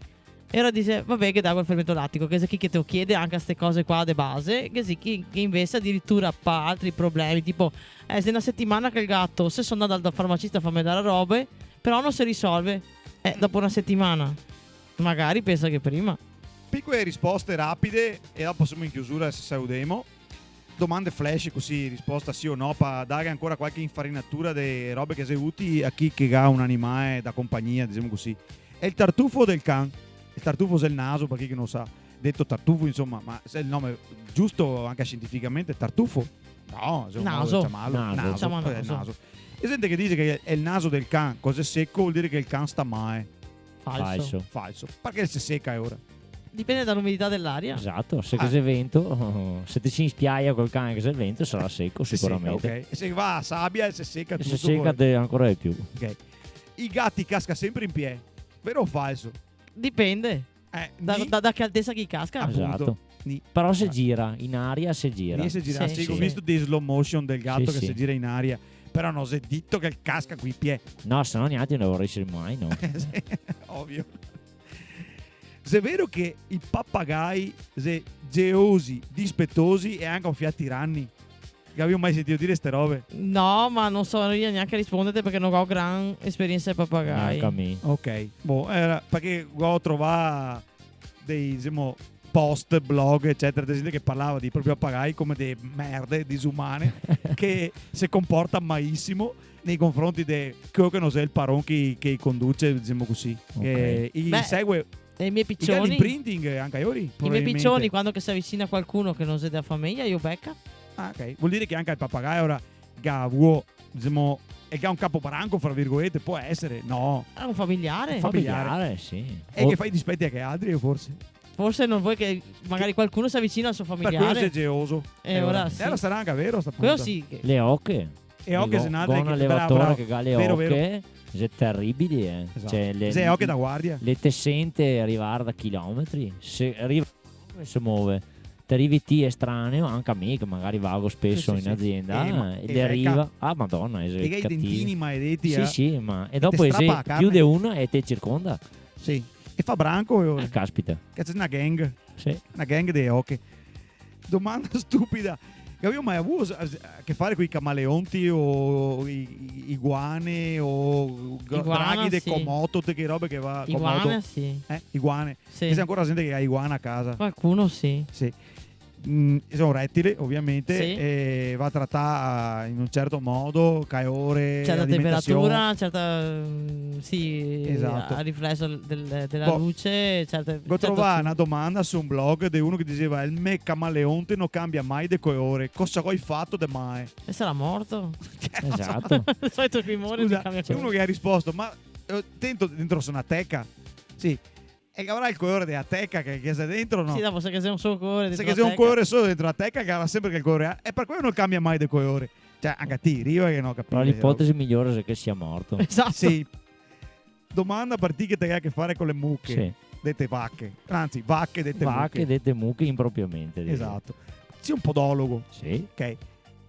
E ora dice, vabbè, che dà quel fermento lattico, che se chi che te lo chiede anche queste cose qua de base, che sì, chi che invece addirittura ha altri problemi, tipo, se una settimana che il gatto, se sono andato dal farmacista a farmi dare robe, però non si risolve, dopo una settimana, magari pensa che prima. piccole risposte rapide e dopo siamo in chiusura se salutiamo. Domande flash così, risposta sì o no, per dare ancora qualche infarinatura delle robe che sei utili a chi che ha un animale da compagnia, diciamo così. È il tartufo del can. Il tartufo è il naso, per chi che non sa. Detto tartufo, insomma, ma se è il nome giusto anche scientificamente, tartufo? No, se è un Naso. chiamarlo. Naso. Diciamo È il naso. naso. E gente che dice che è il naso del can, cos'è secco, vuol dire che il can sta male. Falso. Falso. Perché si secca ora? Dipende dall'umidità dell'aria. Esatto, se che c'è vento, se ti ci inspiaia col cane che c'è il vento sarà secco Si sicuramente. secca, ok. E se va a sabbia e si secca E tutto. se secca ancora di più. Ok. I gatti casca sempre in piedi. Vero o falso? Dipende Ni- da che altezza chi casca. Appunto. Esatto. Ni- Però se gira, in aria se gira. Ni se gira. Sì, Sì, ho sì. visto dei slow motion del gatto Sì, che sì. si gira in aria. Però non si è detto che casca qui in piedi. No, se no neanche ne vorrei essere mai, no. Ovvio. Se è vero che i pappagai sono gelosi, dispettosi e anche un tiranni. Che avevo mai sentito dire ste robe? No, ma non so io neanche rispondere perché non ho gran esperienza di pappagai. Neanche a me. Ok. Boh, era perché ho trovato dei, diciamo, post, blog, eccetera, gente che parlava di proprio pappagai come delle merde disumane che si comporta malissimo nei confronti di quello che non è il paron che conduce, diciamo così. Ok. Che Beh, segue E i miei il piccioni, imprinting anche io. i miei piccioni quando che si avvicina a qualcuno che non è della famiglia, io becca. Ah, ok. Vuol dire che anche il pappagallo ora Gavuo, diciamo, è che ha un capobranco, fra virgolette, può essere. No. È un familiare. Familiare. sì. E che fai dispetti anche altri, forse. Forse non vuoi che magari qualcuno si avvicina al suo Per quello familiare. sei geloso. E ora sì. E allora sarà anche vero sta Quello punta. sì. Che... Le ocche. E ocche se nate buon che allevatore bravo. che ha le Vero, ocche. vero. È terribili, Esatto. Cioè, Se ocche da guardia. le te sente arrivare da chilometri. Se arriva come si muove. Ti arrivi ti estraneo, anche a me che magari vago spesso Sì, in sì. azienda E e le arriva. Ah, madonna, è E che i cattivo. dentini maledetti. Sì, sì, ma e dopo te strappa la se carne. chiude uno e te circonda. Sì. E fa branco e ora. Caspita. Cazzo, è una gang. Sì. Una gang di ocche. Domanda stupida. Che avevo mai avuto a che fare con i camaleonti o iguane o Iguana, draghi di sì. Komodo, che robe che va Iguane, Komodo. sì. Iguane. Sì. Che c'è ancora gente che ha iguana a casa. Qualcuno sì. Sì. È un rettile ovviamente, Sì. e va trattata in un certo modo, calore, certa alimentazione. temperatura, certa sì, Esatto. a riflesso della Boh, luce, Ho trovato una domanda su un blog di uno che diceva: il me camaleonte non cambia mai di colore, cosa hai fatto de mai? E sarà morto? Esatto. Il solito timore Scusa, di cambia c'è uno che ha risposto: ma dentro sono una teca? Sì, e avrà il colore della teca che c'è dentro, no? Sì, dopo se che sei un suo colore Se dentro che la c'è un teca. colore solo dentro la teca, che avrà sempre che il colore ha, e per quello non cambia mai di colore. Cioè, anche a te, io che non capisco. Però l'ipotesi migliore è che sia morto. Esatto. Sì. Domanda per te che te ha a che fare con le mucche, Sì. dette vacche, anzi vacche dette Vacche mucche. dette mucche impropriamente. direi. Esatto. Sei un podologo, Sì. ok?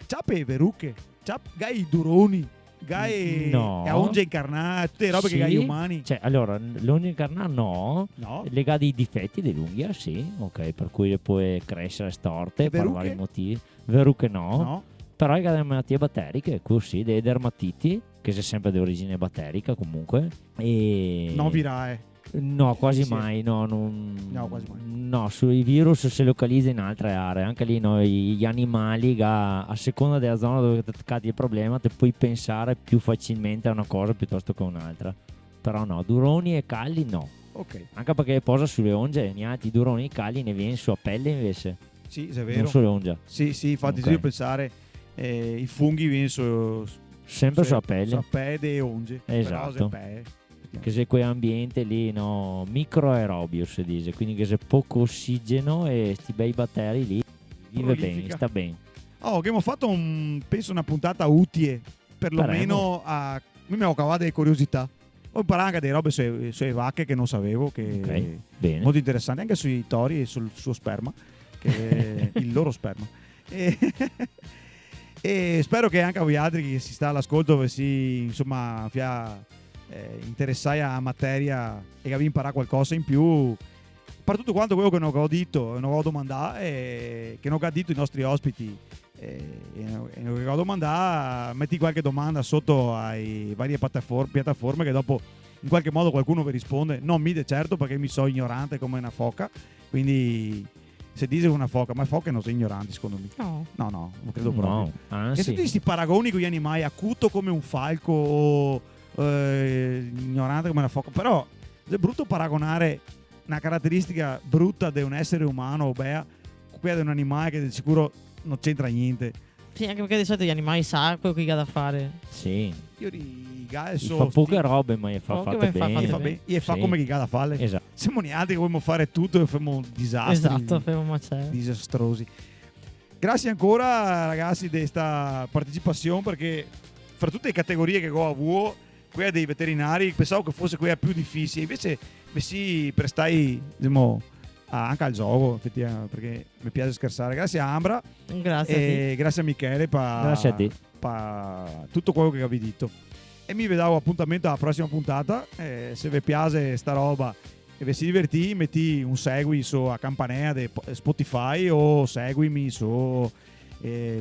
C'ha per veruche, c'ha gai i duroni, gai No. a onge incarnate, tutte le robe che Sì. gai umani. Cioè, allora, l'unghia incarnata no. No? Legati ai difetti dell'unghia, sì. Ok, per cui le puoi crescere storte E per verruche? vari motivi. Verruche no. No? Però hai delle malattie batteriche, così, delle dermatiti, che è sempre di origine batterica comunque. E... No virae. No, quasi Sì. mai. No, No, quasi mai. No, sui virus si localizza in altre aree. Anche lì gli animali, a seconda della zona dove ti cadi il problema, ti puoi pensare più facilmente a una cosa piuttosto che a un'altra. Però no, duroni e calli no. Ok, Anche perché posa sulle onge, niente, i duroni e i calli ne viene sulla pelle invece, sì, se è non vero. sulle onge. Sì, sì, infatti Ok. devo pensare, i funghi vengono Sempre sulla pelle. sulla pelle e onge. Esatto. Però se pe- Che se quei ambienti lì, no, microaerobio si dice, quindi che se poco ossigeno e sti bei batteri lì, vive bene, Prolifica. sta bene. Oh, che abbiamo fatto penso una puntata utile, perlomeno Speriamo. a... Mi ho cavato delle curiosità. Ho imparato anche delle robe sulle vacche che non sapevo, che Ok, bene. molto interessanti, anche sui tori e sul suo sperma, che il loro sperma. E, e spero che anche a voi altri che si sta all'ascolto vi si insomma interessai a materia e che vi imparare qualcosa in più per tutto quanto quello che non ho detto, non ho domandato e che non ho detto i nostri ospiti e non ho domandato, metti qualche domanda sotto ai varie piattaforme che dopo in qualche modo qualcuno vi risponde, non mi de certo perché mi so ignorante come una foca, quindi se dice una foca, ma foche non sono ignoranti secondo me. No. No, non credo proprio. No, E anzi, tutti questi paragoni con gli animali, acuto come un falco o ignorante come una foca, però è brutto paragonare una caratteristica brutta di un essere umano, bea, con quella di un animale che di sicuro non c'entra niente. Sì, anche perché di solito gli animali sanno quello che ha da fare. sì, Io i gai fa poche robe ma gli fa Poche, fatte ma fa bene. fatte bene e fa Sì. come chi da falle. Esatto. Siamo gli altri che vogliamo fare tutto e facciamo disastri. Esatto, fai un macello. Disastrosi. Grazie ancora ragazzi di questa partecipazione perché fra tutte le categorie che ho avuto, quella dei veterinari pensavo che fosse quella più difficile, invece mi si prestai diciamo, anche al gioco effettivamente perché mi piace scherzare. Grazie a Ambra Grazie a te. e grazie a Michele Grazie a te. per tutto quello che avevi detto. E mi vedo appuntamento alla prossima puntata. Se vi piace sta roba e vi si divertì, metti un segui su a campanella di Spotify o seguimi su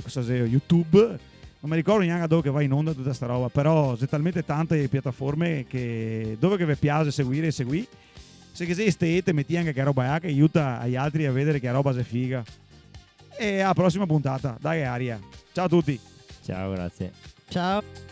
cosa se, YouTube. Non mi ricordo neanche dove che va in onda tutta sta roba, però c'è talmente tante piattaforme che dove che vi piace seguire, segui. Se che sei stete, metti anche che roba è che aiuta agli altri a vedere che roba è figa. E alla prossima puntata. Dai Aria. Ciao a tutti. Ciao, grazie. Ciao.